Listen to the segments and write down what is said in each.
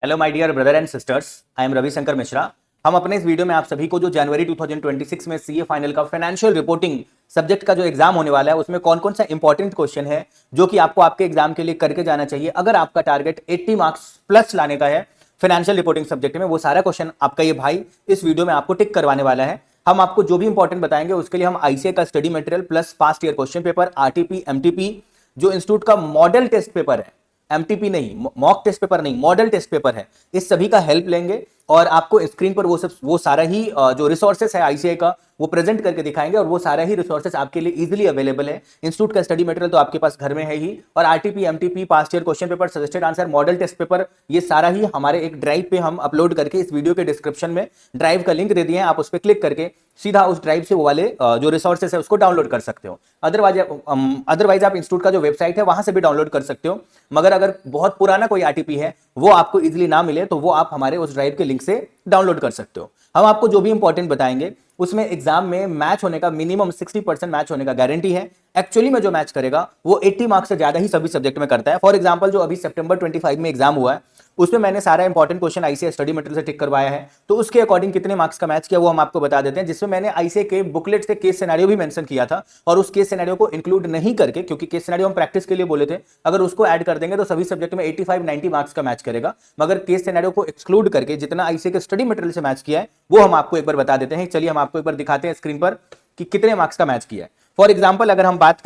Hello my dear brother and sisters, I am Ravishankar Mishra. हम अपने इस वीडियो में आप सभी को जो जनवरी 2026 में सीए फाइनल का फाइनेंशियल रिपोर्टिंग सब्जेक्ट का जो एग्जाम होने वाला है उसमें कौन कौन सा इंपॉर्टेंट क्वेश्चन है जो कि आपको आपके एग्जाम के लिए करके जाना चाहिए अगर आपका टारगेट 80 मार्क्स प्लस लाने का है फाइनेंशियल रिपोर्टिंग सब्जेक्ट में, वो सारा क्वेश्चन आपका ये भाई इस वीडियो में आपको टिक करवाने वाला है। हम आपको जो भी इंपॉर्टेंट बताएंगे उसके लिए हम आईसीए का study material plus past year question paper, RTP, MTP, जो इंस्टीट्यूट का मॉडल टेस्ट पेपर है, एमटीपी नहीं, मॉक टेस्ट पेपर नहीं, मॉडल टेस्ट पेपर है, इस सभी का हेल्प लेंगे और आपको स्क्रीन पर वो सारा ही जो रिसोर्सेस है आईसीआई का वो प्रेजेंट करके दिखाएंगे और वो सारा ही रिसोर्सेस आपके लिए इजीली अवेलेबल है। इंस्टीट्यूट का स्टडी मटेरियल तो आपके पास घर में है ही, और RTP, MTP, past year question paper, suggested answer, model test paper, ये सारा ही हमारे एक ड्राइव पे हम अपलोड करके इस वीडियो के डिस्क्रिप्शन में ड्राइव का लिंक दे दिए हैं, आप उस पर क्लिक करके सीधा उस ड्राइव से वो वाले जो रिसोर्सेस है उसको डाउनलोड कर सकते हो। अदरवाइज आप इंस्टीट्यूट का जो वेबसाइट है वहां से भी डाउनलोड कर सकते हो, मगर अगर बहुत पुराना कोई आरटीपी है वो आपको इजीली ना मिले तो वो आप हमारे उस ड्राइव के लिंक से डाउनलोड कर सकते हो। हम आपको जो भी इंपॉर्टेंट बताएंगे उसमें एग्जाम में मैच होने का मिनिमम 60% मैच होने का गारंटी है। एक्चुअली में जो मैच करेगा वो 80 मार्क्स से ज्यादा ही सभी सब्जेक्ट में करता है। फॉर एग्जांपल जो अभी सितंबर 25 में एग्जाम हुआ है उसमें मैंने सारा important question ICA study material से टिक करवाया है, तो उसके अकॉर्डिंग कितने मार्क्स का मैच किया वो हम आपको बता देते हैं, जिसमें मैंने आईसीए के बुकलेट से केस सिनेरियो भी मेंशन किया था और उस केस सिनेरियो को इंक्लूड नहीं करके, क्योंकि केस सिनेरियो हम प्रैक्टिस के लिए बोले थे, अगर उसको ऐड कर देंगे तो सभी सब्जेक्ट में 85-90 मार्क्स का मैच करेगा, मगर केस सिनेरियो को एक्सक्लूड करके जितना आईसीए के स्टडी मटेरियल से मैच किया है वो हम आपको एक बार बता देते हैं। चलिए हम आपको एक बार दिखाते हैं स्क्रीन पर कि कितने मार्क्स का मैच किया है। फॉर एग्जाम्पल अगर हम बात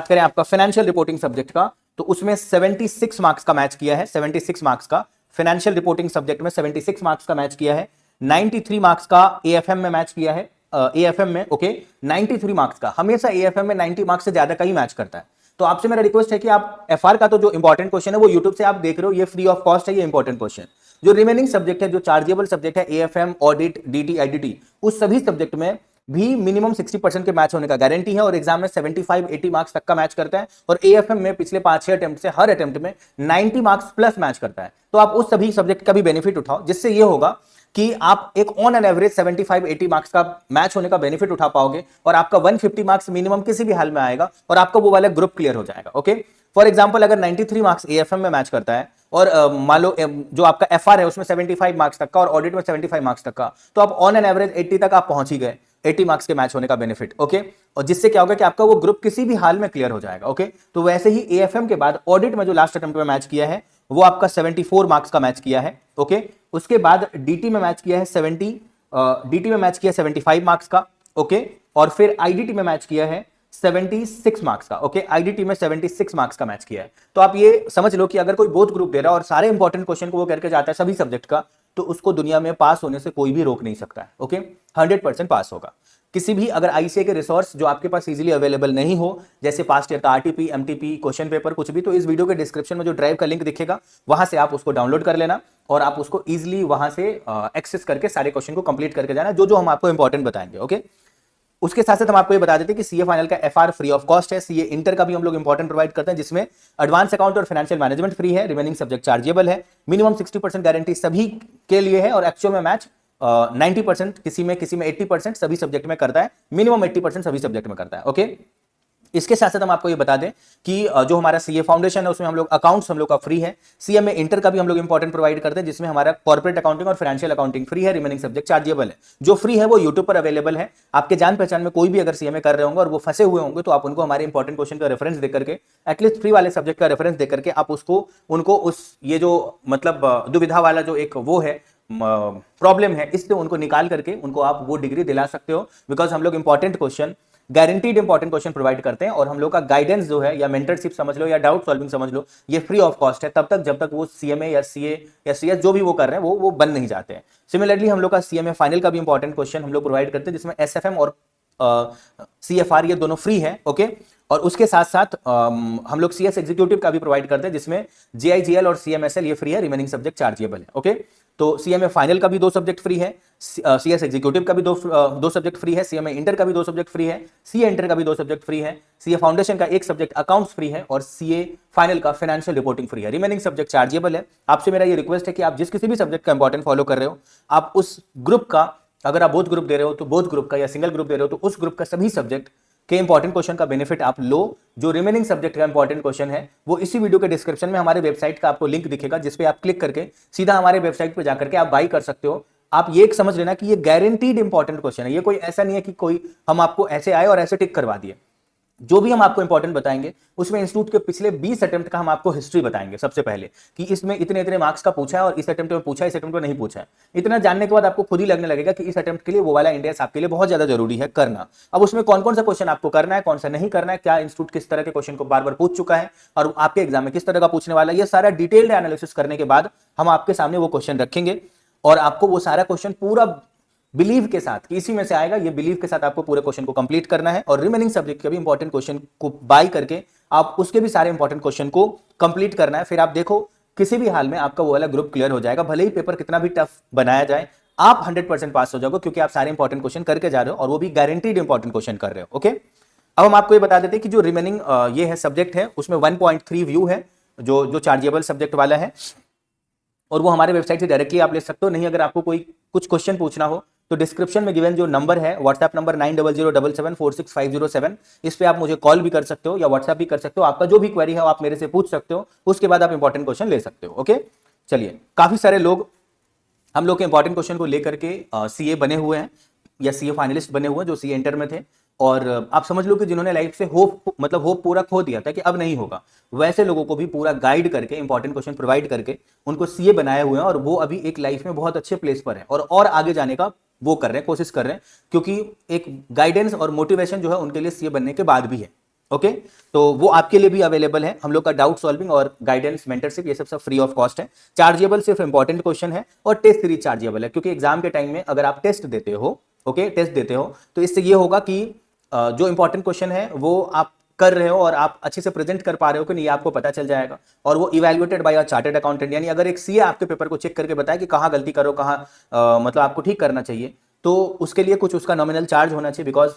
करें आपका फाइनेंशियल रिपोर्टिंग सब्जेक्ट का, तो उसमें 76 मार्क्स का मैच किया है। 76 मार्क्स का फाइनेंशियल रिपोर्टिंग सब्जेक्ट में 76 मार्क्स का मैच किया है। 93 मार्क्स का एएफएम में मैच किया है, एएफएम में, ओके, 93 मार्क्स का। हमेशा एएफएम में 90 मार्क्स से ज्यादा का ही मैच करता है। तो आपसे मेरा रिक्वेस्ट है कि आप एफआर का तो जो इंपॉर्टेंट क्वेश्चन है वो यूट्यूब से आप देख रहे हो, ये फ्री ऑफ कॉस्ट है, ये इंपॉर्टेंट क्वेश्चन। जो रिमेनिंग सब्जेक्ट है, जो चार्जेबल सब्जेक्ट है, एएफएम, ऑडिट, डीटी, आईडीटी, उस सभी सब्जेक्ट में भी मिनिमम 60% के मैच होने का गारंटी है और एग्जाम में 75-80 मार्क्स तक का मैच करता है, और एएफएम में पिछले 5-6 अटेम्प्ट से हर अटेम्प्ट में 90 मार्क्स प्लस मैच करता है। तो आप उस सभी सब्जेक्ट का भी बेनिफिट उठाओ, जिससे ये होगा कि आप एक ऑन एन एवरेज 75-80 मार्क्स का मैच होने का बेनिफिट उठा पाओगे और आपका 150 मार्क्स मिनिमम किसी भी हाल में आएगा और आपका वो वाला ग्रुप क्लियर हो जाएगा। ओके, फॉर एग्जांपल अगर 93 मार्क्स एएफएम में मैच करता है और मान लो जो आपका एफआर है उसमें 75 मार्क्स तक का और ऑडिट में 75 मार्क्स तक का, तो आप ऑन एन एवरेज 80 तक आप पहुंच ही गए, 80 मार्क्स के मैच होने का बेनिफिट। ओके, और जिससे क्या होगा कि आपका वो ग्रुप किसी भी हाल में क्लियर हो जाएगा। ओके, तो वैसे ही एएफएम के बाद ऑडिट में जो लास्ट अटेम्प्ट में मैच किया है वो आपका 74 मार्क्स का मैच किया है। ओके, उसके बाद डीटी में मैच किया है 75 मार्क्स का। ओके, और फिर आईडीटी में मैच किया है 76 मार्क्स का। ओके, आईडीटी में 76 मार्क्स का मैच किया है। तो आप ये समझ लो कि अगर कोई बोथ ग्रुप दे रहा है और सारे इंपॉर्टेंट क्वेश्चन को वो करके जाता है सभी सब्जेक्ट का, तो उसको दुनिया में पास होने से कोई भी रोक नहीं सकता है। ओके, 100% पास होगा। किसी भी अगर आईसीए के रिसोर्स जो आपके पास इजीली अवेलेबल नहीं हो, जैसे पास्ट ईयर का आरटीपी, एमटीपी, क्वेश्चन पेपर, कुछ भी, तो इस वीडियो के डिस्क्रिप्शन में जो ड्राइव का लिंक दिखेगा वहां से आप उसको डाउनलोड कर लेना और आप उसको इजीली वहां से एक्सेस करके सारे क्वेश्चन को कंप्लीट करके जाना, जो जो हम आपको इंपॉर्टेंट बताएंगे। ओके, उसके साथ साथ हम आपको ये बता देते हैं कि सीए फाइनल का एफआर फ्री ऑफ कॉस्ट है। सीए इंटर का भी हम लोग इंपॉर्टेंट प्रोवाइड करते हैं, जिसमें एडवांस अकाउंट और फाइनेंशियल मैनेजमेंट फ्री है, रिमेनिंग सब्जेक्ट चार्जेबल है, मिनिमम 60% गारंटी सभी के लिए है और एक्चुअल में मैच 90%, किसी में 80% सभी सब्जेक्ट में करता है, मिनिमम 80% सभी सब्जेक्ट में करता है। ओके, इसके साथ साथ हम आपको ये बता दें कि जो हमारा सीए फाउंडेशन है उसमें हम लोग अकाउंट्स हम लोग का फ्री है। सीए में इंटर का भी हम लोग इंपॉर्टेंट प्रोवाइड करते हैं, जिसमें हमारा कॉर्पोरेट अकाउंटिंग और फाइनेंशियल अकाउंटिंग फ्री है, रिमेनिंग सब्जेक्ट चार्जेबल है। जो फ्री है वो यूट्यूब पर अवेलेबल है। आपके जान पहचान में कोई भी अगर सीए में कर रहे होंगे और वो फंसे हुए होंगे तो आप उनको हमारे इंपॉर्टेंट क्वेश्चन का रेफरेंस देकर के, एटलीस्ट फ्री वाले सब्जेक्ट का रेफरेंस देकर के आप उनको उस ये जो मतलब दुविधा वाला जो एक वो है प्रॉब्लम है, इससे उनको निकाल करके उनको आप वो डिग्री दिला सकते हो। बिकॉज हम लोग important question, guaranteed important question provide करते हैं और हम लोग का गाइडेंस जो है या मेंटरशिप समझ लो या डाउट सॉल्विंग समझ लो, ये फ्री ऑफ कॉस्ट है तब तक जब तक वो सीएमए या सीए या सीएस जो भी वो कर रहे हैं वो बन नहीं जाते हैं। सिमिलरली हम लोग का सीएमए फाइनल का भी इंपॉर्टेंट क्वेश्चन हम लोग प्रोवाइड करते हैं, जिसमें एसएफएम और सीएफआर ये दोनों फ्री है। ओके, और उसके साथ साथ हम लोग सीएस एग्जीक्यूटिव का भी प्रोवाइड करते हैं, जिसमें जेआईजीएल और सीएमएसएल ये फ्री है, रिमेनिंग सब्जेक्ट चार्जेबल है। ओके, तो सीएमए फाइनल का भी 2 सब्जेक्ट फ्री है, सीएस एग्जीक्यूटिव का भी दो सब्जेक्ट फ्री है, सीएमए इंटर का भी 2 सब्जेक्ट फ्री है, सीए इंटर का भी 2 सब्जेक्ट फ्री है, सीए फाउंडेशन का 1 सब्जेक्ट अकाउंट्स फ्री है और सीए फाइनल का फाइनेंशियल रिपोर्टिंग फ्री है, रिमेनिंग सब्जेक्ट चार्जेबल है। आपसे मेरा ये रिक्वेस्ट है कि आप जिस किसी भी सब्जेक्ट का इंपॉर्टेंट फॉलो कर रहे हो, आप उस ग्रुप का, अगर आप बोथ ग्रुप दे रहे हो तो बोथ ग्रुप का, या सिंगल ग्रुप दे रहे हो तो उस ग्रुप का सभी सब्जेक्ट के इंपॉर्टेंट क्वेश्चन का बेनिफिट आप लो। जो रिमेनिंग सब्जेक्ट का इंपॉर्टेंट क्वेश्चन है वो इसी वीडियो के डिस्क्रिप्शन में हमारे वेबसाइट का आपको लिंक दिखेगा, जिसपे आप क्लिक करके सीधा हमारे वेबसाइट पर जाकर के आप बाई कर सकते हो। आप ये एक समझ लेना कि ये गारंटीड इंपॉर्टेंट क्वेश्चन है, ये कोई ऐसा नहीं है कि कोई हम आपको ऐसे आए और ऐसे टिक करवा दिए। जो भी हम आपको इंपॉर्टेंट बताएंगे उसमें इंस्टीट्यूट के पिछले 20 अटेम्प्ट का हम आपको हिस्ट्री बताएंगे सबसे पहले, कि इसमें इतने इतने मार्क्स का पूछा है और इस अटेम्प्ट में पूछा है, इस अटेम्प्ट में नहीं पूछा है। इतना जानने के बाद आपको खुद ही लगने लगेगा कि इस अटेम्प्ट के लिए वो वाला इंडेक्स आपके लिए बहुत ज्यादा जरूरी है करना। अब उसमें कौन कौन सा क्वेश्चन आपको करना है, कौन सा नहीं करना है, क्या इंस्टीट्यूट किस तरह के क्वेश्चन को बार बार पूछ चुका है और आपके एग्जाम में किस तरह का पूछने वाला है, ये सारा डिटेल्ड एनालिसिस करने के बाद हम आपके सामने वो क्वेश्चन रखेंगे और आपको वो सारा क्वेश्चन पूरा बिलीव के साथ कि इसी में से आएगा, ये बिलीव के साथ आपको पूरे क्वेश्चन को कंप्लीट करना है और रिमेनिंग सब्जेक्ट के भी इंपॉर्टेंट क्वेश्चन को बाय करके आप उसके भी सारे इंपॉर्टेंट क्वेश्चन को कंप्लीट करना है। फिर आप देखो किसी भी हाल में आपका वो वाला ग्रुप क्लियर हो जाएगा, भले ही पेपर कितना भी टफ बनाया जाए, आप 100% पास हो जाओगे क्योंकि आप सारे इंपॉर्टेंट क्वेश्चन करके जा रहे हो और वो भी गारंटीड इंपॉर्टेंट क्वेश्चन कर रहे हो। ओके, अब हम आपको ये बता देते हैं कि जो रिमेनिंग ये है सब्जेक्ट है उसमें 1.3 व्यू है जो चार्जेबल सब्जेक्ट वाला है और वो हमारे वेबसाइट से डायरेक्टली आप ले सकते हो। नहीं अगर आपको कोई कुछ क्वेश्चन पूछना हो तो डिस्क्रिप्शन में गिवन जो नंबर है व्हाट्सएप नंबर 9007746507, इस पे आप मुझे कॉल भी कर सकते हो या व्हाट्सएप भी कर सकते हो। आपका जो भी क्वेरी है आप मेरे से पूछ सकते हो, उसके बाद आप इंपॉर्टेंट क्वेश्चन ले सकते हो। ओके, चलिए, काफी सारे लोग हम लोग के इंपॉर्टेंट क्वेश्चन को लेकर के सीए बने हुए हैं या सीए फाइनलिस्ट बने हुए हैं जो सीए इंटर में थे, और आप समझ लो कि जिन्होंने लाइफ से होप होप पूरा खो दिया था कि अब नहीं होगा, वैसे लोगों को भी पूरा गाइड करके इंपॉर्टेंट क्वेश्चन प्रोवाइड करके उनको सीए बनाए हुए हैं और वो अभी एक लाइफ में बहुत अच्छे प्लेस पर है और आगे जाने का वो कर रहे हैं, कोशिश कर रहे हैं, क्योंकि एक गाइडेंस और मोटिवेशन जो है उनके लिए सीए बनने के बाद भी है। ओके, तो वो आपके लिए भी अवेलेबल है। हम लोग का डाउट सॉल्विंग और गाइडेंस मेंटरशिप ये सब फ्री ऑफ कॉस्ट है। चार्जेबल सिर्फ इंपॉर्टेंट क्वेश्चन है और टेस्ट सीरीज चार्जेबल है, क्योंकि एग्जाम के टाइम में अगर आप टेस्ट देते हो, ओके, टेस्ट देते हो तो इससे ये होगा कि जो इंपॉर्टेंट क्वेश्चन है वो आप कर रहे हो और आप अच्छे से प्रेजेंट कर पा रहे हो कि नहीं, आपको पता चल जाएगा। और वो evaluated by a chartered accountant, यानी अगर एक सीए आपके पेपर को चेक करके बताए कि कहाँ गलती करो, कहाँ आपको ठीक करना चाहिए, तो उसके लिए कुछ उसका नॉमिनल चार्ज होना चाहिए। बिकॉज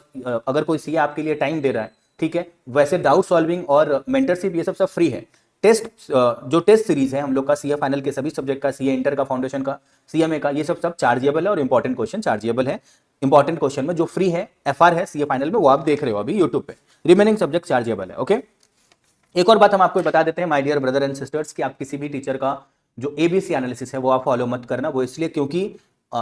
अगर कोई सीए आपके लिए टाइम दे रहा है, ठीक है, वैसे डाउट सॉल्विंग और मेंटरशिप ये सब फ्री है। टेस्ट जो टेस्ट सीरीज है हम लोग का सीए फाइनल के सभी सब्जेक्ट का, सीए इंटर का, फाउंडेशन का, सीएमए का, ये सब चार्जेबल है और इंपॉर्टेंट क्वेश्चन चार्जेबल है। इंपॉर्टेंट क्वेश्चन में जो फ्री है एफआर है सीए फाइनल में, वो आप देख रहे हो अभी यूट्यूब पे। रिमेनिंग सब्जेक्ट चार्जेबल है। ओके, एक और बात हम आपको बता देते हैं my dear brother and sisters कि आप किसी भी टीचर का जो एबीसी एनालिसिस है वो आप फॉलो मत करना। वो इसलिए क्योंकि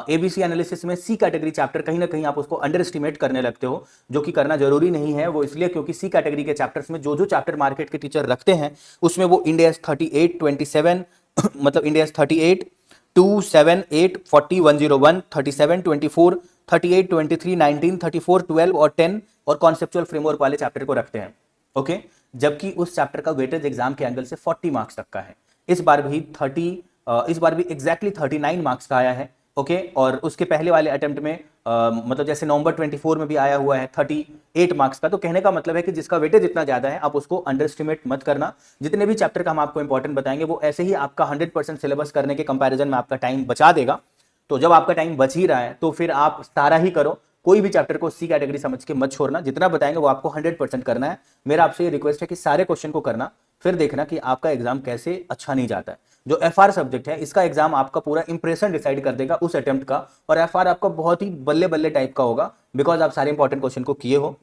एबीसी एनालिसिस में सी कैटेगरी चैप्टर कहीं ना कहीं आप उसको अंडर एस्टिमेट करने लगते हो, जो कि करना जरूरी नहीं है। वो इसलिए क्योंकि सी कैटेगरी के चैप्टर्स में जो जो चैप्टर मार्केट के टीचर रखते हैं उसमें वो इंड एस 38 27 इंड एस 38 2 7 8 40 101 37 24 38 23 19 34 12 और 10 और कॉन्सेप्चुअल फ्रेमवर्क वाले चैप्टर को रखते हैं। ओके, जबकि उस चैप्टर का वेटेज एग्जाम के एंगल से 40 मार्क्स तक का है। इस बार भी एग्जैक्टली 39 मार्क्स का आया है। ओके, और उसके पहले वाले अटेम्प्ट में जैसे नवंबर 24 में भी आया हुआ है 38 मार्क्स का। तो कहने का मतलब है कि जिसका वेटेज इतना ज्यादा है आप उसको अंडर एस्टिमेट मत करना। जितने भी चैप्टर का हम आपको इंपॉर्टेंट बताएंगे वो ऐसे ही आपका 100% सिलेबस करने के कंपैरिजन में आपका टाइम बचा देगा। तो जब आपका टाइम बच ही रहा है तो फिर आप सारा ही करो, कोई भी चैप्टर को सी कैटेगरी समझ के मत छोड़ना। जितना बताएंगे वो आपको 100% करना है। मेरा आपसे ये रिक्वेस्ट है कि सारे क्वेश्चन को करना, फिर देखना कि आपका एग्जाम कैसे अच्छा नहीं जाता है। जो एफआर सब्जेक्ट है इसका एग्जाम आपका पूरा इंप्रेशन डिसाइड कर देगा उस अटेम्प्ट का, और एफआर आपका बहुत ही बल्ले बल्ले टाइप का होगा बिकॉज आप सारे इंपॉर्टेंट क्वेश्चन को किए हो।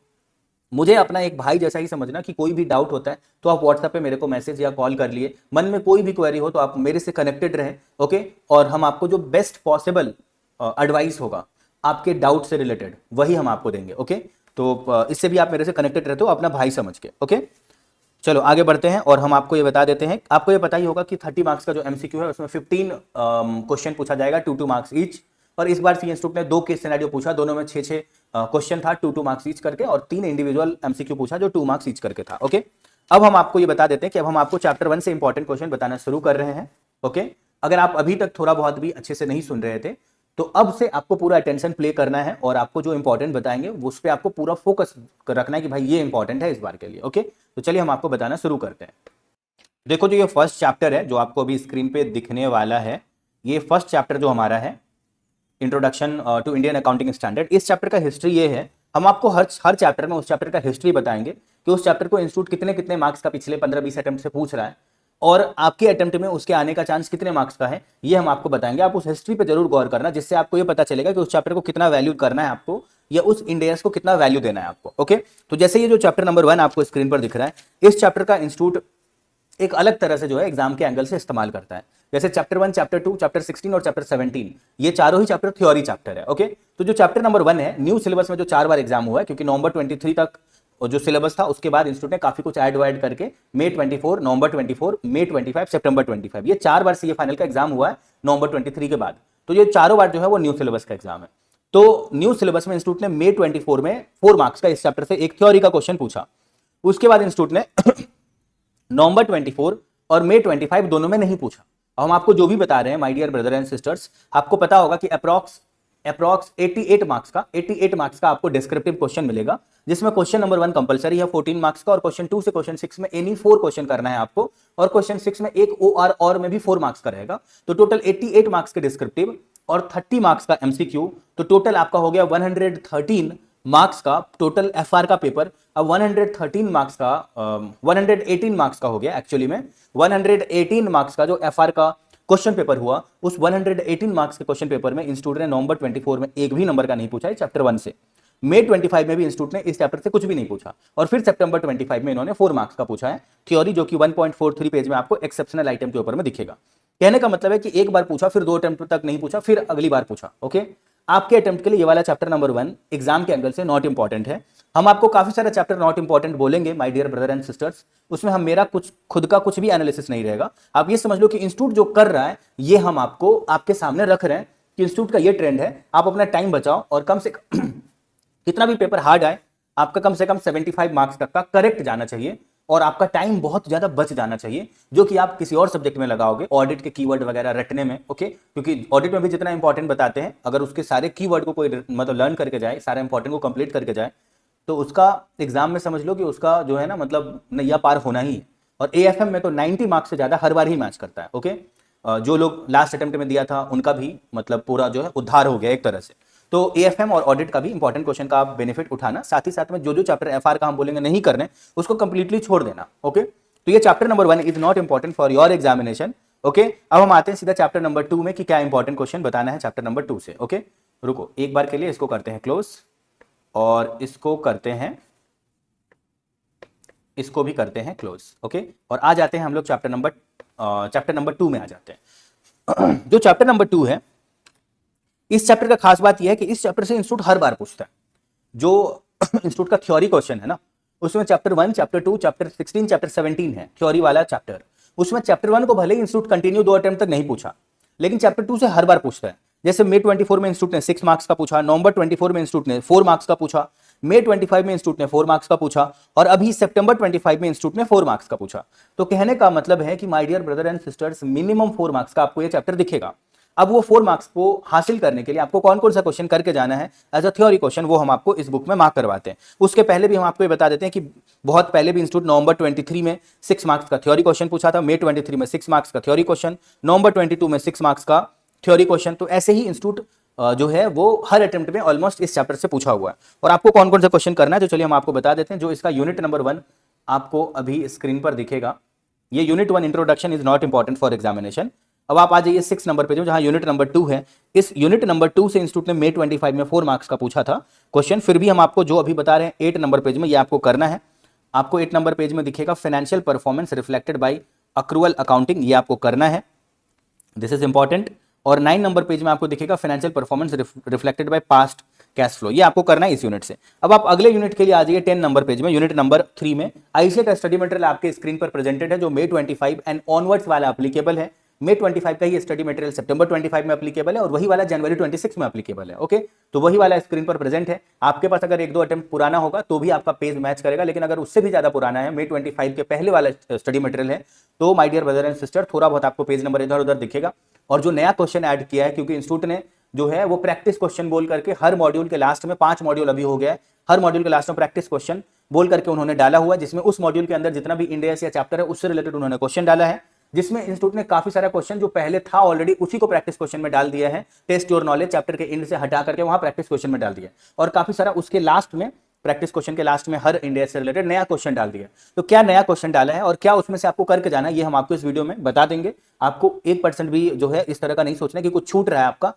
मुझे अपना एक भाई जैसा ही समझना कि कोई भी डाउट होता है तो आप व्हाट्सएप पे मेरे को मैसेज या कॉल कर लिए, मन में कोई भी क्वेरी हो तो आप मेरे से कनेक्टेड रहें। ओके, और हम आपको जो बेस्ट पॉसिबल एडवाइस होगा आपके डाउट से रिलेटेड वही हम आपको देंगे। ओके, तो इससे भी आप मेरे से कनेक्टेड रहते हो अपना भाई समझ के। ओके, चलो आगे बढ़ते हैं और हम आपको ये बता देते हैं। आपको ये पता ही होगा कि 30 मार्क्स का जो एमसीक्यू है उसमें 15 क्वेश्चन पूछा जाएगा, 2 मार्क्स ईच। और इस बार सी इंस्टीट्यूट ने 2 केस सिनेरियो पूछा, दोनों में 6 क्वेश्चन था, 2 मार्क्स ईच करके, और 3 इंडिविजुअल एमसीक्यू पूछा जो 2 मार्क्स ईच करके था। ओके, अब हम आपको ये बता देते हैं कि अब हम आपको चैप्टर 1 से इंपॉर्टेंट क्वेश्चन बताना शुरू कर रहे हैं। ओके, अगर आप अभी तक थोड़ा बहुत भी अच्छे से नहीं सुन रहे थे तो अब से आपको पूरा अटेंशन प्ले करना है और आपको जो इंपॉर्टेंट बताएंगे उस पर आपको पूरा फोकस रखना है कि भाई ये इंपॉर्टेंट है इस बार के लिए। ओके, तो चलिए हम आपको बताना शुरू करते हैं। देखो, जो ये फर्स्ट चैप्टर है जो आपको अभी स्क्रीन पे दिखने वाला है, ये फर्स्ट चैप्टर जो हमारा है introduction to Indian accounting standard. इस चैप्टर का हिस्ट्री ये है, हम आपको हर चैप्टर में उस चैप्टर का हिस्ट्री बताएंगे कि उस चैप्टर को इंस्टीट्यूट कितने कितने मार्क्स का पिछले 15-20 अटेम्प्ट से पूछ रहा है और आपके अटेम्प्ट में उसके आने का चांस कितने मार्क्स का है, ये हम आपको बताएंगे। आप उस हिस्ट्री पे जरूर गौर करना, जिससे आपको ये पता चलेगा कि उस चैप्टर को कितना वैल्यू करना है आपको या उस इंडेक्स को कितना वैल्यू देना है आपको। ओके, तो जैसे ये जो चैप्टर नंबर 1 आपको स्क्रीन पर दिख रहा है, इस चैप्टर का इंस्टीट्यूट एक अलग तरह से जो है एग्जाम के एंगल से इस्तेमाल करता है। जैसे चैप्टर 1, चैप्टर 2, चैप्टर 16 और चैप्टर 17, ये चारों ही चैप्टर थ्योरी चैप्टर है। ओके, तो जो चैप्टर नंबर 1 है, न्यू सिलेबस में जो 4 बार एग्जाम हुआ है, क्योंकि नवंबर 23 तक जो सिलेबस था उसके बाद इंस्टीट्यूट ने काफी कुछ ऐड वाइड करके मई 24, नवंबर 24, मई 25, सितंबर 25, ये 4 बार सीए फाइनल का एग्जाम हुआ है नवंबर 23 के बाद। तो ये चारों बार जो है वो न्यू सिलेबस का एग्जाम है। तो न्यू सिलेबस में इंस्टीट्यूट ने मई 24 में 4 मार्क्स का इस चैप्टर से एक थ्योरी का क्वेश्चन पूछा। उसके बाद इंस्टीट्यूट ने नवंबर 24 और मई 25 दोनों में नहीं पूछा। अब हम आपको जो भी बता रहे हैं my dear brother and sisters, आपको पता होगा कि अप्रॉक्स 88 मार्क्स का आपको डिस्क्रिप्टिव क्वेश्चन मिलेगा, जिसमें क्वेश्चन नंबर 1 कंपलसरी है 14 मार्क्स का, और क्वेश्चन 2 से क्वेश्चन 6 में एनी 4 क्वेश्चन करना है आपको, और क्वेश्चन 6 में एक ओआर और में भी 4 मार्क्स का रहेगा। तो टोटल 88 मार्क्स के डिस्क्रिप्टिव और 30 मार्क्स का एमसीक्यू, तो टोटल आपका हो गया 113 मार्क्स का टोटल एफआर का पेपर। अब 113 मार्क्स का 118 मार्क्स का हो गया, एक्चुअली में 118 मार्क्स का जो एफआर का क्वेश्चन पेपर हुआ, उस 118 मार्क्स के क्वेश्चन पेपर में इंस्टीट्यूट ने नवंबर 24 में एक भी नंबर का नहीं पूछा है चैप्टर 1 से। मई 25 में भी इंस्टीट्यूट ने इस चैप्टर से कुछ भी नहीं पूछा, और फिर सितंबर 25 में इन्होंने 4 मार्क्स का पूछा है थ्योरी, जो कि 1.43 पेज में आपको एक्सेप्शनल आइटम के ऊपर में दिखेगा। कहने का मतलब है कि एक बार पूछा, फिर 2 अटेम्प्ट तक नहीं पूछा, फिर अगली बार पूछा। ओके, आपके अटेम्प्ट के लिए ये वाला चैप्टर नंबर 1 एग्जाम के एंगल से नॉट इंपॉर्टेंट है। हम आपको काफी सारे चैप्टर नॉट इंपॉर्टेंट बोलेंगे my dear brother and sisters, उसमें हम मेरा कुछ खुद का कुछ भी एनालिसिस नहीं रहेगा। आप ये समझ लो कि इंस्टीट्यूट जो कर रहा है ये हम आपको आपके सामने रख रहे हैं कि इंस्टीट्यूट का ये ट्रेंड है। आप अपना टाइम बचाओ और कम से कम कितना भी पेपर हार्ड आए, आपका कम से कम 75 मार्क्स तक का करेक्ट जाना चाहिए, और आपका टाइम बहुत ज्यादा बच जाना चाहिए, जो कि आप किसी और सब्जेक्ट में लगाओगे, ऑडिट के कीवर्ड वगैरह रटने में। ओके, क्योंकि ऑडिट में भी जितना इंपॉर्टेंट बताते हैं, अगर उसके सारे कीवर्ड को कोई मतलब लर्न करके जाए, सारे इंपॉर्टेंट को कंप्लीट करके जाए, तो उसका एग्जाम में समझ लो कि उसका जो है ना मतलब नैया पार होना ही है। और एएफएम में तो 90 मार्क्स से ज्यादा हर बार ही मैच करता है। ओके, जो लोग लास्ट अटेम्प्ट में दिया था उनका भी मतलब पूरा जो है उद्धार हो गया एक तरह से। तो एएफएम और ऑडिट का भी इंपॉर्टेंट क्वेश्चन का आप बेनिफिट उठाना, साथ ही साथ में जो जो चैप्टर एफआर का हम बोलेंगे नहीं करने, उसको कंप्लीटली छोड़ देना। ओके, तो ये chapter number 1 is not important for your examination. Okay, अब हम आते हैं सीधा चैप्टर नंबर 2 में कि क्या इंपॉर्टेंट क्वेश्चन बताना है चैप्टर नंबर 2 से। ओके, रुको एक बार के लिए इसको करते हैं क्लोज, और इसको करते हैं, इसको भी करते हैं क्लोज। ओके, और आ जाते हैं हम लोग चैप्टर नंबर 2 में आ जाते हैं। जो चैप्टर नंबर 2 है, इस चैप्टर का खास बात यह है कि इस चैप्टर से इंस्टीट्यूट हर बार पूछता है। जो इंस्टीट्यूट का थ्योरी क्वेश्चन है ना, उसमें चैप्टर 1, चैप्टर 2, चैप्टर 16, चैप्टर 17 है थ्योरी वाला चैप्टर। उसमें चैप्टर 1 को भले ही इंस्टीट्यूट कंटिन्यू 2 अटेम्प्ट तक नहीं पूछा, लेकिन चैप्टर 2 से हर बार पूछता है। जैसे मई 24 में इंस्टीट्यूट ने 6 मार्क्स का पूछा, नवंबर 24 में इंस्टीट्यूट ने 4 मार्क्स का पूछा, मई 25 में इंस्टीट्यूट ने 4 मार्क्स का पूछा, और अभी सितंबर 25 में इंस्टीट्यूट ने 4 मार्क्स का पूछा। तो कहने का मतलब है कि my dear brother and sisters, minimum 4 marks का आपको ये चैप्टर दिखेगा। अब वो 4 मार्क्स को हासिल करने के लिए आपको कौन कौन सा क्वेश्चन करके जाना है एज अ थ्योरी क्वेश्चन, वो हम आपको इस बुक में मार्क करवाते हैं। उसके पहले भी हम आपको ये बता देते हैं कि बहुत पहले भी इंस्टीट्यूट नवंबर 23 में 6 मार्क्स का थ्योरी क्वेश्चन पूछा था, मई 23 में 6 मार्क्स का थ्योरी क्वेश्चन, नवंबर 22 में 6 मार्क्स का थ्योरी क्वेश्चन। तो ऐसे ही इंस्टीट्यूट जो है वो हर अटेम्प्ट में ऑलमोस्ट इस चैप्टर से पूछा हुआ है। और आपको कौन कौन सा क्वेश्चन करना है, तो चलिए हम आपको बता देते हैं। जो इसका यूनिट नंबर 1 आपको अभी स्क्रीन पर दिखेगा, ये unit 1 introduction is not important for examination. अब आप आ जाइए 6 नंबर पे, जहां यूनिट नंबर 2 है। इस यूनिट नंबर 2 से इंस्टीट्यूट ने मई 25 में 4 मार्क्स का पूछा था क्वेश्चन। फिर भी हम आपको जो अभी बता रहे हैं 8 नंबर पेज में, ये आपको करना है। आपको 8 नंबर पेज में दिखेगा financial performance reflected by accrual accounting, ये आपको करना है, दिस इज इंपॉर्टेंट। और 9 नंबर पेज में आपको दिखेगा financial performance reflected by past cash flow, ये आपको करना है इस यूनिट से। अब आप अगले यूनिट के लिए आ जाइए 10 नंबर पेज में, यूनिट नंबर 3 में। आईसीए का स्टडी मटेरियल आपके स्क्रीन पर प्रेजेंटेड है, जो मई 25 एंड ऑनवर्ड्स वाला एप्लीकेबल है। मई 25 का ही स्टडी मटेरियल सितंबर 25 में एप्लीकेबल है, और वही वाला जनवरी 26 में एप्लीकेबल है। ओके, तो वही वाला स्क्रीन पर प्रेजेंट है। आपके पास अगर 1-2 अटेम्प्ट पुराना होगा तो भी आपका पेज मैच करेगा, लेकिन अगर उससे भी ज्यादा पुराना है, मई 25 के पहले वाला स्टडी मटेरियल है, तो my dear brother and sister थोड़ा बहुत आपको पेज नंबर इधर उधर दिखेगा। और जो नया क्वेश्चन ऐड किया है, क्योंकि इंस्टीट्यूट ने जो है वो प्रैक्टिस क्वेश्चन बोल करके हर मॉड्यूल के लास्ट में 5 मॉड्यूल अभी हो गया है, हर मॉड्यूल के लास्ट में प्रैक्टिस क्वेश्चन बोल करके उन्होंने डाला हुआ है, जिसमें उस मॉड्यूल के अंदर जितना भी इंडेक्स या चैप्टर है उससे रिलेटेड उन्होंने क्वेश्चन डाला है, जिसमें इंस्टीट्यूट ने काफी सारा क्वेश्चन जो पहले था ऑलरेडी उसी को प्रैक्टिस क्वेश्चन में डाल दिया है। टेस्ट योर नॉलेज चैप्टर के एंड से हटा करके वहां प्रैक्टिस क्वेश्चन में डाल दिया, और काफी सारा उसके लास्ट में प्रैक्टिस क्वेश्चन के लास्ट में हर इंडिया से रिलेटेड नया क्वेश्चन डाल दिया। तो क्या नया क्वेश्चन डाला है और क्या उसमें से आपको करके जाना है, ये हम आपको इस वीडियो में बता देंगे। आपको 1% भी जो है इस तरह का नहीं सोचना कि कुछ छूट रहा है आपका।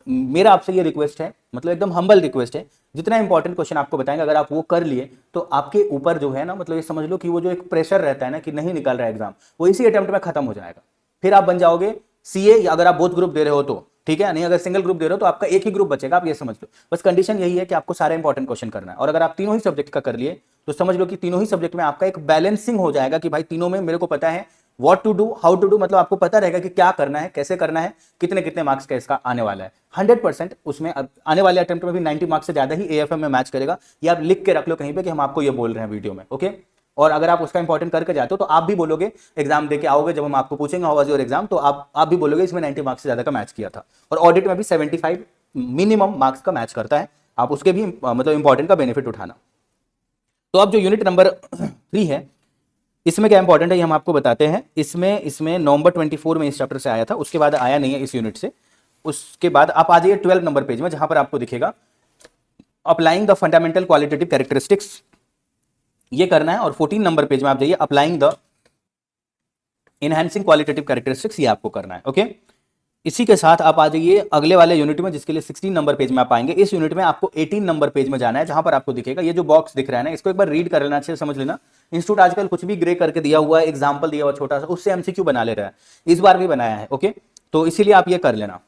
मेरा आपसे ये रिक्वेस्ट है, मतलब एकदम हम्बल रिक्वेस्ट है, जितना इंपॉर्टेंट क्वेश्चन आपको बताएंगे अगर आप वो कर लिए तो आपके ऊपर जो है ना, मतलब ये समझ लो कि वो जो एक प्रेशर रहता है ना कि नहीं निकल रहा है एग्जाम, वो इसी अटेम्प्ट में खत्म हो जाएगा। फिर आप बन जाओगे सीए, अगर आप बोथ ग्रुप दे रहे हो तो ठीक है, नहीं अगर सिंगल ग्रुप दे रहे हो तो आपका एक ही ग्रुप बचेगा, आप ये समझ लो। बस कंडीशन यही है कि आपको सारे इंपॉर्टेंट क्वेश्चन करना है, और अगर आप तीनों ही सब्जेक्ट का कर लिए तो समझ लो कि तीनों ही सब्जेक्ट में आपका एक बैलेंसिंग हो जाएगा कि भाई तीनों में मेरे को पता है what to do, how to do, मतलब आपको पता रहेगा कि क्या करना है, कैसे करना है, कितने कितने मार्क्स का इसका आने वाला है। 100% उसमें आने वाले अटेम्प्ट में भी 90 मार्क्स से ज्यादा ही एएफएम में मैच करेगा। ये आप लिख के रख लो कहीं पे कि हम आपको ये बोल रहे हैं वीडियो में, ओके। और अगर आप उसका इंपॉर्टेंट करके जाते हो तो आप भी बोलोगे, एग्जाम देके आओगे जब हम आपको पूछेंगे हाउ वाज योर एग्जाम, तो आप भी बोलोगे इसमें 90 मार्क्स से ज्यादा का मैच किया था। और ऑडिट में भी 75 मिनिमम मार्क्स का मैच करता है, आप उसके भी मतलब इंपॉर्टेंट का बेनिफिट उठाना। तो अब जो यूनिट नंबर 3 है, इसमें क्या इंपॉर्टेंट है ये हम आपको बताते हैं। इसमें नवंबर 24 में इस चैप्टर से आया था, उसके बाद आया नहीं है इस यूनिट से। उसके बाद आप आ जाइए 12 नंबर पेज में, जहां पर आपको दिखेगा applying the fundamental qualitative characteristics, ये करना है। और 14 नंबर पेज में आप जाइए applying the enhancing qualitative characteristics, ये आपको करना है, ओके। इसी के साथ आप आ जाइए अगले वाले यूनिट में, जिसके लिए 16 नंबर पेज में आप आएंगे। इस यूनिट में आपको 18 नंबर पेज में जाना है, जहां पर आपको दिखेगा ये जो बॉक्स दिख रहा है ना, इसको एक बार रीड कर लेना, अच्छे से समझ लेना। इंस्टीट्यूट आजकल कुछ भी ग्रे करके दिया हुआ है, एग्जाम्पल दिया हुआ छोटा सा, उससे एमसीक्यू बना ले रहा है, इस बार भी बनाया है, ओके। तो इसीलिए आप ये कर लेना।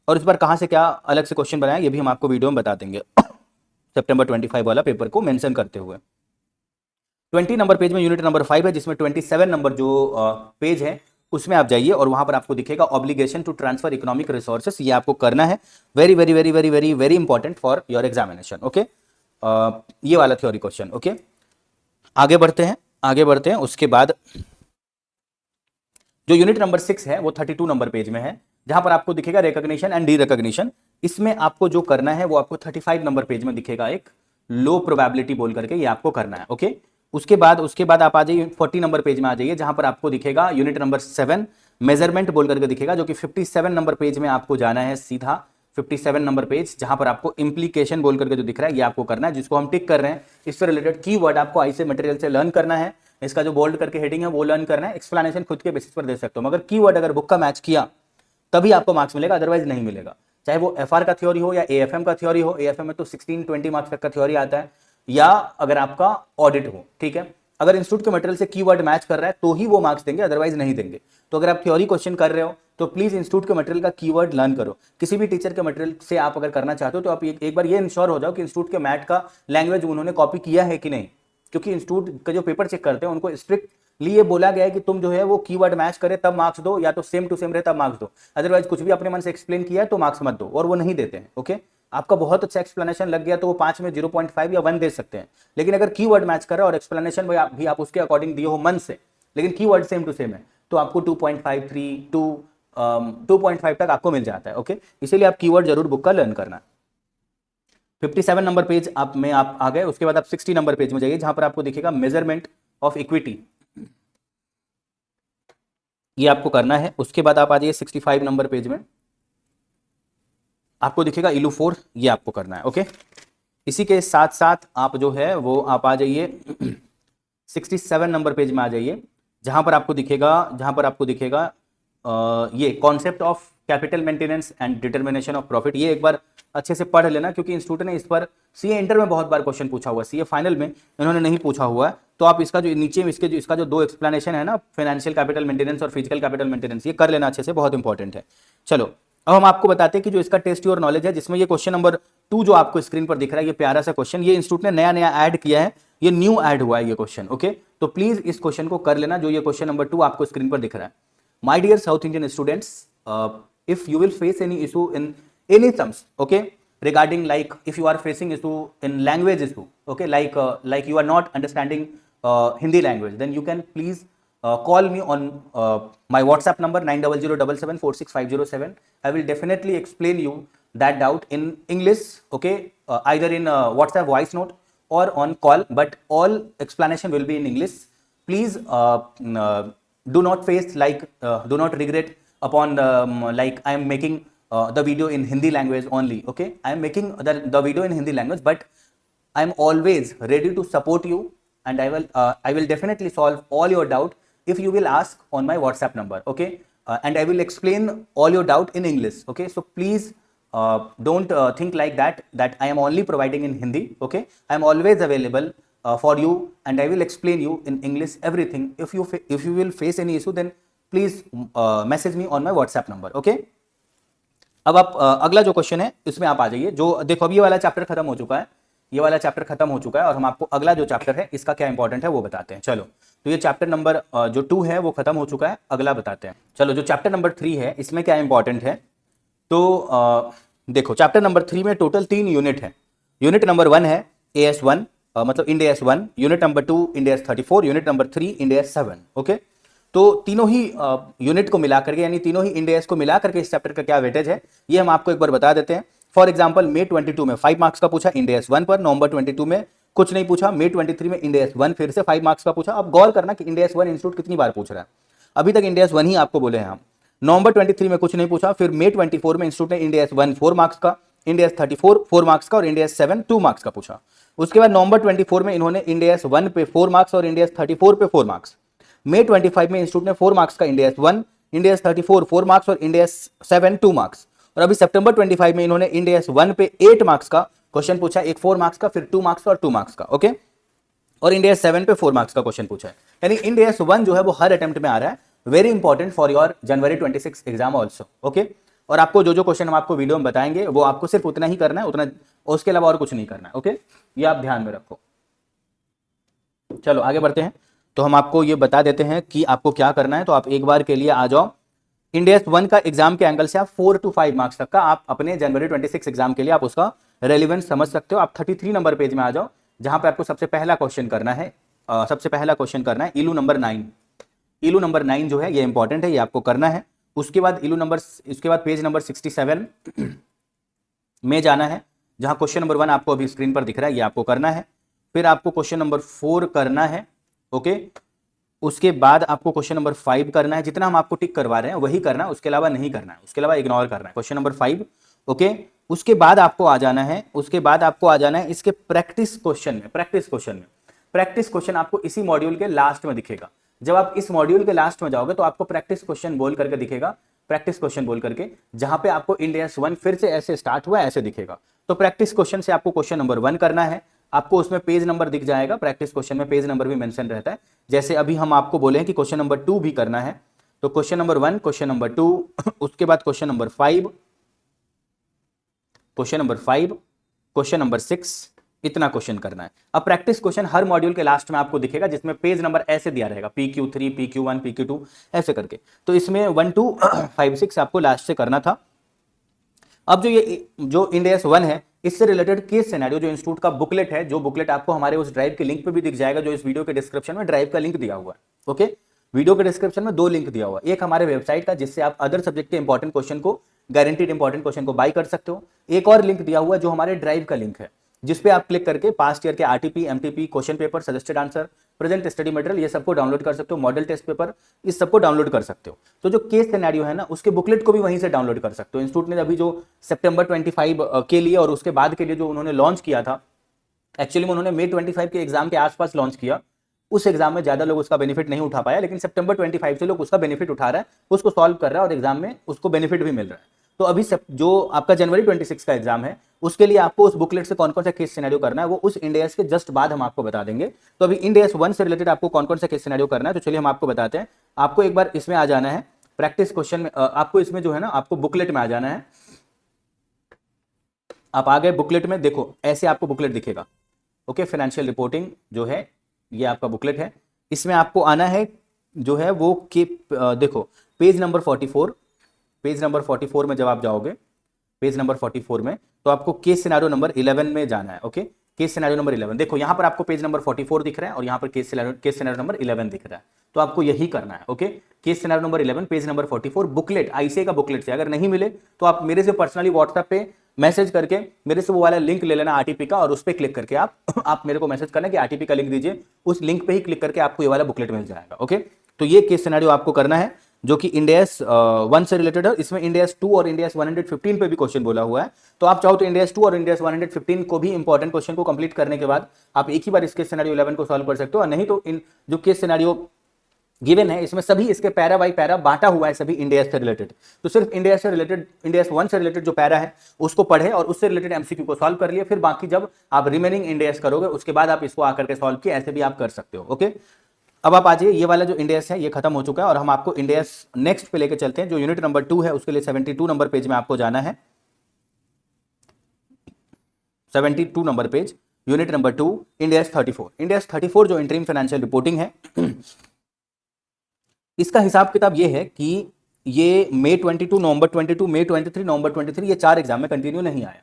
और इस बार कहां से क्या अलग से क्वेश्चन बनाया ये भी हम आपको वीडियो में बता देंगे, सितंबर 25 वाला पेपर को मेंशन करते हुए। 20 नंबर पेज में यूनिट नंबर 5 है, जिसमें 27 नंबर जो पेज है उसमें आप जाइए और वहां पर आपको दिखेगा obligation to transfer economic resources, ये आपको करना है। Very very very very very very important for your examination, okay. ये वाला थ्योरी क्वेश्चन, ओके। आगे बढ़ते हैं। उसके बाद जो यूनिट नंबर 6 है वो 32 नंबर पेज में है, जहां पर आपको दिखेगा रिकॉग्निशन एंड डी रिकॉग्निशन। इसमें आपको जो करना है वो आपको 35 नंबर पेज में दिखेगा, एक लो प्रोबेबिलिटी बोल करके, ये आपको करना है, ओके। उसके बाद आप आ जाइए 40 नंबर पेज में आ जाइए, जहां पर आपको दिखेगा यूनिट नंबर 7 मेजरमेंट बोल करके दिखेगा, जो कि 57 नंबर पेज में आपको जाना है सीधा। 57 नंबर पेज, जहां पर आपको इंप्लीकेशन बोल करके जो दिख रहा है ये आपको करना है, जिसको हम टिक कर रहे हैं। इससे रिलेटेड कीवर्ड आपको आईसी मटेरियल से लर्न करना है, इसका जो बोल्ड करके हेडिंग है वो लर्न करना है। एक्सप्लेनेशन खुद के बेसिस पर दे सकते हो, मगर कीवर्ड अगर बुक का मैच किया तभी आपको मार्क्स मिलेगा, अदरवाइज नहीं मिलेगा। चाहे वो एफआर का थ्योरी हो या एएफएम का थ्योरी हो, एएफएम में तो 16-20 मार्क्स तक का थ्योरी आता है, या अगर आपका ऑडिट हो, ठीक है। अगर इंस्टीट्यूट के मटेरियल से कीवर्ड मैच कर रहा है तो ही वो मार्क्स देंगे, अदरवाइज नहीं देंगे। तो अगर आप थ्योरी क्वेश्चन कर रहे हो तो प्लीज इंस्टीट्यूट के मटेरियल का कीवर्ड लर्न करो। किसी भी टीचर के मटेरियल से आप अगर करना चाहते हो तो आप एक बार ये इंश्योर हो जाओ कि इंस्टीट्यूट के मैट का लैंग्वेज उन्होंने कॉपी किया है कि नहीं, क्योंकि इंस्टीट्यूट का जो पेपर चेक करते हैं उनको स्ट्रिक्टली ये बोला गया है कि तुम जो है वो कीवर्ड मैच करे तब मार्क्स दो, या तो सेम टू सेम रहे तब मार्क्स दो, अदरवाइज कुछ भी अपने मन से एक्सप्लेन किया है तो मार्क्स मत दो, और वो नहीं देते हैं, ओके। आपका बहुत अच्छा एक्सप्लेनेशन लग गया तो वो 5 में 0.5 या 1 दे सकते हैं, लेकिन अगर कीवर्ड मैच कर रहा है और एक्सप्लेनेशन भी आप उसके अकॉर्डिंग दिए हो मन से, लेकिन कीवर्ड सेम टू सेम है, तो आपको 2.53 2.5 तक आपको मिल जाता है, ओके। इसीलिए आप कीवर्ड जरूर बुक का लर्न करना। 57 नंबर पेज आप आ गए। उसके बाद आप 60 नंबर पेज में जाइए, जहां पर आपको दिखेगा मेजरमेंट ऑफ इक्विटी, ये आपको करना है। उसके बाद आप आ जाइए 65 नंबर पेज में, आपको दिखेगा इलू 4, ये आपको करना है, ओके। इसी के साथ साथ आप जो है वो आप आ जाइए 67 नंबर पेज में आ जाइए, जहां पर आपको दिखेगा ये concept of capital maintenance and determination of profit. ये एक बार अच्छे से पढ़ लेना, क्योंकि इंस्टीट्यूट ने इस पर सीए इंटर में बहुत बार क्वेश्चन पूछा हुआ है, सीए फाइनल में इन्होंने नहीं पूछा हुआ है। तो आप इसका जो नीचे में इसका जो 2 एक्सप्लेनेशन है ना, फाइनेंशियल कैपिटल मेंटेनेंस और फिजिकल कैपिटल मेंटेनेंस, ये कर लेना अच्छे से, बहुत इंपॉर्टेंट है। चलो अब हम आपको बताते हैं कि जो इसका टेस्ट योर नॉलेज है, जिसमें ये क्वेश्चन नंबर 2 जो आपको स्क्रीन पर दिख रहा है, ये प्यारा सा क्वेश्चन, ये इंस्टीट्यूट ने नया ऐड किया है, ये न्यू ऐड हुआ है ये क्वेश्चन, ओके। तो प्लीज इस क्वेश्चन को कर लेना, जो ये क्वेश्चन नंबर 2 आपको स्क्रीन पर दिख रहा है। My dear South Indian students, if you will face any issue in any terms, okay, regarding like if you are facing issue in language issue, okay, like you are not understanding Hindi language, then you can please call me on my WhatsApp number 9007746507. I will definitely explain you that doubt in English, okay, either in WhatsApp voice note or on call, but all explanation will be in English. Please do not face do not regret upon like I am making the video in Hindi language only, okay. I am making the video in Hindi language, but I am always ready to support you, and I will definitely solve all your doubt if you will ask on my WhatsApp number, okay. And I will explain all your doubt in English, okay. So please don't think like that I am only providing in Hindi. Okay, I am always available for you and I will explain you in English everything. If you will face any issue, then please message me on my WhatsApp number. Okay, अब आप अगला जो question है इसमें आप आ जाइए। जो देखो अभी ये वाला चैप्टर खत्म हो चुका है, ये वाला चैप्टर खत्म हो चुका है और हम आपको अगला जो चैप्टर है इसका क्या इंपॉर्टेंट है वो बताते हैं। चलो, तो ये चैप्टर नंबर जो 2 है वो खत्म हो चुका है, अगला बताते हैं। चलो, जो चैप्टर नंबर 3 है इसमें क्या इंपॉर्टेंट है, तो देखो चैप्टर नंबर 3 में टोटल 3 यूनिट है। यूनिट नंबर 1 है AS1, मतलब Ind AS 1, unit number 2 Ind AS 34, unit number 3 Ind AS 7। Okay, तो तीनों ही यूनिट को मिलाकर के, यानी तीनों ही इंड AS को मिलाकर के इस चैप्टर का क्या वेटेज है ये हम आपको एक बार बता देते हैं। फॉर एग्जांपल, May 22 में 5 मार्क्स का पूछा इंड AS 1 पर, नवंबर 22 में कुछ नहीं पूछा, May 23 में इंड AS 1 फिर से 5 मार्क्स का पूछा। अब गौर करना कि इंड AS 1 इंस्टीट्यूट कितनी बार पूछ रहा है, अभी तक इंड AS 1 ही आपको बोले हैं हम। नवंबर 23 में कुछ नहीं पूछा, फिर May 24 में इंस्टीट्यूट ने इंड AS 1 4 मार्क्स का, इंड AS 34 4 मार्क्स का और इंड AS 7 2 मार्क्स का पूछा। उसके बाद नवंबर 24 में इन्होंने इंड AS 1 पे 4 मार्क्स और इंड AS 34 पे 4 मार्क्स। May 25 में इंस्टीट्यूट ने 4 मार्क्स का Ind AS 1, Ind AS 34 4 marks और इंड AS 7 2 मार्क्स। और अभी सितंबर 25 में इन्होंने इंड AS 1 पे 8 मार्क्स का क्वेश्चन पूछा, एक 4 मार्क्स का, फिर 2 मार्क्स का और 2 मार्क्स का। ओके, और इंड AS 7 पे 4 मार्क्स का क्वेश्चन पूछा है, यानी इंड AS 1 जो है वो हर अटेम्प्ट में आ रहा है। Very important for your January 26 exam also. Okay, और आपको जो जो क्वेश्चन हम आपको वीडियो में बताएंगे वो आपको सिर्फ उतना ही करना है, उतना, उसके अलावा और कुछ नहीं करना है। ओके, ये आप ध्यान में रखो। चलो आगे बढ़ते हैं, तो हम आपको ये बता देते हैं कि आपको क्या करना है। तो आप एक बार के लिए आ जाओ, इंड AS 1 का एग्जाम के एंगल से आप 4 to 5 मार्क्स तक का आप अपने जनवरी 26 एग्जाम के लिए आप उसका रेलिवेंस समझ सकते हो। आप 33 नंबर पेज में आ जाओ, जहां पे आपको सबसे पहला क्वेश्चन करना है, इलू नंबर 9। इलू नंबर 9 जो है ये इंपॉर्टेंट है, ये आपको करना है। उसके बाद पेज नंबर 67 में जाना है, जहां क्वेश्चन नंबर 1 आपको अभी स्क्रीन पर दिख रहा है, ये आपको करना है। फिर आपको क्वेश्चन नंबर 4 करना है। ओके, उसके बाद आपको क्वेश्चन नंबर 5 करना है। जितना हम आपको टिक करवा रहे हैं वही करना है, उसके अलावा नहीं करना है, उसके अलावा इग्नोर करना है क्वेश्चन नंबर 5। ओके, उसके बाद आपको आ जाना है इसके प्रैक्टिस क्वेश्चन आपको इसी मॉड्यूल के लास्ट में दिखेगा। जब आप इस मॉड्यूल के लास्ट में जाओगे तो आपको प्रैक्टिस क्वेश्चन बोल करके दिखेगा, जहां पे आपको इंड AS 1 फिर से ऐसे स्टार्ट हुआ ऐसे दिखेगा। तो प्रैक्टिस क्वेश्चन से आपको क्वेश्चन नंबर 1 करना है, आपको उसमें पेज नंबर दिख जाएगा, प्रैक्टिस क्वेश्चन में पेज नंबर भी मेंशन रहता है। जैसे अभी हम आपको बोले हैं कि क्वेश्चन नंबर 2 भी करना है, तो क्वेश्चन नंबर 1, क्वेश्चन नंबर 2, उसके बाद क्वेश्चन नंबर 5, क्वेश्चन नंबर 6, इतना क्वेश्चन करना है। अब प्रैक्टिस क्वेश्चन हर मॉड्यूल के लास्ट में आपको दिखेगा, जिसमें पेज नंबर ऐसे दिया रहेगा, PQ3, PQ1, PQ2 ऐसे करके। तो इसमें 1 2 5 6 आपको लास्ट से करना था। अब जो इंड AS 1 है, इससे रिलेटेड केस सिनेरियो जो इंस्टीट्यूट का बुकलेट है, जो बुकलेट आपको हमारे उस ड्राइव के लिंक पे भी दिख जाएगा, जो इस वीडियो के डिस्क्रिप्शन में ड्राइव का लिंक दिया हुआ है। ओके, वीडियो के डिस्क्रिप्शन में 2 लिंक दिया हुआ है, एक हमारे वेबसाइट का जिससे आप अदर सब्जेक्ट के इंपॉर्टेंट क्वेश्चन को, गारंटीड इंपॉर्टेंट क्वेश्चन को बाय कर सकते हो। एक और लिंक दिया हुआ है जो हमारे ड्राइव का लिंक है, जिसपे आप क्लिक करके पास्ट ईयर के RTP, MTP, question paper, suggested answer, present study material, ये सबको डाउनलोड कर सकते हो, मॉडल टेस्ट पेपर, इस सबको डाउनलोड कर सकते हो। तो जो केस सिनेरियो है ना, उसके बुकलेट को भी वहीं से डाउनलोड कर सकते हो। इंस्टीट्यूट ने अभी जो सितंबर 25 के लिए और उसके बाद के लिए जो उन्होंने लॉन्च किया था, एक्चुअली में उन्होंने May 25 के एग्जाम के आसपास लॉन्च किया। उस एग्जाम में ज्यादा लोग उसका बेनिफिट नहीं उठा पाया, लेकिन सितंबर 25 से लोग उसका बेनिफिट उठा रहा है, उसको सॉल्व कर रहा है और एग्जाम में उसको बेनिफिट भी मिल रहा है। तो अभी जो आपका जनवरी 26 का एग्जाम है, उसके लिए आपको उस बुकलेट से कौन कौन सा केस सिनेरियो करना है वो उस इंड AS के जस्ट बाद हम आपको बता देंगे। तो अभी इंड AS 1 से रिलेटेड आपको कौन कौन सा केस सिनेरियो करना है, तो चलिए हम आपको बताते हैं। आपको एक बार इसमें आ जाना है, प्रैक्टिस क्वेश्चन में आपको इसमें जो है ना, आपको बुकलेट में आ जाना है। आप आ गए बुकलेट में, देखो ऐसे आपको बुकलेट दिखेगा। ओके, फाइनेंशियल रिपोर्टिंग जो है ये आपका बुकलेट है। इसमें आपको आना है जो है वो कि देखो पेज नंबर 44 में जब आप जाओगे, पेज नंबर 44 में, तो आपको केस सिनेरियो नंबर 11 में जाना है। ओके, केस सिनेरियो नंबर 11, देखो यहां पर आपको पेज नंबर 44 दिख रहा है और यहां पर केस सिनेरियो नंबर 11 दिख रहा है। तो आपको यही करना है। Okay, case scenario number 11, page number 44, booklet ICAI का बुकलेट से अगर नहीं मिले तो आप मेरे से पर्सनली व्हाट्सएप पे मैसेज करके मेरे से वो वाला लिंक ले लेना RTP का, और उस पर क्लिक करके आप मेरे को मैसेज करना कि RTP का लिंक दीजिए, उस लिंक पे ही क्लिक करके आपको ये वाला बुकलेट मिल जाएगा। ओके, तो ये केस सिनेरियो आपको करना है जो कि इंड AS 1 से रिलेटेड है। इसमें इंड AS 2 और इंड AS 115 पे भी क्वेश्चन बोला हुआ है। तो आप चाहो तो इंड AS 2 और इंड AS 115 को भी इंपॉर्टेंट क्वेश्चन को कंप्लीट करने के बाद आप एक ही बार इस केस सिनेरियो 11 को सॉल्व कर सकते हो, और नहीं तो इन जो केस सिनेरियो गिवन है, इसमें सभी इसके पैरा बाई पैरा बांटा हुआ है, सभी इंडिया से रिलेटेड। तो सिर्फ इंडिया से रिलेटेड, इंडिया 1 से रिलेटेड जो पैरा है उसको पढ़े और उससे रिलेटेड एमसीक्यू को सॉल्व कर लिए, फिर बाकी जब आप रिमेनिंग इंडियास करोगे उसके बाद आप इसको आकर के सॉल्व किए, ऐसे भी आप कर सकते हो। ओके, अब आप आ जाइए, ये वाला जो इंडियास है ये खत्म हो चुका है और हम आपको इंडियास नेक्स्ट पे लेके चलते हैं, जो यूनिट नंबर 2 है उसके लिए 72 नंबर पेज में आपको जाना है। 72 number page, unit number 2, India's 34। India's 34 जो इंटरिम फाइनेंशियल रिपोर्टिंग है, इसका हिसाब किताब ये है कि ये मई 22, नवंबर 22, मई 23, नवंबर 23, ये 4 एग्जाम में कंटिन्यू नहीं आया।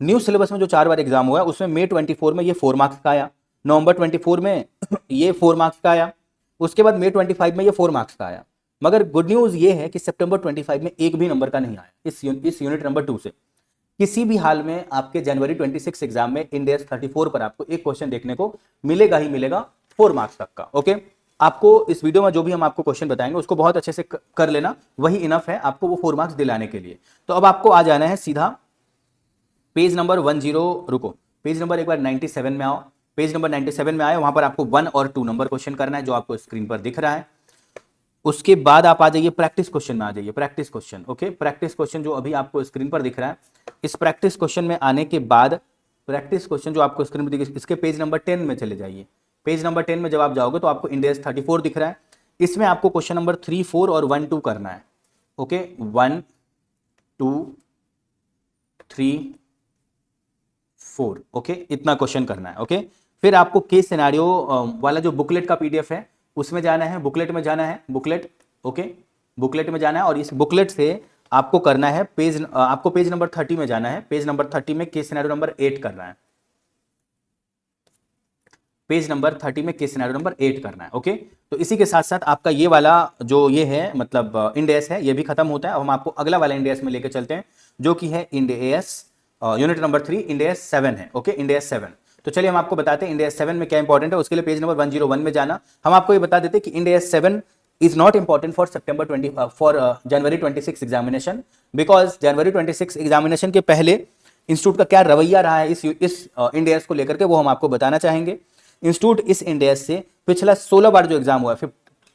न्यू सिलेबस में जो 4 बार एग्जाम हुआ है उसमें मई 24 में ये 4 मार्क्स का आया, नवंबर 24 में ये 4 मार्क्स का आया, उसके बाद मई 25 में ये 4 मार्क्स का आया। मगर गुड न्यूज ये है कि सितंबर 25 में एक भी नंबर का नहीं आया इस यूनिट नंबर 2 से। किसी भी हाल में आपके जनवरी 26 एग्जाम में इंडिया 34 पर आपको एक क्वेश्चन देखने को मिलेगा ही मिलेगा 4 मार्क्स तक का। ओके, आपको इस वीडियो में जो भी हम आपको क्वेश्चन बताएंगे उसको बहुत अच्छे से कर लेना, वही इनफ है आपको वो 4 मार्क्स दिलाने के लिए। तो अब आपको आ जाना है सीधा पेज नंबर 10, रुको, पेज नंबर एक बार 97 में आओ। पेज नंबर 97 में आए, वहां पर आपको 1 और 2 नंबर क्वेश्चन करना है जो आपको स्क्रीन पर दिख रहा है। उसके बाद आप आ जाइए प्रैक्टिस क्वेश्चन में, आ जाइए practice question. Okay, practice question जो अभी आपको स्क्रीन पर दिख रहा है, इस प्रैक्टिस क्वेश्चन में आने के बाद, प्रैक्टिस क्वेश्चन जो आपको स्क्रीन पर दिख, इसके पेज नंबर 10 में चले जाइए। पेज नंबर 10 में जब आप जाओगे तो आपको इंडिया 34 दिख रहा है, इसमें आपको क्वेश्चन नंबर 3, 4 और 1, 2 करना है। ओके, 1, 2, 3, 4, ओके, इतना क्वेश्चन करना है। ओके, फिर आपको केस सिनेरियो वाला जो बुकलेट का पीडीएफ है उसमें जाना है, बुकलेट में जाना है, बुकलेट। ओके, बुकलेट में जाना है और इस बुकलेट से आपको करना है आपको पेज नंबर 30 में जाना है। पेज नंबर 30 में केस सिनेरियो नंबर 8 करना है। पेज नंबर 30 में केस सिनेरियो नंबर 8 करना है। ओके, तो इसी के साथ साथ आपका ये वाला जो ये है मतलब इंडेस है, ये भी खत्म होता है। अब हम आपको अगला वाला इंडेस में लेके चलते हैं जो कि है इंडेस यूनिट नंबर 3, इंडेस 7 है। ओके, इंडेस 7। तो चलिए हम आपको बताते हैं इंडेस 7 में क्या इंपॉर्टेंट है। उसके लिए पेज नंबर 101 में जाना। हम आपको ये बता देते हैं कि इंडेस 7 is not important for January 26 examination, because January 26 examination के पहले इंस्टीट्यूट का क्या रवैया रहा है इस इंडेस को लेकर के, वो हम आपको बताना चाहेंगे। इंस्टीट्यूट इस इंडेस से पिछला 16 बार जो एग्जाम हुआ है,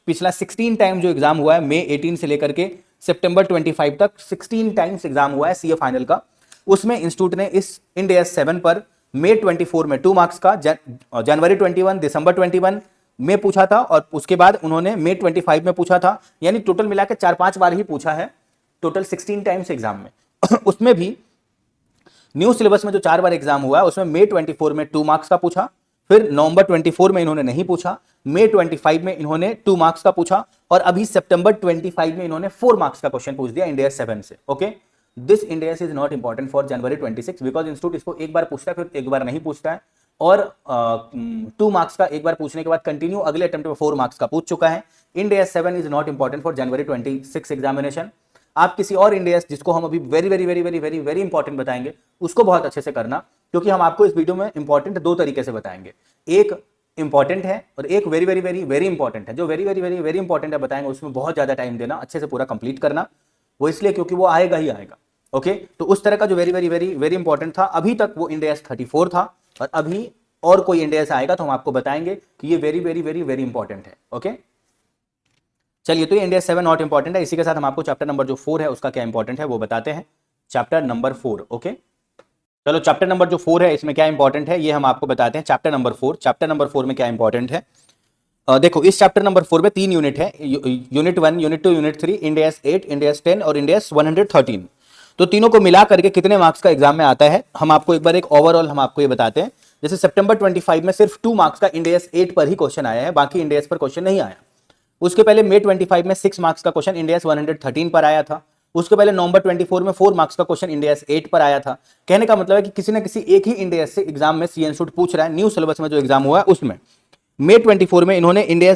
पिछला 16 टाइम जो एग्जाम हुआ है, मई 18 से लेकर के सितंबर 25 तक 16 टाइम्स एग्जाम हुआ है सीए फाइनल का। उसमें इंस्टीट्यूट ने इस इंडेस 7 पर मई 24 में 2 मार्क्स का, जनवरी 21, दिसंबर 21 में पूछा था और उसके बाद उन्होंने मई 25 में पूछा था, यानी टोटल मिला के 4-5 बार ही पूछा है, टोटल 16 टाइम्स एग्जाम में। उसमें भी न्यू सिलेबस में जो 4 बार एग्जाम हुआ है उसमें मई 24 में 2 मार्क्स का पूछा, फिर नवंबर 24 में इन्होंने नहीं पूछा, मई 25 में इन्होंने 2 मार्क्स का पूछा और अभी सितंबर 25 में इन्होंने 4 मार्क्स का क्वेश्चन पूछ दिया इंडिया 7 से। Okay, this India is not important for January 26 because institute इसको एक बार पूछता है फिर एक बार नहीं पूछता है, और 2 मार्क्स का एक बार पूछने के बाद कंटिन्यू अगले अटेम्प्ट में 4 मार्क्स का पूछ चुका है। India 7 is not important for January 26 examination. आप किसी और इंडिया जिसको हम अभी very very very very very very important बताएंगे उसको बहुत अच्छे से करना, क्योंकि हम आपको इस वीडियो में इंपॉर्टेंट 2 तरीके से बताएंगे, एक इंपॉर्टेंट है और एक very very very very important है। जो very very very very important है बताएंगे उसमें बहुत ज्यादा टाइम देना, अच्छे से पूरा कंप्लीट करना, वो इसलिए क्योंकि वो आएगा ही आएगा। ओके, तो उस तरह का जो very very very very important था, अभी तक वो इंडिया 34 था और अभी और कोई इंडिया से आएगा तो हम आपको बताएंगे कि ये very very very very important है। ओके, चलिए, तो ये इंडिया 7 नॉट इंपॉर्टेंट है। इसी के साथ हम आपको चैप्टर नंबर जो 4 है उसका क्या इंपॉर्टेंट है वो बताते हैं। Chapter number 4। ओके, चलो, चैप्टर नंबर जो 4 है इसमें क्या इंपॉर्टेंट है ये हम आपको बताते हैं। चैप्टर नंबर 4, चैप्टर नंबर 4 में क्या इंपॉर्टेंट है, देखो, इस चैप्टर नंबर 4 में 3 यूनिट है, unit 1, unit 2, unit 3, India 8, India 10 और इंडिया 113। तो तीनों को मिला करके कितने मार्क्स का एग्जाम में आता है हम आपको एक बार एक ओवरऑल हम आपको ये बताते हैं। जैसे सितंबर 25 में सिर्फ 2 मार्क्स का इंडिया 8 पर ही क्वेश्चन आया है, बाकी इंडिया पर क्वेश्चन नहीं आया। उसके पहले मई 25 में 6 मार्क्स का क्वेश्चन इंडिया 113 पर आया था। उसके पहले नवंबर 24 में 4 मार्क्स का क्वेश्चन इंडिया 8 पर आया था। कहने का मतलब है कि किसी न किसी एक ही इंडिया से एग्जाम में सी इंस्टीट्यूट पूछ रहा है, न्यू सिलेबस में जो एग्जाम हुआ है उसमें। मई 24 में इन्होंने इंडिया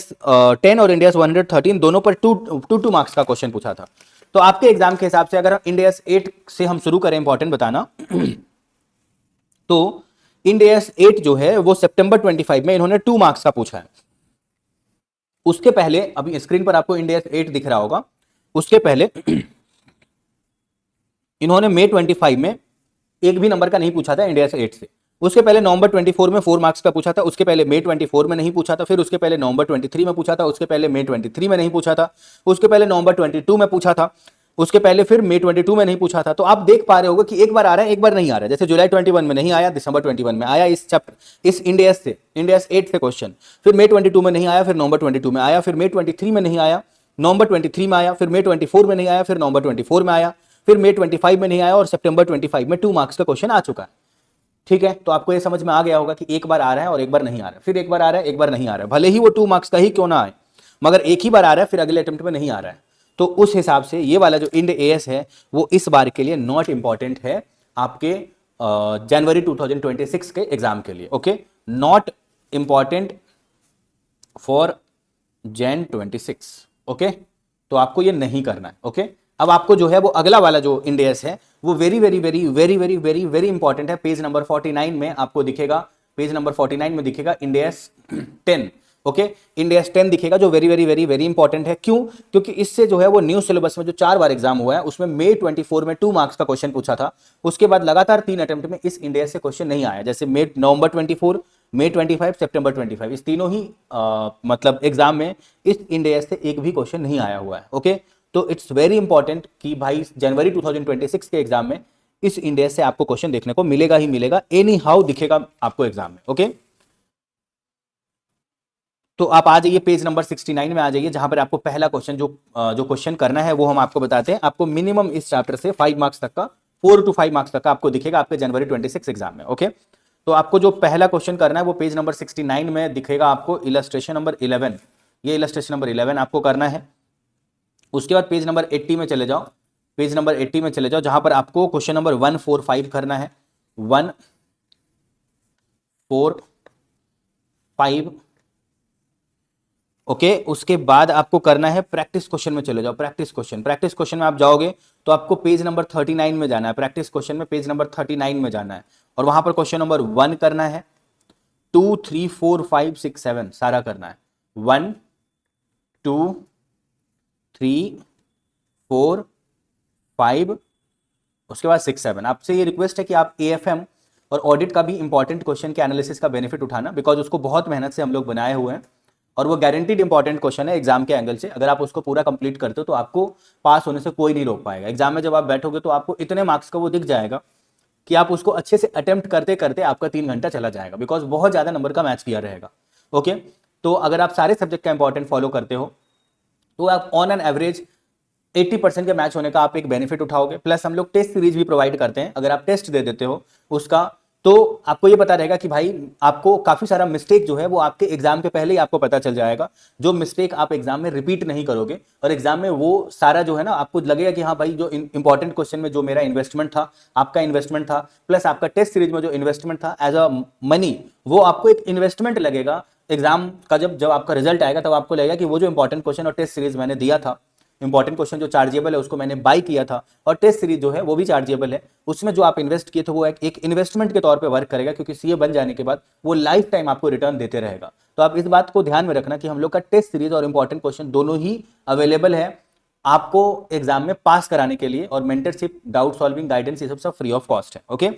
10 और इंडिया 113 दोनों पर 2 मार्क्स का क्वेश्चन पूछा था। तो आपके एग्जाम के हिसाब से अगर इंडिया 8 से हम शुरू करें इंपॉर्टेंट बताना, तो इंडिया 8 जो है वो सितंबर 25 में इन्होंने 2 मार्क्स का पूछा है। उसके पहले, अभी स्क्रीन पर आपको इंडिया 8 दिख रहा होगा, उसके पहले इन्होंने मई 25 में एक भी नंबर का नहीं पूछा था इंडिया 8 से। उसके पहले नवंबर 24 में 4 मार्क्स का पूछा था, उसके पहले मई 24 में नहीं पूछा था, फिर उसके पहले नवंबर 23 में पूछा था, उसके पहले मई 23 में नहीं पूछा था, उसके पहले नवंबर 22 में पूछा था, उसके पहले फिर मई 22 में नहीं पूछा था। तो आप देख पा रहे होगे कि एक बार आ रहा है, एक बार नहीं आ रहा है। जैसे जुलाई 21 में नहीं आया, दिसंबर 21 में आया, इस चैप्टर इस इंडियस से, इंडियस 8 से क्वेश्चन, फिर मई 22 में नहीं आया, फिर नवंबर 22 में आया, फिर मई 23 में नहीं आया, नवंबर 23 में आया, फिर मई 24 में नहीं आया, फिर नवंबर 24 में आया, फिर मई 25 में नहीं आया, और सितंबर 25 में 2 मार्क्स का क्वेश्चन आ चुका है। ठीक है, तो आपको ये समझ में आ गया होगा कि एक बार आ रहा है और एक बार नहीं आ रहा है, फिर एक बार आ रहा है, एक बार नहीं आ रहा है, भले ही वो 2 मार्क्स का ही क्यों ना आए, मगर एक ही बार आ रहा है, फिर अगले अटेम्प्ट में नहीं आ रहा है। तो उस हिसाब से ये वाला जो इंड एएस है वो इस बार के लिए नॉट इंपॉर्टेंट है आपके जनवरी 2026 के एग्जाम के लिए। Okay, not important for Jain 26। Okay, तो आपको ये नहीं करना है। ओके, अब आपको जो है वो अगला वाला जो इंडेस है वो very very very very very very very important है। पेज नंबर 49 में आपको दिखेगा, पेज नंबर 49 में दिखेगा इंडेस 10। ओके, इंडेस 10 दिखेगा जो very very very very important है। क्यों? क्योंकि इससे जो है वो न्यू सिलेबस में जो 4 बार एग्जाम हुआ है उसमें मई 24 में 2 मार्क्स का क्वेश्चन पूछा था, उसके बाद लगातार 3 अटेम्प्ट में इस इंडेस से क्वेश्चन नहीं आया। जैसे नवंबर 24, मई 25, सितंबर 25, इस तीनों ही मतलब एग्जाम में इस इंडेस से एक भी क्वेश्चन नहीं आया हुआ है। ओके, तो इट्स वेरी इंपॉर्टेंट कि भाई जनवरी 2026 के एग्जाम में इस इंडेस से आपको क्वेश्चन देखने को मिलेगा ही मिलेगा, एनी हाउ दिखेगा आपको एग्जाम में। ओके, तो आप आ जाइए पेज नंबर 69 में आ जाइए, जहां पर आपको पहला क्वेश्चन जो क्वेश्चन करना है वो हम आपको बताते हैं। आपको मिनिमम इस चैप्टर से 5 मार्क्स तक का, 4 to 5 मार्क्स तक का आपको दिखेगा आपके जनवरी 26 एग्जाम में। ओके, तो आपको जो पहला क्वेश्चन करना है वो पेज नंबर 69 में दिखेगा आपको, इलस्ट्रेशन नंबर 11। ये इलस्ट्रेशन नंबर 11 आपको करना है। उसके बाद पेज नंबर 80 में चले जाओ, पेज नंबर 80 में चले जाओ, जहां पर आपको क्वेश्चन नंबर 145 करना है। 145। ओके, उसके बाद आपको करना है प्रैक्टिस क्वेश्चन में चले जाओ। प्रैक्टिस क्वेश्चन में आप जाओगे तो आपको पेज नंबर 39 में जाना है। प्रैक्टिस क्वेश्चन में पेज नंबर 39 में जाना है और वहां पर क्वेश्चन नंबर 1 करना है, 2, 3, 4, 5, 6, 7 सारा करना है। 1, 2, 3, 4, 5, उसके बाद 6, 7। आपसे ये रिक्वेस्ट है कि आप एएफएम और ऑडिट का भी इंपॉर्टेंट क्वेश्चन के एनालिसिस का बेनिफिट उठाना, बिकॉज उसको बहुत मेहनत से हम लोग बनाए हुए हैं और वो गारंटीड इंपॉर्टेंट क्वेश्चन है एग्जाम के एंगल से। अगर आप उसको पूरा कंप्लीट करते हो तो आपको पास होने से कोई नहीं रोक पाएगा। एग्जाम में जब आप बैठोगे तो आपको इतने मार्क्स का वो दिख जाएगा कि आप उसको अच्छे से अटेम्प्ट करते करते आपका 3 घंटा चला जाएगा, बिकॉज बहुत ज्यादा नंबर का मैच किया रहेगा। ओके, तो अगर आप सारे सब्जेक्ट का इंपॉर्टेंट फॉलो करते हो तो आप ऑन एन एवरेज 80% के मैच होने का आप एक बेनिफिट उठाओगे। प्लस हम लोग टेस्ट सीरीज भी प्रोवाइड करते हैं, अगर आप टेस्ट दे देते हो उसका तो आपको ये पता रहेगा कि भाई आपको काफी सारा मिस्टेक जो है वो आपके एग्जाम के पहले ही आपको पता चल जाएगा, जो मिस्टेक आप एग्जाम में रिपीट नहीं करोगे और एग्जाम में वो सारा जो है ना आपको लगेगा कि हाँ भाई जो इंपॉर्टेंट क्वेश्चन में जो मेरा इन्वेस्टमेंट था, आपका इन्वेस्टमेंट था, प्लस आपका टेस्ट सीरीज में जो इन्वेस्टमेंट था एज अ मनी, वो आपको एक इन्वेस्टमेंट लगेगा। एग्जाम का जब आपका रिजल्ट आएगा तब आपको लगेगा कि वो जो इंपॉर्टेंट क्वेश्चन और टेस्ट सीरीज मैंने दिया था, इंपॉर्टेंट क्वेश्चन जो चार्जेबल है उसको मैंने बाय किया था, और टेस्ट सीरीज जो है वो भी चार्जेबल है, उसमें जो आप इन्वेस्ट किए थे वो एक इन्वेस्टमेंट के तौर पे वर्क करेगा, क्योंकि सीए बन जाने के बाद वो लाइफ टाइम आपको रिटर्न देते रहेगा। तो आप इस बात को ध्यान में रखना कि हम लोग का टेस्ट सीरीज और इंपॉर्टेंट क्वेश्चन दोनों ही अवेलेबल है आपको एग्जाम में पास कराने के लिए, और मेंटरशिप, डाउट सॉल्विंग, गाइडेंस, ये सब फ्री ऑफ कॉस्ट है। ओके,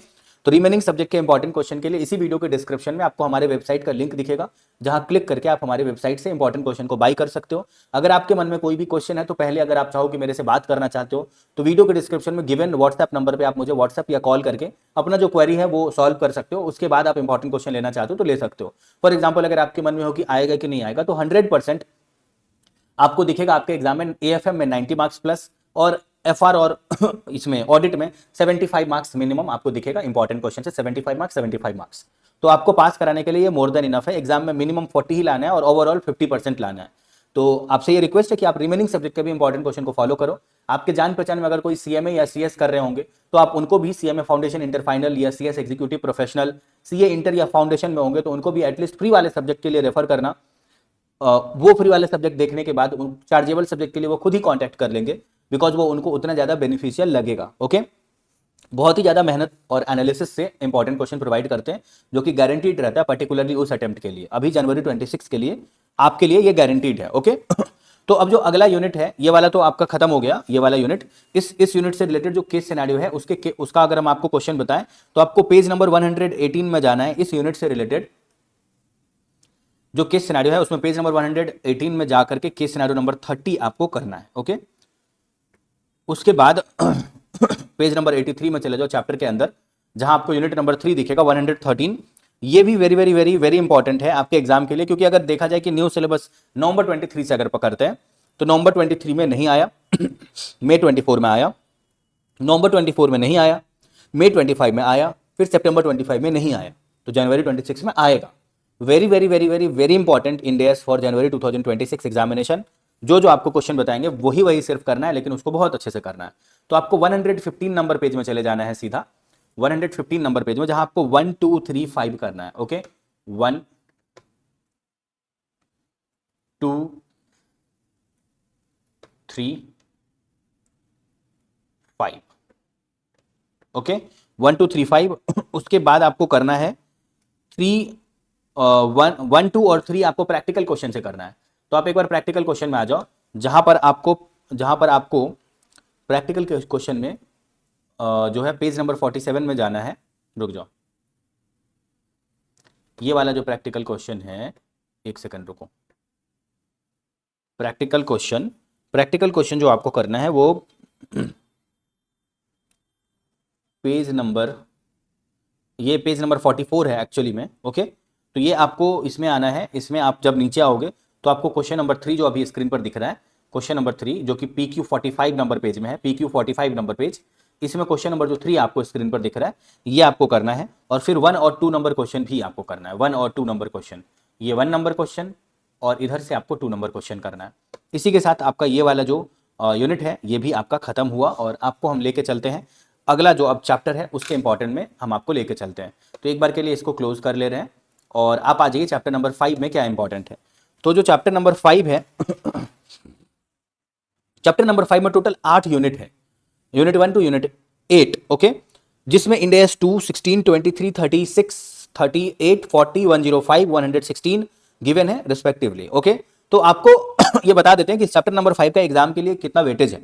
तो रिमेनिंग सब्जेक्ट के इंपॉर्टेंट क्वेश्चन के लिए इसी वीडियो के डिस्क्रिप्शन में आपको हमारे वेबसाइट का लिंक दिखेगा, जहां क्लिक करके आप हमारे वेबसाइट से इंपॉर्टेंट क्वेश्चन को बाय कर सकते हो। अगर आपके मन में कोई भी क्वेश्चन है तो पहले अगर आप चाहो कि मेरे से बात करना चाहते हो तो वीडियो के डिस्क्रिप्शन में गिवन व्हाट्सएप नंबर पर आप मुझे व्हाट्सएप या कॉल करके अपना जो क्वेरी है वो सॉल्व कर सकते हो। उसके बाद आप इंपॉर्टेंट क्वेश्चन लेना चाहते हो तो ले सकते हो। फॉर एग्जाम्पल, अगर आपके मन में हो कि आएगा कि नहीं आएगा, तो 100% आपको दिखेगा आपके एग्जाम में एएफएम में 90 मार्क्स प्लस और एफआर और इसमें ऑडिट में 75 मार्क्स मिनिमम आपको दिखेगा। इंपॉर्टेंट क्वेश्चन से 75 मार्क्स, तो आपको पास कराने के लिए ये मोर देन इनफ है। एग्जाम में मिनिमम 40 ही लाना है और ओवरऑल 50% लाना है। तो आपसे ये रिक्वेस्ट है कि आप रिमेनिंग सब्जेक्ट के भी इंपॉर्टेंट क्वेश्चन को फॉलो करो। आपके जान पहचान में अगर कोई सीएमए या सीएस कर रहे होंगे तो आप उनको भी, सीएमए फाउंडेशन इंटर फाइनल या CS executive professional, CA inter या फाउंडेशन में होंगे तो उनको भी एटलीस्ट फ्री वाले सब्जेक्ट के लिए रेफर करना। वो फ्री वाले सब्जेक्ट देखने के बाद चार्जेबल सब्जेक्ट के लिए वो खुद ही कांटेक्ट कर लेंगे, बिकॉज वो उनको उतना ज्यादा बेनिफिशियल लगेगा। ओके, बहुत ही ज्यादा मेहनत और एनालिसिस से इंपॉर्टेंट क्वेश्चन प्रोवाइड करते हैं, जो कि गारंटीड रहता है पर्टिकुलरली उस अटेम्प्ट के लिए। अभी जनवरी 26 के लिए आपके लिए ये गारंटीड है। ओके, तो अब जो अगला यूनिट है ये वाला तो आपका खत्म हो गया, ये वाला यूनिट। इस यूनिट से रिलेटेड जो केस सिनेरियो है उसका अगर हम आपको क्वेश्चन बताएं तो आपको पेज नंबर 118 में जाना है। इस यूनिट से रिलेटेड जो केस सिनेरियो है उसमें पेज नंबर 118 में जाकर के केस सिनेरियो नंबर 30 आपको करना है। ओके, उसके बाद पेज नंबर 83 में चले जाओ चैप्टर के अंदर, जहां आपको यूनिट नंबर 3 दिखेगा 113। ये भी very very very very important है आपके एग्जाम के लिए, क्योंकि अगर देखा जाए कि न्यू सिलेबस नवंबर 23 से अगर पकड़ते हैं तो नवंबर 23 में नहीं आया, मई 24 में आया, नवंबर 24 में नहीं आया, मई 25 में आया, फिर सितंबर 25 में नहीं आया, तो जनवरी 26 में आएगा। Very very very very very important index for January 2026 examination. जो आपको क्वेश्चन बताएंगे वही सिर्फ करना है, लेकिन उसको बहुत अच्छे से करना है। तो आपको 115 नंबर पेज में चले जाना है सीधा, 115 नंबर पेज में, जहां आपको 1 2 3 5 करना है। ओके, 1 2 3 5। ओके, 1 2 3 5। उसके बाद आपको करना है 1 2 और 3 आपको प्रैक्टिकल क्वेश्चन से करना है। तो आप एक बार प्रैक्टिकल क्वेश्चन में आ जाओ, जहां पर आपको प्रैक्टिकल क्वेश्चन में जो है पेज नंबर 47 में जाना है। रुक जाओ, ये वाला जो प्रैक्टिकल क्वेश्चन है, एक सेकंड रुको। प्रैक्टिकल क्वेश्चन जो आपको करना है वो पेज नंबर 44 है एक्चुअली में। ओके, तो ये आपको इसमें आना है। इसमें आप जब नीचे आओगे तो आपको क्वेश्चन नंबर 3 जो अभी स्क्रीन पर दिख रहा है, क्वेश्चन नंबर 3 जो कि PQ 45 नंबर पेज में है, PQ 45 नंबर पेज, इसमें क्वेश्चन नंबर जो 3 आपको स्क्रीन पर दिख रहा है ये आपको करना है। और फिर 1 और 2 नंबर क्वेश्चन भी आपको करना है, 1 और 2 नंबर क्वेश्चन, ये 1 नंबर क्वेश्चन और इधर से आपको 2 नंबर क्वेश्चन करना है। इसी के साथ आपका ये वाला जो यूनिट है ये भी आपका खत्म हुआ, और आपको हम लेके चलते हैं अगला जो अब चैप्टर है उसके इंपॉर्टेंट में हम आपको लेके चलते हैं। तो एक बार के लिए इसको क्लोज कर ले रहे हैं और आप आ जाइए चैप्टर नंबर 5 में क्या इंपॉर्टेंट है। तो जो चैप्टर नंबर 5 है, चैप्टर नंबर 5 में टोटल 8 यूनिट है, यूनिट 1 टू यूनिट 8। ओके, जिसमें इंडिया 2 16 23 36 38 40 105 116 गिवन है रिस्पेक्टिवली। ओके, तो आपको ये बता देते हैं कि चैप्टर नंबर 5 का एग्जाम के लिए कितना वेटेज है।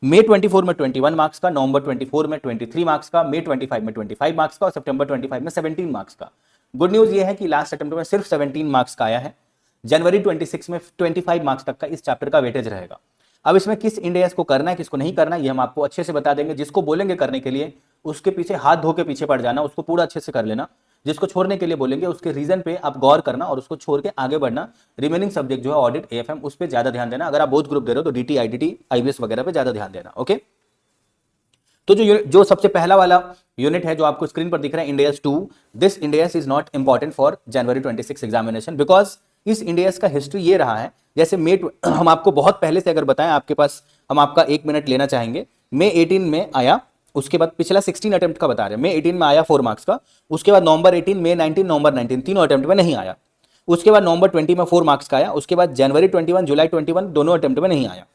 मई 24 में 21 मार्क्स का, नवंबर 24 में 23 मार्क्स का, मई 25 में 25 मार्क्स का और सितंबर 25 में 17 मार्क्स का। गुड न्यूज ये है कि लास्ट अटेम्प्ट में सिर्फ 17 मार्क्स का आया है। जनवरी 26 में 25 मार्क्स तक का इस चैप्टर का वेटेज रहेगा। अब इसमें किस इंडेक्स को करना है किसको नहीं करना है ये हम आपको अच्छे से बता देंगे। जिसको बोलेंगे करने के लिए उसके पीछे हाथ धो के पीछे पड़ जाना, उसको पूरा अच्छे से कर लेना। जिसको छोड़ने के लिए बोलेंगे उसके रीजन पे आप गौर करना और उसको छोड़ के आगे बढ़ना। रिमेनिंग सब्जेक्ट जो है ऑडिट AFM उस पर ज्यादा ध्यान देना। अगर आप बोथ ग्रुप दे रहे हो तो DT IDT IBS वगैरह पे ज्यादा ध्यान देना। ओके, तो जो सबसे पहला वाला यूनिट है जो आपको स्क्रीन पर दिख रहा है index 2, this index is not important for January 26 examination because इस इंडेक्स का हिस्ट्री ये रहा है। जैसे हम आपको बहुत पहले से अगर बताएं, आपके पास हम आपका 1 मिनट लेना चाहेंगे। मई 18 में आया, उसके बाद पिछला 16 अटेम्प्ट का बता रहे हैं। मई 18 में आया 4 मार्क्स का, उसके बाद नवंबर 18, मई 19, नवंबर 19 तीनों अटेम्प्ट में नहीं आया। उसके बाद नवंबर 20 में 4 मार्क्स का आया, उसके बाद जनवरी 21 जुलाई 21 दोनों अटेम्प्ट में नहीं आया।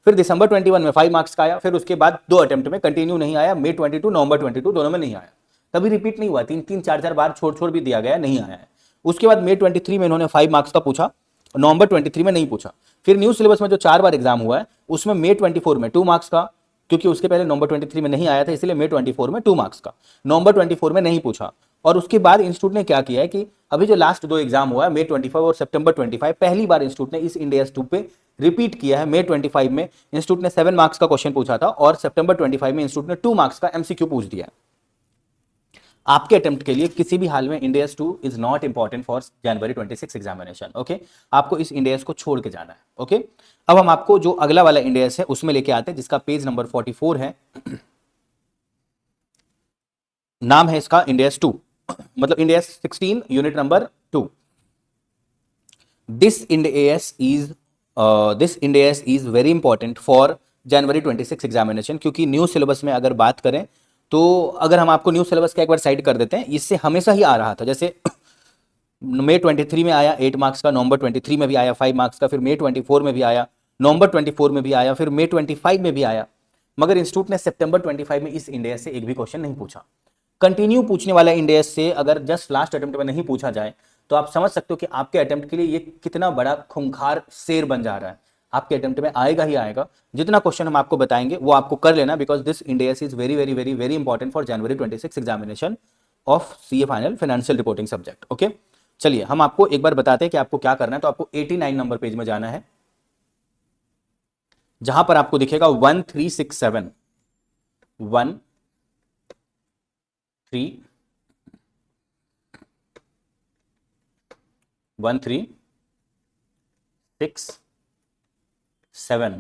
फिर दिसंबर 21 में 5 मार्क्स का आया, फिर उसके बाद 2 अटेम्प्ट में कंटिन्यू नहीं आया। मई 22 नवंबर 22 दोनों में नहीं आया, कभी रिपीट नहीं हुआ, 3 4 बार छोड़ भी दिया गया, नहीं आया है। उसके बाद मई 23 में इन्होंने 5 मार्क्स का पूछा, नवंबर 23 में नहीं पूछा। फिर न्यू सिलेबस में जो 4 बार एग्जाम हुआ है उसमें मई 24 में 2 मार्क्स का, क्योंकि उसके पहले नवंबर 23 में नहीं आया था इसलिए मई 24 में 2 मार्क्स का, नवंबर 24 में नहीं पूछा। और उसके बाद इंस्टीट्यूट ने क्या किया है कि अभी जो लास्ट 2 एग्जाम हुआ है मई 25 और सितंबर 25, पहली बार इंस्टीट्यूट ने इस इंडेक्स 2 पे रिपीट किया है। मई 25 में इंस्टीट्यूट ने 7 मार्क्स का क्वेश्चन पूछा था और सितंबर 25 में इंस्टीट्यूट ने 2 मार्क्स का MCQ पूछ दिया है। आपके अटेम्प्ट के लिए किसी भी हाल में index 2 is not important for January 26 examination. Okay, आपको इस इंडेक्स को छोड़ के जाना है। ओके, अब हम आपको जो अगला वाला इंडेक्स है उसमें लेके आते हैं, जिसका पेज नंबर 44 है। नाम है इसका इंडेक्स 2, मतलब index 16 unit number 2। This index is very important for January 26 examination, क्योंकि न्यू सिलेबस में अगर बात करें तो अगर हम आपको न्यू सिलेबस का एक बार साइड कर देते हैं, इससे हमेशा ही आ रहा था। जैसे मई 23 में आया 8 मार्क्स का, नवंबर 23 में भी आया 5 मार्क्स का, फिर मई 24 में भी आया, नवंबर 24 में भी आया, फिर मई 25 में भी आया। मगर इंस्टीट्यूट ने सितंबर 25 में इस इंडेक्स से एक भी क्वेश्चन नहीं पूछा। कंटिन्यू पूछने वाला इंडेक्स से अगर जस्ट लास्ट अटेम्प्ट में नहीं पूछा जाए तो आप समझ सकते हो कि आपके अटेम्प्ट के लिए ये कितना बड़ा खूंखार शेर बन जा रहा है। आपके अटेम्प्ट में आएगा ही आएगा। जितना क्वेश्चन हम आपको बताएंगे वो आपको कर लेना, because this index is very very very very important for January 26 examination of CA final financial reporting subject. Okay, चलिए हम आपको एक बार बताते हैं कि आपको क्या करना है। तो आपको 89 नंबर पेज में जाना है, जहां पर आपको दिखेगा 1367 1 3 1 3 6 7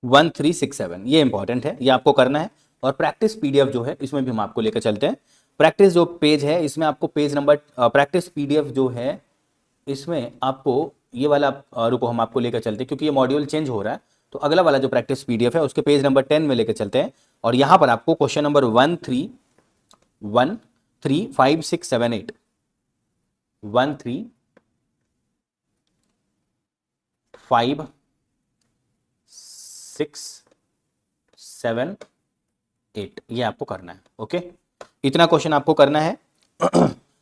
1 3 6 7, ये इंपॉर्टेंट है, ये आपको करना है। और प्रैक्टिस पीडीएफ जो है इसमें भी हम आपको लेकर चलते हैं। प्रैक्टिस जो पेज है इसमें आपको पेज नंबर प्रैक्टिस पीडीएफ जो है इसमें आपको ये वाला रुको हम आपको लेकर चलते हैं, क्योंकि ये मॉड्यूल चेंज हो रहा है। तो अगला वाला जो प्रैक्टिस पीडीएफ है उसके पेज नंबर 10 में लेकर चलते हैं, और यहां पर आपको क्वेश्चन नंबर 1 3 1 3 5 6 7 8 1 3 5 6 7 8 ये आपको करना है। ओके, इतना क्वेश्चन आपको करना है।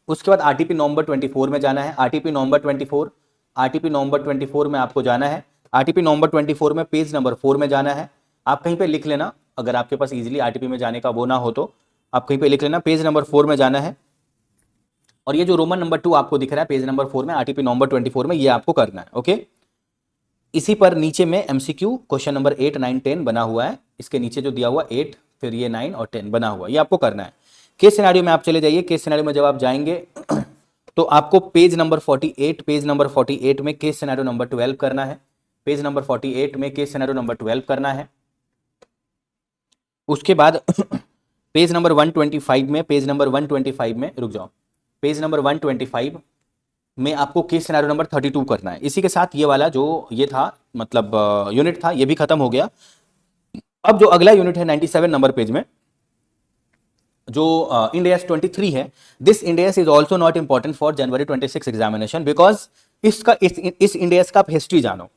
उसके बाद आरटीपी नवंबर 24 में जाना है। आरटीपी नवंबर 24 में आपको जाना है। आरटीपी नवंबर 24 में पेज नंबर 4 में जाना है। आप कहीं पे लिख लेना, अगर आपके पास इजीली आरटीपी में जाने का वो ना हो तो आप कहीं पे लिख लेना, पेज नंबर 4 में जाना है। और ये जो रोमन नंबर 2 आपको दिख रहा है पेज नंबर 4 में आरटीपी नवंबर 24 में, ये आपको करना है। ओके, इसी पर नीचे में एमसीक्यू क्वेश्चन नंबर 8 9 10 बना हुआ है। इसके नीचे जो दिया हुआ 8 फिर ये 9 और 10 बना हुआ, ये आपको करना है। केस सिनेरियो में आप चले जाइए। केस सिनेरियो में जब आप जाएंगे तो आपको पेज नंबर 48 में केस सिनेरियो नंबर 12 करना है। पेज नंबर 48 में केस सिनेरियो नंबर 12 करना है। उसके बाद पेज नंबर 125 में रुक जाओ, पेज नंबर 125 में आपको केस सिनेरियो नंबर 32 करना है। इसी के साथ ये वाला जो ये था मतलब यूनिट था ये भी खत्म हो गया। अब जो अगला यूनिट है 97 नंबर पेज में जो इंडेक्स 23 है, this index is also not important for January 26 examination, because इसका इस इंडेक्स का आप हिस्ट्री जानो।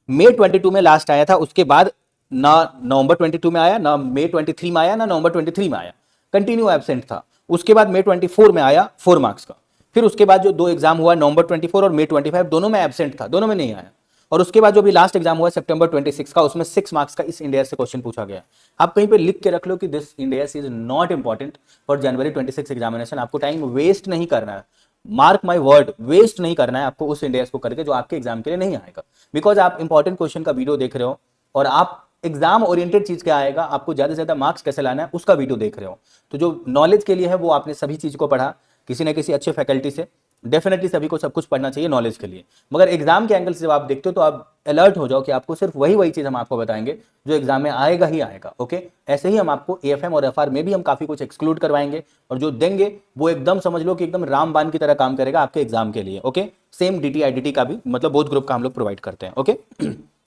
मई 22 में लास्ट आया था, उसके बाद ना नवंबर 22 में आया, ना मई 23 में आया, ना नवंबर 23 में आया, कंटिन्यू एब्सेंट था। उसके बाद मई 24 में आया 4 मार्क्स का। फिर उसके बाद जो 2 एग्जाम हुआ नवंबर 24 और मई 25, दोनों में एब्सेंट था, दोनों में नहीं आया। और उसके बाद जो भी लास्ट एग्जाम हुआ सितंबर 26 का, उसमें 6 मार्क्स का इस इंडेक्स से क्वेश्चन पूछा गया। आप कहीं पे लिख के रख लो कि this index is not important for January 26 examination. आपको टाइम वेस्ट नहीं करना है, मार्क माई वर्ड, वेस्ट नहीं करना है आपको उस इंडेक्स को करके जो आपके एग्जाम के लिए नहीं आएगा। बिकॉज आप इंपॉर्टेंट क्वेश्चन का वीडियो देख रहे हो और आप एग्जाम ओरिएंटेड चीज क्या आएगा, आपको ज्यादा से ज्यादा मार्क्स कैसे लाना है उसका वीडियो देख रहे हो। तो जो नॉलेज के लिए है वो आपने सभी चीज को पढ़ा किसी न किसी अच्छे फैकल्टी से। डेफिनेटली सभी को सब कुछ पढ़ना चाहिए नॉलेज के लिए, मगर एग्जाम के एंगल से जब आप देखते हो तो आप अलर्ट हो जाओ कि आपको सिर्फ वही चीज हम आपको बताएंगे जो एग्जाम में आएगा ही आएगा। ओके, ऐसे ही हम आपको एएफएम और एफआर में भी हम काफी कुछ एक्सक्लूड करवाएंगे, और जो देंगे वो एकदम समझ लो कि एकदम रामबाण की तरह काम करेगा आपके एग्जाम के लिए। ओके, सेम डीटी आईडीटी का भी मतलब बोथ ग्रुप का हम लोग प्रोवाइड करते हैं। ओके,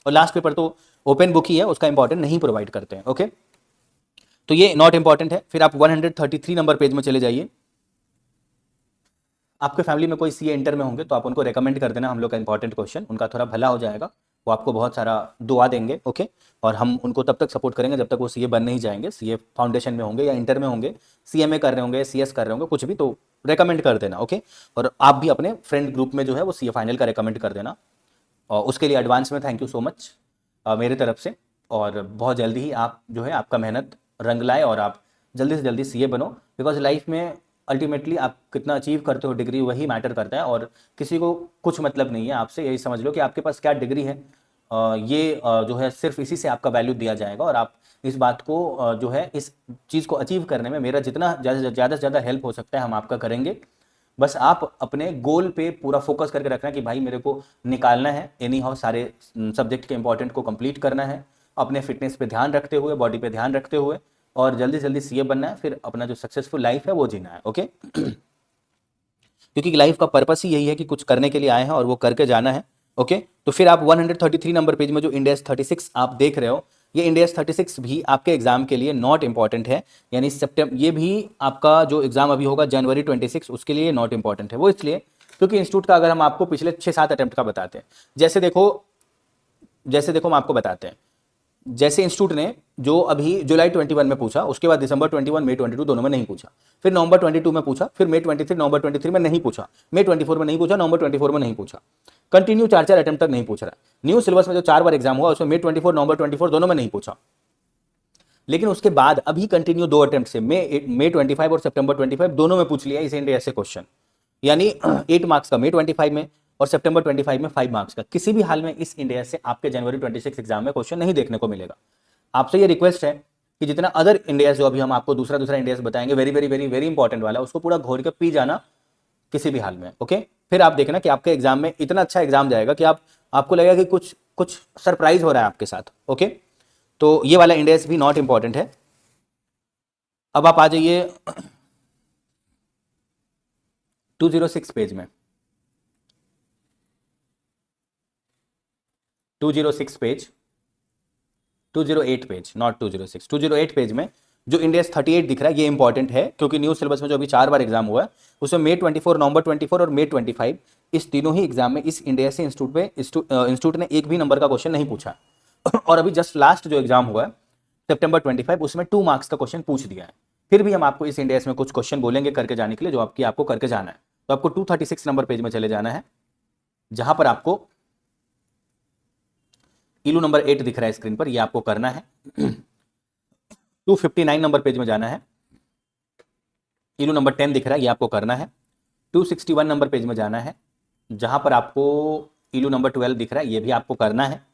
और लास्ट पेपर तो ओपन बुक ही है, उसका इंपॉर्टेंट नहीं प्रोवाइड करते हैं। ओके, तो ये नॉट इंपॉर्टेंट है। फिर आप 133 नंबर पेज में चले जाइए। आपके फैमिली में कोई सीए इंटर में होंगे तो आप उनको रेकमेंड कर देना हम लोग का इंपॉर्टेंट क्वेश्चन, उनका थोड़ा भला हो जाएगा, वो आपको बहुत सारा दुआ देंगे। ओके, और हम उनको तब तक सपोर्ट करेंगे जब तक वो सीए बन नहीं जाएंगे। सीए फाउंडेशन में होंगे या इंटर में होंगे, सीएमए कर रहे होंगे, सीएस कर रहे होंगे, कुछ भी, तो रेकमेंड कर देना। ओके, और आप भी अपने फ्रेंड ग्रुप में जो है वो सीए फाइनल का रेकमेंड कर देना। और उसके लिए एडवांस में थैंक यू सो मच मेरे तरफ से। और बहुत जल्दी ही आप जो है आपका मेहनत रंग लाए और आप जल्दी से जल्दी सीए बनो, बिकॉज लाइफ में अल्टीमेटली आप कितना अचीव करते हो डिग्री वही मैटर करता है, और किसी को कुछ मतलब नहीं है आपसे। यही समझ लो कि आपके पास क्या डिग्री है, ये जो है सिर्फ इसी से आपका वैल्यू दिया जाएगा। और आप इस बात को जो है इस चीज़ को अचीव करने में मेरा जितना ज़्यादा से ज़्यादा हेल्प हो सकता है हम आपका करेंगे। बस आप अपने गोल पे पूरा फोकस करके रखना कि भाई मेरे को निकालना है, एनी हाउ सारे सब्जेक्ट के इंपॉर्टेंट को कंप्लीट करना है, अपने फिटनेस पे ध्यान रखते हुए, बॉडी पे ध्यान रखते हुए, और जल्दी से जल्दी सीए बनना है, फिर अपना जो सक्सेसफुल लाइफ है वो जीना है। ओके, क्योंकि लाइफ का पर्पस ही यही है कि कुछ करने के लिए आए हैं और वो करके जाना है। ओके, तो फिर आप 133 नंबर पेज में जो इंडेक्स 36 आप देख रहे हो, ये इंडेक्स 36 भी आपके एग्जाम के लिए नॉट इंपॉर्टेंट है। यानी सितंबर, ये भी आपका जो एग्जाम अभी होगा जनवरी 26 उसके लिए नॉट इंपॉर्टेंट है। वो इसलिए क्योंकि इंस्टीट्यूट का अगर हम आपको पिछले 6-7 अटेम्प्ट का बताते हैं, जैसे देखो हम आपको बताते हैं, जैसे इंस्टीट्यूट ने जो अभी जुलाई 21 में पूछा, उसके बाद दिसंबर 21, मई 22 दोनों में नहीं पूछा, फिर नवंबर 22 में पूछा, फिर मई 23, नवंबर 23 में नहीं पूछा, मई 24 में नहीं पूछा, नवंबर 24 में नहीं पूछा, कंटिन्यू 4 अटेम्प्ट तक नहीं पूछ रहा। न्यू सिलेबस में जो 4 बार एग्जाम हुआ उसमें मई 24, नवंबर 24 दोनों में नहीं पूछा, लेकिन उसके बाद अभी कंटिन्यू 2 अटेम्प्ट से मई 25 और सितंबर 25 दोनों में पूछ लिया इस इंडिया से क्वेश्चन, यानी 8 मार्क्स का मई 25 में और सितंबर 25 में 5 मार्क्स का। किसी भी हाल में इस इंडिया से आपके जनवरी 26 एग्जाम में क्वेश्चन नहीं देखने को मिलेगा। आपसे ये रिक्वेस्ट है कि जितना अदर इंडिया जो अभी हम आपको दूसरा इंडिया बताएंगे, very very very very important वाला, उसको पूरा घोर के पी जाना किसी भी हाल में। ओके, फिर आप देखना कि आपके एग्जाम में इतना अच्छा एग्जाम जाएगा कि आपको लगेगा कि कुछ सरप्राइज हो रहा है आपके साथ। ओके, तो ये वाला इंडिया भी नॉट इंपॉर्टेंट है। अब आप आ जाइए 206 पेज में, 206 पेज, 208 पेज, नॉट 206, 208 पेज में जो इंडिया 38 दिख रहा है ये इंपॉर्टेंट है, क्योंकि न्यू सिलेबस में जो अभी 4 बार एग्जाम हुआ है उसमें मई 24, नवंबर 24 और मई 25 इस तीनों ही एग्जाम में इस इंडिया से इंस्टीट्यूट ने एक भी नंबर का क्वेश्चन नहीं पूछा। और अभी जस्ट लास्ट जो एग्जाम हुआ है सितंबर 25 उसमें 2 मार्क्स का क्वेश्चन पूछ दिया है। फिर भी हम आपको इस इंडिया में कुछ क्वेश्चन बोलेंगे करके जाने के लिए, जो आपको करके जाना है। तो आपको 236 नंबर पेज में चले जाना है, जहां पर आपको इलू नंबर 8 दिख रहा है स्क्रीन पर, ये आपको करना है। 259 नंबर पेज में जाना है, इलू नंबर 10 दिख रहा है, ये आपको करना है। 261 नंबर पेज में जाना है, जहां पर आपको इलू नंबर 12 दिख रहा है, ये भी आपको करना है।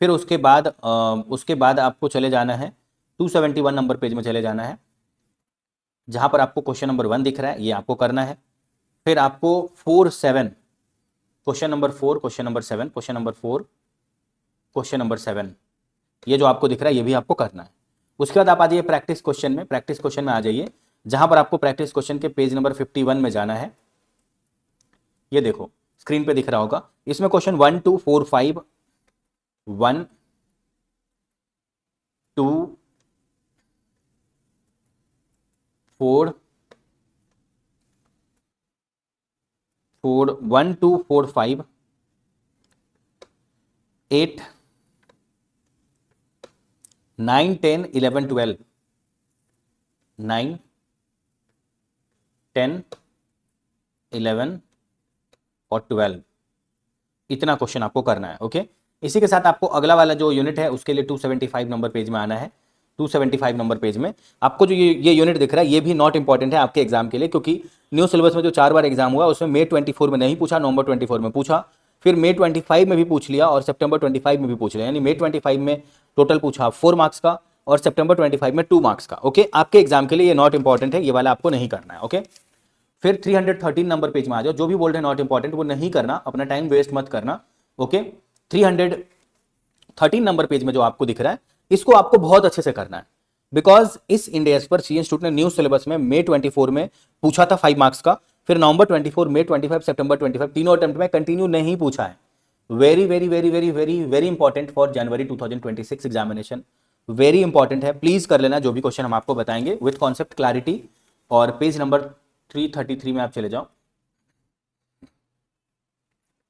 फिर उसके बाद आपको चले जाना है 271 नंबर पेज में चले जाना है, जहां पर आपको क्वेश्चन नंबर 1 दिख रहा है, ये आपको करना है। फिर आपको 47 question number 4, question number 7, question number 4, question number 7, ये जो आपको दिख रहा है ये भी आपको करना है। उसके बाद आप आ जाइए प्रैक्टिस क्वेश्चन में, प्रैक्टिस क्वेश्चन में आ जाइए, जहां पर आपको प्रैक्टिस क्वेश्चन के पेज नंबर 51 में जाना है। ये देखो स्क्रीन पे दिख रहा होगा, इसमें क्वेश्चन 1 2 4 5, 1 2 4 1 2 4 5 8 9 10 11 12, 9 10 11 और 12, इतना क्वेश्चन आपको करना है। ओके, इसी के साथ आपको अगला वाला जो यूनिट है उसके लिए 275 नंबर पेज में आना है। 275 नंबर पेज में आपको जो ये यूनिट दिख रहा है ये भी नॉट इंपॉर्टेंट है आपके एग्जाम के लिए, क्योंकि न्यू सिलेबस में जो 4 बार एग्जाम हुआ उसमें मई 24 में नहीं पूछा, नवंबर 24 में पूछा, फिर मई 25 में भी पूछ लिया और सितंबर 25 में भी पूछ लिया, यानी मई 25 में टोटल पूछा 4 मार्क्स का और सितंबर 25 में 2 मार्क्स का। ओके, आपके एग्जाम के लिए ये नॉट इंपॉर्टेंट है, ये वाला आपको नहीं करना है। ओके, फिर 313 नंबर पेज में आ जाओ, जो भी बोल रहे हैं नॉट इंपॉर्टेंट वो नहीं करना, अपना टाइम वेस्ट मत करना। ओके, 313 नंबर पेज में जो आपको दिख रहा है इसको आपको बहुत अच्छे से करना है, बिकॉज इस इंडिया पर सी इंस्टीट्यूट ने न्यू सिलेबस में मई 24 में पूछा था 5 मार्क्स का, फिर नवंबर 24, मई 25, सितंबर 25 तीनों अटेम्प्ट में कंटिन्यू नहीं पूछा है। Very very very very very very important for January 2026 examination, very important है, प्लीज कर लेना जो भी क्वेश्चन हम आपको बताएंगे विथ कॉन्सेप्ट क्लैरिटी। और पेज नंबर 333 में आप चले जाओ,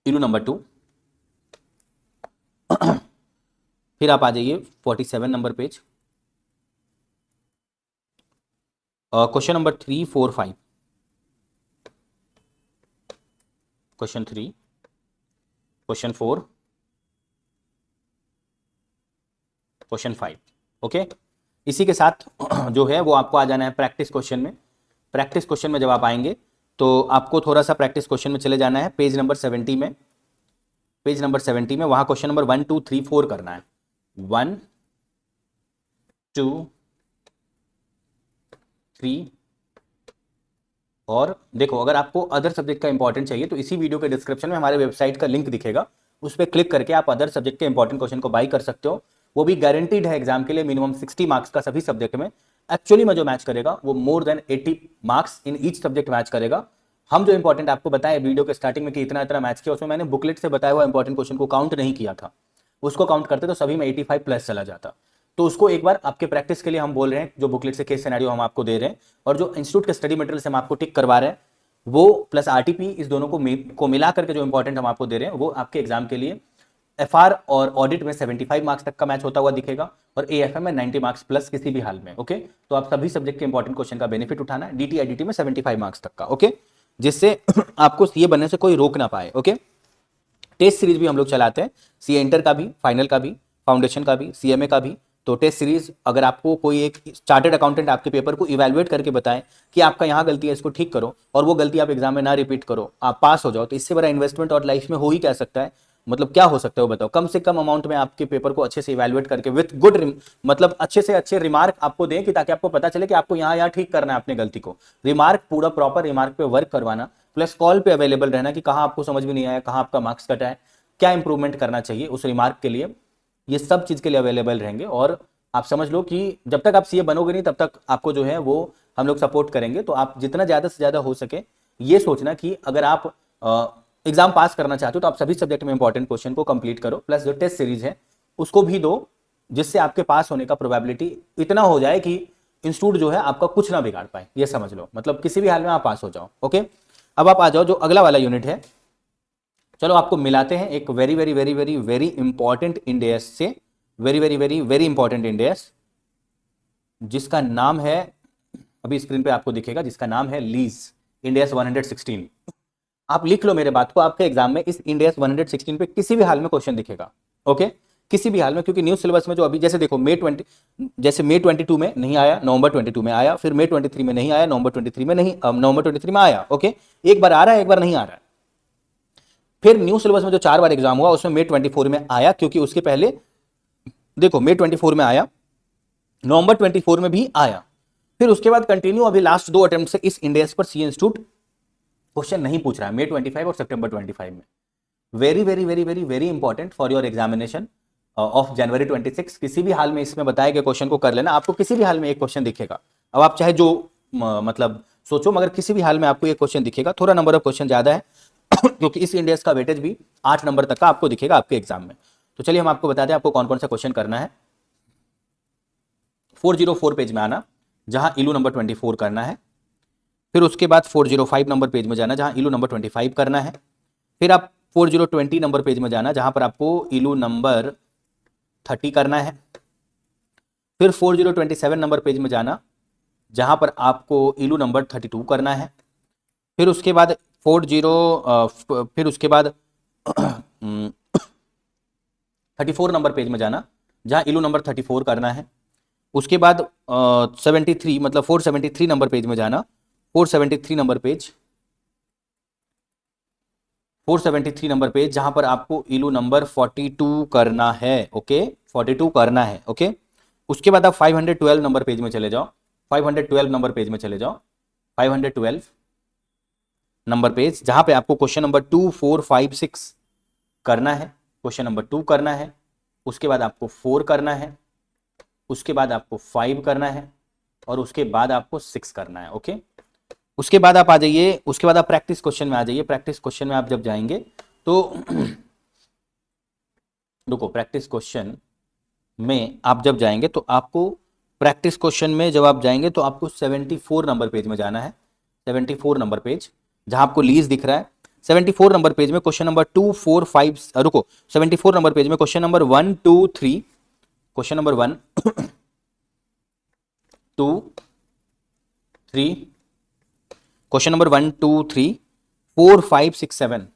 इलू नंबर 2, फिर आप आ जाइए 47 number page, question number 3 4 5, question 3, question 4, question 5। Okay, इसी के साथ जो है वो आपको आ जाना है प्रैक्टिस क्वेश्चन में। प्रैक्टिस क्वेश्चन में जब आप आएंगे तो आपको थोड़ा सा प्रैक्टिस क्वेश्चन में चले जाना है पेज नंबर 70 में, पेज नंबर 70 में वहां क्वेश्चन नंबर 1 2 3 4 करना है, 1 2 3। और देखो अगर आपको अदर सब्जेक्ट का इंपॉर्टेंट चाहिए तो इसी वीडियो के डिस्क्रिप्शन में हमारे वेबसाइट का लिंक दिखेगा, उस पर क्लिक करके आप अदर सब्जेक्ट के इंपॉर्टेंट क्वेश्चन को बाई कर सकते हो। वो भी गारंटीड है एग्जाम के लिए, मिनिमम 60 मार्क्स का सभी सब्जेक्ट में। एक्चुअली में जो मैच करेगा वो more than 80 marks in each subject match करेगा। हम जो इंपॉर्टेंट आपको बताएं वीडियो के स्टार्टिंग में कि इतना इतना मैच किया, उसमें मैंने बुकलेट से बताया हुआ इंपॉर्टेंट क्वेश्चन को काउंट नहीं किया था, उसको काउंट करते तो सभी में 85 प्लस चला जाता। तो उसको एक बार आपके प्रैक्टिस के लिए हम बोल रहे हैं, जो बुकलेट से केस सिनेरियो हम आपको दे रहे हैं और जो इंस्टीट्यूट के स्टडी मटेरियल से हम आपको टिक करवा रहे हैं वो प्लस आरटीपी, इस दोनों को मिला करके जो इंपॉर्टेंट हम आपको दे रहे हैं वो आपके एग्जाम के लिए एफआर और ऑडिट में 75 मार्क्स तक का मैच होता हुआ दिखेगा और एएफएम में 90 मार्क्स प्लस किसी भी हाल में। ओके, तो आप सभी सब्जेक्ट के इंपॉर्टेंट क्वेश्चन का बेनिफिट उठाना है। डीटी आईडीटी में 75 मार्क्स तक का। ओके, जिससे आपको सीए बनने से कोई रोक ना पाए। ओके, टेस्ट सीरीज भी हम लोग चलाते हैं, सीए इंटर का भी, फाइनल का भी, फाउंडेशन का भी, सीएमए का भी। तो टेस्ट सीरीज, अगर आपको कोई एक चार्टर्ड अकाउंटेंट आपके पेपर को इवैल्यूएट करके बताए कि आपका यहाँ गलती है, इसको ठीक करो, और वो गलती आप एग्जाम में ना रिपीट करो, आप पास हो जाओ, तो इससे बड़ा इन्वेस्टमेंट और लाइफ में हो ही क्या सकता है? मतलब क्या हो सकता है वो बताओ। कम से कम अमाउंट में आपके पेपर को अच्छे से इवैल्यूएट करके विथ गुड, मतलब अच्छे से अच्छे रिमार्क आपको दें, कि ताकि आपको पता चले कि आपको यहाँ ठीक करना है अपनी गलती को। रिमार्क पूरा प्रॉपर रिमार्क पे वर्क करवाना, प्लस कॉल पे अवेलेबल रहना कि कहाँ आपको समझ में नहीं आया, कहाँ आपका मार्क्स कटा है, क्या इंप्रूवमेंट करना चाहिए उस रिमार्क के लिए, ये सब चीज के लिए अवेलेबल रहेंगे। और आप समझ लो कि जब तक आप सीए बनोगे नहीं तब तक आपको जो है वो हम लोग सपोर्ट करेंगे। तो आप जितना ज्यादा से ज्यादा हो सके ये सोचना कि अगर आप एग्जाम पास करना चाहते हो तो आप सभी सब्जेक्ट में इंपॉर्टेंट क्वेश्चन को कंप्लीट करो, प्लस जो टेस्ट सीरीज है उसको भी दो, जिससे आपके पास होने का प्रोबेबिलिटी इतना हो जाए कि इंस्टीट्यूट जो है आपका कुछ ना बिगाड़ पाए। ये समझ लो, मतलब किसी भी हाल में आप पास हो जाओ। ओके, अब आप आ जाओ जो अगला वाला यूनिट है। चलो आपको मिलाते हैं एक very very very very very important index से, very very very very important index, जिसका नाम है, अभी स्क्रीन पे आपको दिखेगा, जिसका नाम है लीज इंडेस 116। आप लिख लो मेरे बात को, आपके एग्जाम में इस इंडेस 116 पे किसी भी हाल में क्वेश्चन दिखेगा। ओके, किसी भी हाल में, क्योंकि न्यू सिलेबस में जो अभी जैसे देखो जैसे मई 22 में नहीं आया, नवंबर 22 में आया, फिर मई 23 में नहीं आया, नवंबर 23 में नहीं, नवंबर 23 में आया। ओके, एक बार आ रहा है, एक बार नहीं आ रहा है। फिर न्यू सिलेबस में जो 4 बार एग्जाम हुआ उसमें मई 24 में आया, क्योंकि उसके पहले देखो मई 24 में आया, नवंबर 24 में भी आया, फिर उसके बाद कंटिन्यू अभी लास्ट 2 अटेम्प्ट से इस इंडेक्स पर सीए इंस्टीट्यूट क्वेश्चन नहीं पूछ रहा है, मई 25 और सितंबर 25 में। Very very very very very important for your examination of January 26। किसी भी हाल में इसमें बताए गए क्वेश्चन को कर लेना, आपको किसी भी हाल में एक क्वेश्चन दिखेगा। अब आप चाहे जो मतलब सोचो, मगर किसी भी हाल में आपको एक क्वेश्चन दिखेगा। थोड़ा नंबर ऑफ क्वेश्चन ज्यादा है क्योंकि इस इंडेक्स का वेटेज भी 8 नंबर तक का आपको दिखेगा आपके एग्जाम में। तो चलिए हम आपको बताते हैं आपको कौन कौन सा क्वेश्चन करना है। 404 पेज में आना, जहां इलू नंबर 24 करना है। फिर उसके बाद 405 नंबर पेज में जाना, जहां इलू नंबर 25 करना है। फिर आप 4020 नंबर पेज में जाना, जहां पर आपको इलू नंबर 30 करना है। फिर 4027 नंबर पेज में जाना, जहां पर आपको इलू नंबर 32 करना है। फिर उसके बाद फिर उसके बाद 34 नंबर पेज में जाना, जहां इलू नंबर 34 करना है। उसके बाद 73 मतलब 473 नंबर पेज में जाना, 473 नंबर पेज, 473 नंबर पेज, जहां पर आपको इलू नंबर 42 करना है। ओके, 42 करना है। ओके, उसके बाद आप 512 नंबर पेज में चले जाओ, 512 नंबर पेज में चले जाओ, 512 नंबर पेज, जहां पे आपको क्वेश्चन नंबर 2 4 5 6 करना है। क्वेश्चन नंबर 2 करना है, उसके बाद आपको 4 करना है, उसके बाद आपको 5 करना है, और उसके बाद आपको 6 करना है। ओके, उसके बाद आप आ जाइए, उसके बाद आप प्रैक्टिस क्वेश्चन में आ जाइए। प्रैक्टिस क्वेश्चन में आप जब जाएंगे तो रुको, प्रैक्टिस क्वेश्चन में आप जब जाएंगे तो आपको प्रैक्टिस क्वेश्चन में जब आप जाएंगे तो आपको 74 नंबर पेज में जाना है। 74 नंबर पेज, जहां आपको लीज दिख रहा है, 74 नंबर पेज में क्वेश्चन नंबर 2 4 5 रुको, 74 नंबर पेज में question number 1 2 3, question number 1 2 3, question number 1 2 3 4 5 6 7,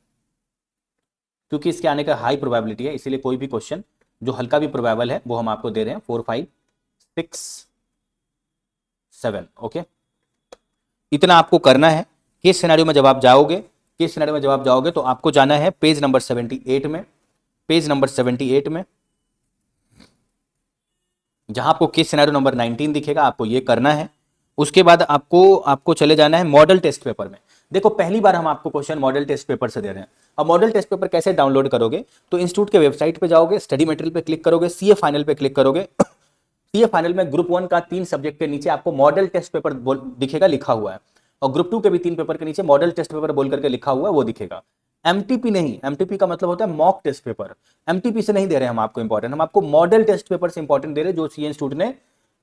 क्योंकि इसके आने का हाई प्रोबेबिलिटी है, इसीलिए कोई भी क्वेश्चन जो हल्का भी प्रोबेबल है वो हम आपको दे रहे हैं। 4 5 6 7। ओके, इतना आपको करना है। केस सिनेरियो में जब आप जाओगे, केस सिनेरियो में जब आप जाओगे तो आपको जाना है पेज नंबर 78 में, पेज नंबर 78 में, जहां आपको केस सिनेरियो नंबर 19 दिखेगा, आपको ये करना है। उसके बाद आपको चले जाना है मॉडल टेस्ट पेपर में। देखो पहली बार हम आपको क्वेश्चन मॉडल टेस्ट पेपर से दे रहे हैं। अब मॉडल टेस्ट पेपर कैसे डाउनलोड करोगे, तो इंस्टीट्यूट के वेबसाइट पे जाओगे, स्टडी मटेरियल पे क्लिक करोगे, सीए फाइनल पे क्लिक करोगे। सीए फाइनल में ग्रुप 1 का 3 सब्जेक्ट के नीचे आपको मॉडल टेस्ट पेपर दिखेगा, लिखा हुआ है, और ग्रुप 2 के भी 3 पेपर के नीचे मॉडल टेस्ट पेपर बोल करके लिखा हुआ है, वो दिखेगा। एमटीपी नहीं, एमटीपी का मतलब होता है मॉक टेस्ट पेपर। एमटीपी से नहीं दे रहे हैं हम आपको इंपॉर्टेंट, हम आपको मॉडल टेस्ट पेपर से इंपॉर्टेंट दे रहे हैं, जो सीए इंस्टीट्यूट ने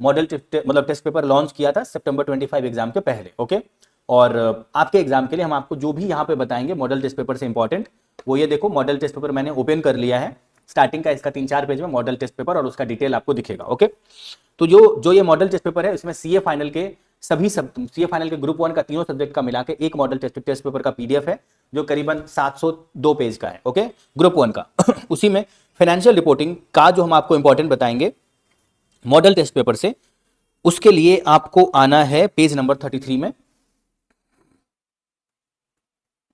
मॉडल मतलब टेस्ट पेपर लॉन्च किया था सितंबर 25 एग्जाम के पहले। ओके, और आपके एग्जाम के लिए हम आपको जो भी यहाँ पे बताएंगे मॉडल टेस्ट पेपर से इंपॉर्टेंट, वो ये देखो, मॉडल टेस्ट पेपर मैंने ओपन कर लिया है, स्टार्टिंग का इसका 3-4 पेज में मॉडल टेस्ट पेपर और उसका डिटेल आपको दिखेगा। ओके, तो जो ये मॉडल टेस्ट पेपर है इसमें सीए फाइनल के सीए फाइनल के ग्रुप 1 का तीनों सब्जेक्ट का मिला के एक मॉडल टेस्ट पेपर का पीडीएफ है जो करीबन 702 पेज का है। ओके, ग्रुप 1 का उसी में फाइनेंशियल रिपोर्टिंग का जो हम आपको इंपॉर्टेंट बताएंगे मॉडल टेस्ट पेपर से, उसके लिए आपको आना है पेज नंबर 33 में।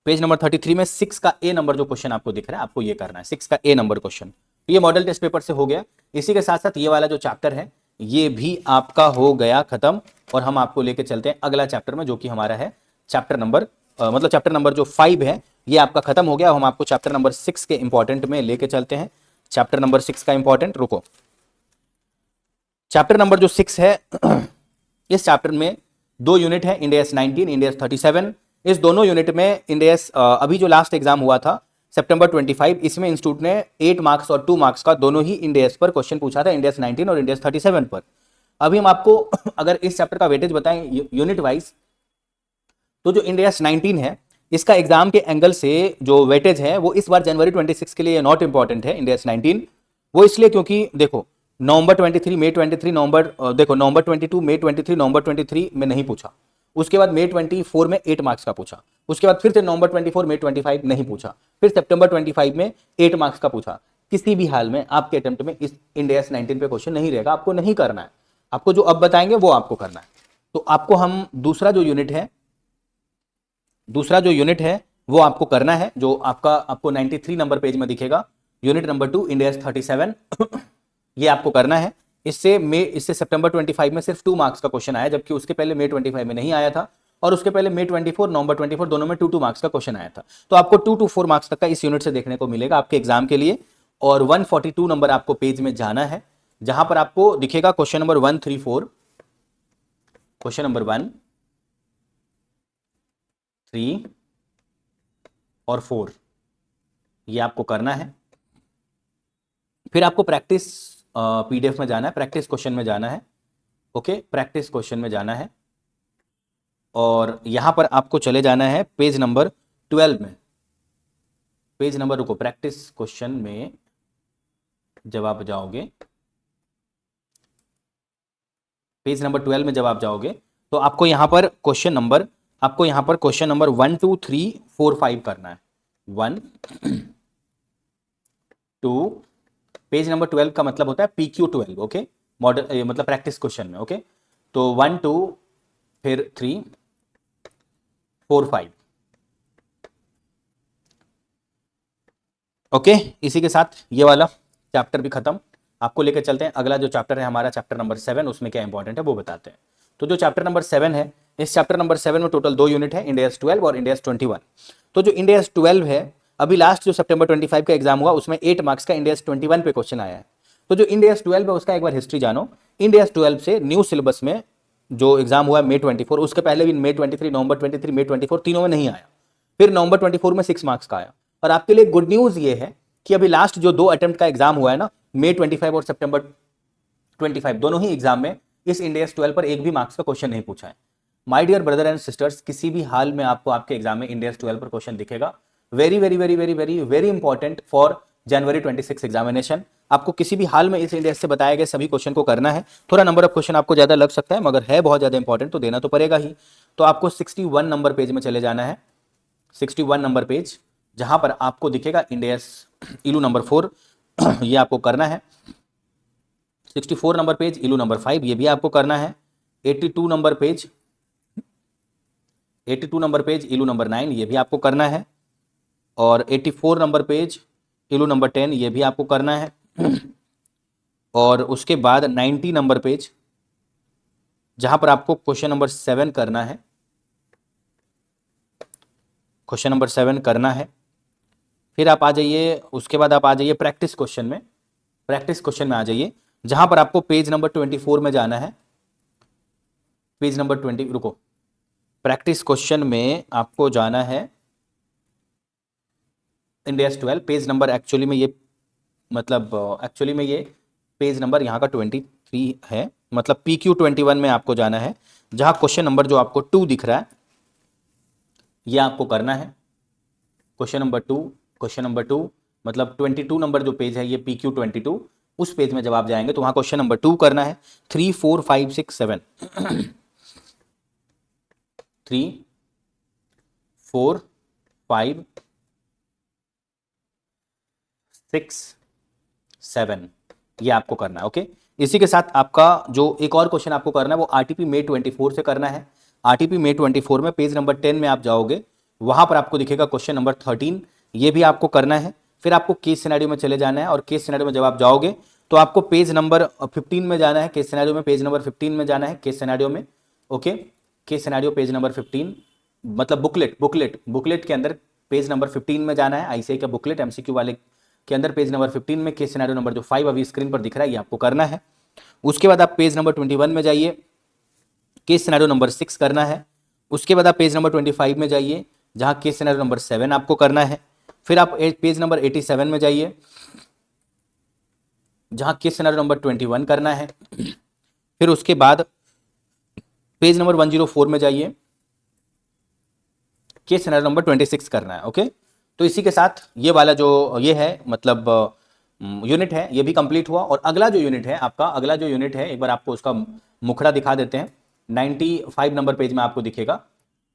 पेज नंबर 33 में 6 का ए नंबर जो क्वेश्चन आपको दिख रहा है, आपको ये करना है 6 का ए नंबर क्वेश्चन। तो ये मॉडल टेस्ट पेपर से हो गया। इसी के साथ साथ ये वाला जो चैप्टर है ये भी आपका हो गया खत्म, और हम आपको लेके चलते हैं अगला चैप्टर में जो कि हमारा है चैप्टर नंबर मतलब चैप्टर नंबर जो 5 है ये आपका खत्म हो गया। हम आपको चैप्टर नंबर 6 के इंपॉर्टेंट में लेके चलते हैं। चैप्टर नंबर 6 का इंपॉर्टेंट, रुको, चैप्टर नंबर जो 6 है इस चैप्टर में 2 यूनिट है, इंड AS 19, इंड AS 37। इस दोनों यूनिट में इंड AS अभी जो लास्ट एग्जाम हुआ था सितंबर 25, इसमें इंस्टीट्यूट ने 8 मार्क्स और 2 मार्क्स का दोनों ही इंड AS पर क्वेश्चन पूछा था, इंड AS 19 और इंड AS 37 पर। अभी हम आपको अगर इस चैप्टर का वेटेज बताएं यूनिट वाइज, तो जो इंड AS 19 है इसका एग्जाम के एंगल से जो वेटेज है वो इस बार जनवरी 26 के लिए नॉट इंपॉर्टेंट है इंड AS 19। वो इसलिए क्योंकि देखो नवंबर 23, मई 23, नवंबर 22, मई 23, नवंबर 23 में नहीं पूछा। उसके बाद मई 24 में 8 मार्क्स का पूछा। उसके बाद फिर से नवंबर 24, मई 25 नहीं पूछा। फिर सितंबर 25 में 8 मार्क्स का पूछा। किसी भी हाल में आपके अटेम्प्ट में इस इंड AS 19 पे क्वेश्चन नहीं रहेगा, आपको नहीं करना है। आपको जो अब बताएंगे वो आपको करना है। तो आपको हम दूसरा जो यूनिट है वो आपको करना है, जो आपको 93 नंबर पेज में दिखेगा, यूनिट नंबर 2 इंड AS 37 ये आपको करना है। इससे सितंबर 25 में सिर्फ 2 मार्क्स का क्वेश्चन आया, जबकि उसके पहले मई 25 में नहीं आया था, और उसके पहले मई 24, नवंबर 24 दोनों में 2-2 मार्क्स का क्वेश्चन आया था। तो आपको 2-4 मार्क्स तक का इस यूनिट से देखने को मिलेगा आपके एग्जाम के लिए। और 142 नंबर आपको पेज में जाना है, जहां पर आपको दिखेगा क्वेश्चन नंबर 134, क्वेश्चन नंबर 1, 3 और 4 ये आपको करना है। फिर आपको प्रैक्टिस पीडीएफ में जाना है, प्रैक्टिस क्वेश्चन में जाना है। ओके, प्रैक्टिस क्वेश्चन में जाना है, और यहां पर आपको चले जाना है पेज नंबर 12 में। पेज नंबर, रुको, प्रैक्टिस क्वेश्चन में जब आप जाओगे, पेज नंबर 12 में जब आप जाओगे तो आपको यहां पर क्वेश्चन नंबर 1, 2, 3, 4, 5 करना है। 1, 2, पेज नंबर 12 का मतलब होता है PQ 12। ओके, मॉडल मतलब प्रैक्टिस क्वेश्चन में। ओके, तो 1, 2, फिर 3, 4, 5। ओके, इसी के साथ ये वाला चैप्टर भी खत्म। आपको लेकर चलते हैं अगला जो चैप्टर है हमारा चैप्टर नंबर 7, उसमें क्या इंपॉर्टेंट है वो बताते हैं। तो जो चैप्टर नंबर 7 है, इस चैप्टर नंबर 7 में टोटल 2 यूनिट है, इंड AS 12 और इंड AS 21। तो जो इंड AS 12 है, अभी लास्ट जो सितंबर 25 का एग्जाम हुआ उसमें 8 मार्क्स का इंड AS 21 पे क्वेश्चन आया है। तो जो इंड AS 12 है उसका एक बार हिस्ट्री जानो। इंड AS 12 से न्यू सिलेबस में जो एग्जाम हुआ मई 24, उसके पहले भी मई 23, नवंबर 23, मई 24 तीनों में नहीं आया। फिर नवंबर 24 में 6 मार्क्स का आया। और आपके लिए गुड न्यूज ये है कि अभी लास्ट जो 2 अटेम्प्ट का एग्जाम हुआ है ना, मई 25 और सितंबर 25, दोनों ही एग्जाम में इस इंड AS 12 पर एक भी मार्क्स का क्वेश्चन नहीं पूछा है। My dear brother and sisters, किसी भी हाल में आपको आपके एग्जाम में इंड AS 12 पर क्वेश्चन दिखेगा। Very very very very very very important for January 26 examination. आपको किसी भी हाल में इस इंड AS से बताए गए सभी क्वेश्चन को करना है। थोड़ा नंबर ऑफ क्वेश्चन आपको ज्यादा लग सकता है, मगर है बहुत ज्यादा इंपॉर्टेंट तो देना तो पड़ेगा ही। तो आपको 61 नंबर पेज में चले जाना है, 61 नंबर पेज, जहां पर आपको दिखेगा इंड AS इलू नंबर 4 ये आपको करना है। 64 नंबर पेज इलू नंबर 5 ये भी आपको करना है। 82 नंबर पेज इलू नंबर 9 ये भी आपको करना है। और 84 नंबर पेज इलू नंबर 10 ये भी आपको करना है। और उसके बाद 90 नंबर पेज, जहां पर आपको क्वेश्चन नंबर 7 करना है, क्वेश्चन नंबर 7 करना है। फिर आप आ जाइए, उसके बाद आप आ जाइए प्रैक्टिस क्वेश्चन में, प्रैक्टिस क्वेश्चन में आ जाइए, जहां पर आपको पेज नंबर 24 में जाना है। पेज नंबर 20, रुको, प्रैक्टिस क्वेश्चन में आपको जाना है Ind AS 12। Page number actually में ये पेज नंबर यहाँ का 23 है, मतलब PQ 21 में आपको जाना है, जहां क्वेश्चन नंबर जो आपको 2 दिख रहा है ये आपको करना है। क्वेश्चन नंबर 2 मतलब 22 नंबर जो पेज है ये PQ 22, उस पेज में जब आप जाएंगे तो वहां क्वेश्चन नंबर 2 करना है। 3 4 5 6 7 3 4 5 6 7 ये आपको करना है। ओके, इसी के साथ आपका जो एक और क्वेश्चन आपको करना है वो आरटीपी मे 24 से करना है। आरटीपी मे 24 में पेज नंबर 10 में आप जाओगे, वहां पर आपको दिखेगा क्वेश्चन नंबर 13, ये भी आपको करना है। फिर आपको केस सिनेरियो में चले जाना है और केस सिनेरियो में जब आप जाओगे तो आपको पेज नंबर 15 में जाना है। केस सिनेरियो में पेज नंबर 15 में जाना है केस सिनेरियो में। Okay, case scenario page number 15 मतलब बुकलेट के अंदर पेज नंबर 15 में जाना है। आईसीआई का बुकलेट एमसीक्यू वाले के अंदर पेज नंबर 15 में केस सिनेरियो नंबर जो 5 अभी स्क्रीन पर दिख रहा है ये आपको करना है। उसके बाद आप पेज नंबर 21 में जाइए, केस सिनेरियो नंबर 6 करना है। उसके बाद आप पेज नंबर 25 में जाइए जहां केस सिनेरियो नंबर 7 आपको करना है। फिर आप पेज नंबर 87 में जाइए जहां केस सिनेरियो नंबर 21 करना है। फिर उसके बाद पेज नंबर 104 में जाइए, केस सिनेरियो नंबर 26 करना है। ओके, तो इसी के साथ ये वाला जो ये है मतलब यूनिट है ये भी कंप्लीट हुआ। और अगला जो यूनिट है आपका, अगला जो यूनिट है एक बार आपको उसका मुखड़ा दिखा देते हैं। 95 नंबर पेज में आपको दिखेगा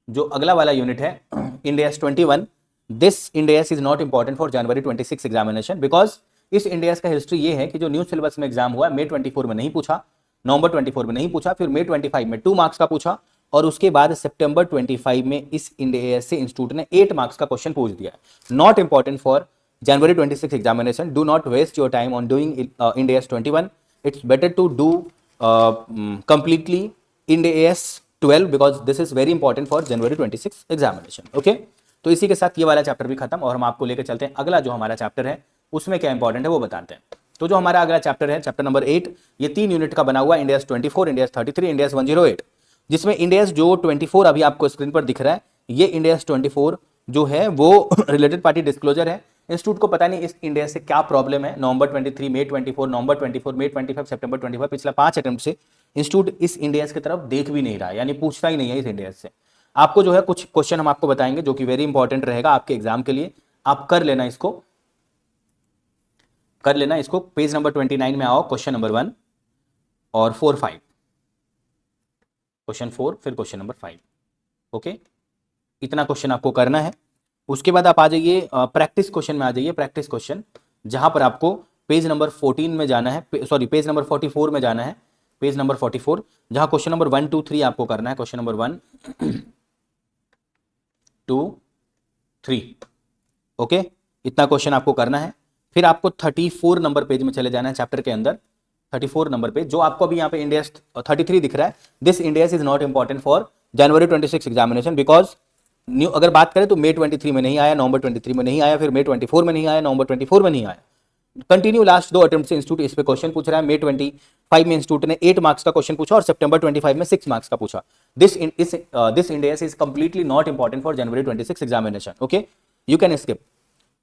जो अगला वाला यूनिट है index 21। This index is not important for January 26 examination because इस इंडेस का हिस्ट्री ये है कि जो न्यू सिलेबस में एग्जाम हुआ मे 24 में नहीं पूछा, नवंबर 24 में नहीं पूछा, फिर मे 25 में 2 मार्क्स का पूछा और उसके बाद सितंबर 25 में इस इंडेस से इंस्टीट्यूट ने 8 मार्क्स का क्वेश्चन पूछ दिया। Not important for January 26 examination. Do not waste your time on doing Ind AS 21. It's better to do completely Ind AS 12 because this is very important for January 26 examination. Okay? तो इसी के साथ ये वाला chapter भी खत्म और हम आपको लेकर चलते हैं अगला जो हमारा चैप्टर है उसमें क्या इंपॉर्टेंट है वो बताते हैं। तो जो हमारा अगला चैप्टर है चैप्टर नंबर 8, ये 3 यूनिट का बना हुआ Ind AS 24, Ind AS 33, Ind AS 108, जिसमें Ind AS जो 24 अभी आपको स्क्रीन पर दिख रहा है ये Ind AS 24 जो है वो रिलेटेड पार्टी डिस्क्लोजर है। इंस्टीट्यूट को पता नहीं इस इंडिया से क्या प्रॉब्लम है। नवंबर 23, मे 24, नवंबर 24, मे 25, सितंबर 25, पिछला 5 अटेम्प्ट से इंस्टीट्यूट इस इंडिया की तरफ देख भी नहीं रहा है, यानी पूछता ही नहीं है इस इंडिया से। आपको जो है कुछ क्वेश्चन हम आपको बताएंगे जो कि वेरी इंपॉर्टेंट रहेगा आपके एग्जाम के लिए। आप कर लेना इसको, कर लेना इसको। पेज नंबर 29 में आओ, क्वेश्चन नंबर 1 और 4 5, क्वेश्चन 4 फिर क्वेश्चन नंबर 5। ओके, इतना क्वेश्चन आपको करना है। उसके बाद आप आ जाइए प्रैक्टिस क्वेश्चन में आ जाइए। प्रैक्टिस क्वेश्चन जहां पर आपको पेज नंबर 14 में जाना है, सॉरी पेज नंबर 44 में जाना है। पेज नंबर 44 जहां क्वेश्चन नंबर 1 2 3 आपको करना है। Question number 1 2 3। ओके, इतना क्वेश्चन आपको करना है। फिर आपको 34 नंबर पेज में चले जाना है चैप्टर के अंदर। 34 नंबर पेज जो आपको अभी यहाँ पे इंडिया 33 दिख रहा है, this India is not important for January 26 examination because new अगर बात करें तो मे 23 में नहीं आया, नवंबर 23 में नहीं आया, फिर मे 24 में नहीं आया, नवंबर 24 में नहीं आया। कंटिन्यू लास्ट 2 अटेम्प्ट से इंस्टीट्यूट इस पे क्वेश्चन पूछ रहा है। मे 25 में इंस्टीट्यूट ने 8 मार्क्स का क्वेश्चन पूछा और सितंबर 25 में 6 मार्क्स का पूछा। This India is completely not important for January 26 examination. Okay, you can skip.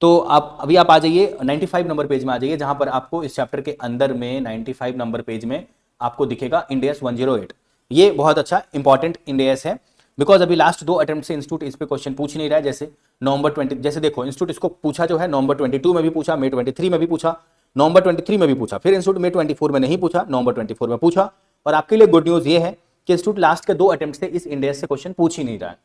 तो आप अभी आप आ जाइए 95 नंबर पेज में आ जाइए जहां पर आपको इस चैप्टर के अंदर में 95 नंबर पेज में आपको दिखेगा इंड AS 108। ये बहुत अच्छा इंपॉर्टेंट इंड AS है बिकॉज अभी लास्ट 2 अटेम्प्ट से इंस्टीट्यूट इस पे क्वेश्चन पूछ नहीं रहा है। जैसे नवंबर 20, जैसे देखो इंस्टीट्यूट इसको पूछा जो है नवंबर 22 में भी पूछा, मे 23 में भी पूछा, नवंबर 23 में भी पूछा, फिर इंस्टीट्यूट मे 24 में नहीं पूछा, नवंबर 24 में पूछा। और आपके लिए गुड न्यूज ये है कि इंस्टीट्यूट लास्ट के 2 अटेम्प्ट से इस इंड AS से क्वेश्चन पूछ ही नहीं रहा है।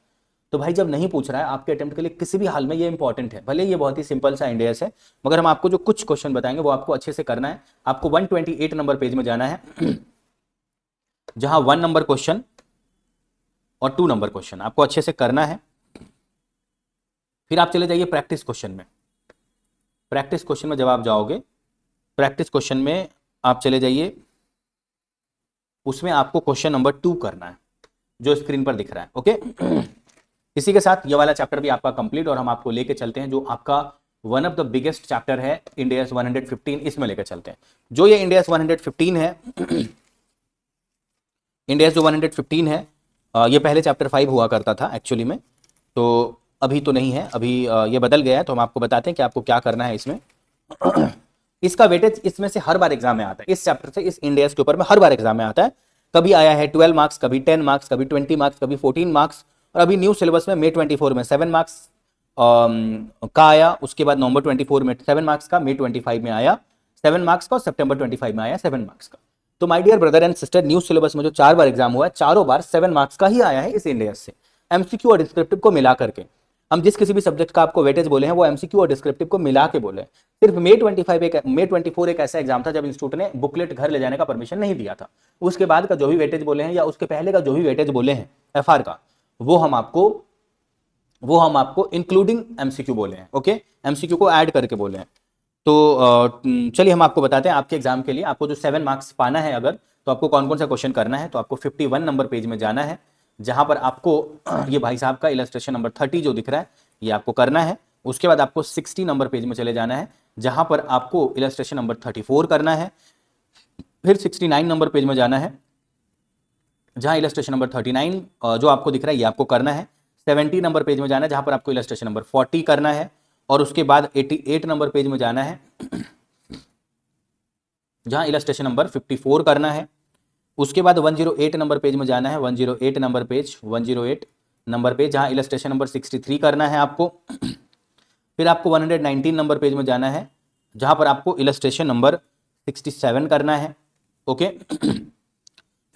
तो भाई जब नहीं पूछ रहा है आपके अटेम्प्ट के लिए किसी भी हाल में ये इंपॉर्टेंट है। भले ये बहुत ही सिंपल सा इंड AS है मगर हम आपको जो कुछ क्वेश्चन बताएंगे वो आपको अच्छे से करना है। आपको 128 नंबर पेज में जाना है जहां 1 नंबर क्वेश्चन और 2 नंबर क्वेश्चन आपको अच्छे से करना है। फिर आप चले जाइए प्रैक्टिस क्वेश्चन में। प्रैक्टिस क्वेश्चन में जब आप जाओगे, प्रैक्टिस क्वेश्चन में आप चले जाइए, उसमें आपको क्वेश्चन नंबर 2 करना है जो स्क्रीन पर दिख रहा है। ओके, इसी के साथ ये वाला चैप्टर भी आपका कंप्लीट और हम आपको लेके चलते हैं जो आपका one of the biggest chapter है इंड AS 115, इसमें लेकर चलते हैं। जो ये इंड AS 115 है, इंड AS जो 115 है ये पहले चैप्टर 5 हुआ करता था एक्चुअली में, तो अभी तो नहीं है, अभी ये बदल गया है। तो हम आपको बताते हैं कि आपको क्या करना है इसमें। इसका वेटेज इसमें से हर बार एग्जाम में आता है, इस चैप्टर से इस इंड AS के ऊपर में हर बार एग्जाम में आता है। कभी आया है 12 मार्क्स, कभी 10 मार्क्स, कभी 20 मार्क्स, कभी 14 मार्क्स और अभी न्यू सिलेबस में मे 24 में 7 मार्क्स का आया, उसके बाद नवंबर 24 में 7 मार्क्स का, मई 25 में आया 7 मार्क्स का और सितंबर 25 में आया 7 मार्क्स का। तो my dear brother and sister, new syllabus में जो 4 बार एग्जाम हुआ है, चारों बार 7 मार्क्स का ही आया है इस इंडिया से, एमसीक्यू और डिस्क्रिप्टिव को मिला करके। हम जिस किसी भी सब्जेक्ट का आपको वेटेज बोले हैं वो एमसीक्यू और डिस्क्रिप्टिव को मिला के बोले। सिर्फ मई 24 एक ऐसा एग्जाम था जब इंस्टीट्यूट ने बुकलेट घर ले जाने का परमिशन नहीं दिया था। उसके बाद का जो भी वेटेज बोले हैं या उसके पहले का जो भी वेटेज बोले हैं एफआर का, वो हम आपको इंक्लूडिंग एमसीक्यू बोले हैं। ओके, एमसीक्यू को ऐड करके बोले हैं। तो चलिए हम आपको बताते हैं आपके एग्जाम के लिए आपको जो 7 मार्क्स पाना है अगर, तो आपको कौन कौन सा क्वेश्चन करना है। तो आपको 51 नंबर पेज में जाना है, जहां पर आपको ये भाई साहब का इलस्ट्रेशन नंबर 30 जो दिख रहा है ये आपको करना है। उसके बाद आपको 60 नंबर पेज में चले जाना है, जहां पर आपको इलस्ट्रेशन नंबर 34 करना है। फिर 69 नंबर पेज में जाना है, जहां इलस्ट्रेशन नंबर 39 जो आपको दिख रहा है ये आपको करना है। 70 नंबर पेज में जाना है, जहां पर आपको इलस्ट्रेशन नंबर 40 करना है। और उसके बाद 88 नंबर पेज में जाना है, जहां इलस्ट्रेशन नंबर 54 करना है। उसके बाद 108 नंबर पेज में जाना है, 108 नंबर पेज जहां इलस्ट्रेशन नंबर 63 करना है आपको। फिर आपको 119 नंबर पेज में जाना है, जहां पर आपको इलस्ट्रेशन नंबर 67 करना है। ओके,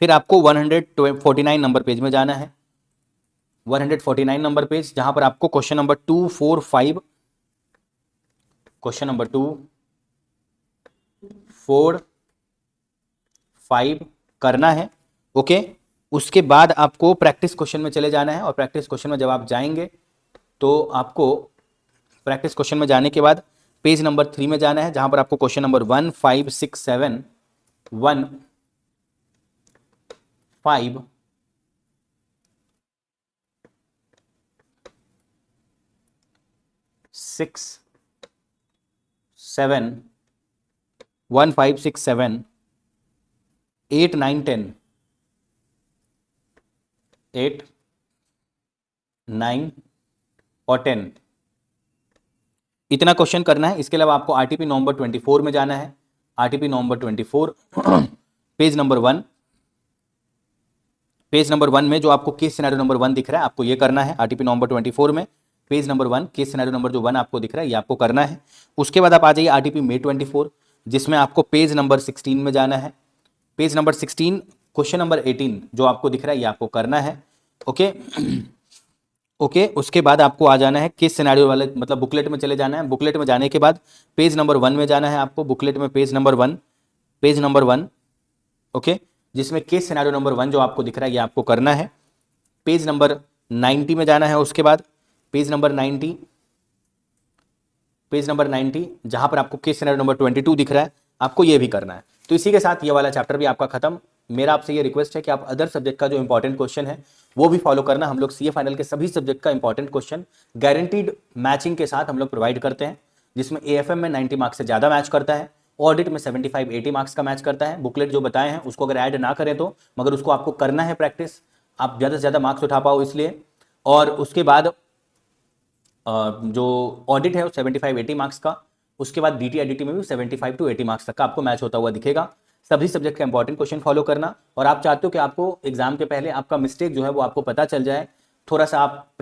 फिर आपको 149 नंबर पेज में जाना है, 149 नंबर पेज जहां पर आपको क्वेश्चन नंबर 245 करना है। ओके, उसके बाद आपको प्रैक्टिस क्वेश्चन में चले जाना है, और प्रैक्टिस क्वेश्चन में जब आप जाएंगे तो आपको प्रैक्टिस क्वेश्चन में जाने के बाद पेज नंबर 3 में जाना है, जहां पर आपको क्वेश्चन नंबर 1567 1567 8 9 10 8 9 और 10 इतना क्वेश्चन करना है। इसके अलावा आपको आरटीपी नवंबर 24 में जाना है, आरटीपी नवंबर 24 पेज नंबर 1 में जो आपको केस सिनेरियो नंबर 1 दिख रहा है आपको ये करना है। आरटीपी नवंबर 24 में page number 1 case scenario number जो 1 आपको दिख रहा है ये आपको करना है। उसके बाद आप आ जाइए आरटीपी मई 24, जिसमें आपको पेज नंबर 16 में जाना है। पेज नंबर 16 क्वेश्चन नंबर 18 जो आपको दिख रहा है ये आपको करना है। ओके, उसके बाद आपको आ जाना है केस सिनेरियो वाले मतलब बुकलेट में चले जाना है। बुकलेट में जाने के बाद पेज नंबर 1 में जाना है आपको। बुकलेट में पेज नंबर 1 ओके, जिसमें केस सिनेरियो नंबर 1 जो आपको दिख रहा है ये आपको करना है। पेज नंबर 90 में जाना है। उसके बाद पेज नंबर 90 जहां पर आपको केस सिनेरियो नंबर 22 दिख रहा है आपको ये भी करना है। तो इसी के साथ ये वाला चैप्टर भी आपका खत्म। मेरा आपसे ये रिक्वेस्ट है कि आप अदर सब्जेक्ट का जो इंपॉर्टेंट क्वेश्चन है वो भी फॉलो करना। हम लोग सीए फाइनल के सभी सब्जेक्ट का इंपॉर्टेंट क्वेश्चन गारंटीड मैचिंग के साथ हम लोग प्रोवाइड करते हैं, जिसमें एएफएम में 90 मार्क्स से ज़्यादा मैच करता है, ऑडिट में 75-80 मार्क्स का मैच करता है। बुकलेट जो बताए हैं उसको अगर ऐड ना करें तो, मगर उसको आपको करना है प्रैक्टिस, आप ज़्यादा से ज़्यादा मार्क्स उठा पाओ इसलिए। और उसके बाद जो ऑडिट है वो 75-80 मार्क्स का, उसके बाद डीटी एडीटी में भी 75 to 80 मार्क्स तक का आपको मैच होता हुआ दिखेगा। सभी सब्जेक्ट का इंपॉर्टेंट क्वेश्चन फॉलो करना, और आप चाहते हो कि आपको एग्जाम के पहले आपका मिस्टेक जो है वो आपको पता चल जाए, थोड़ा सा आप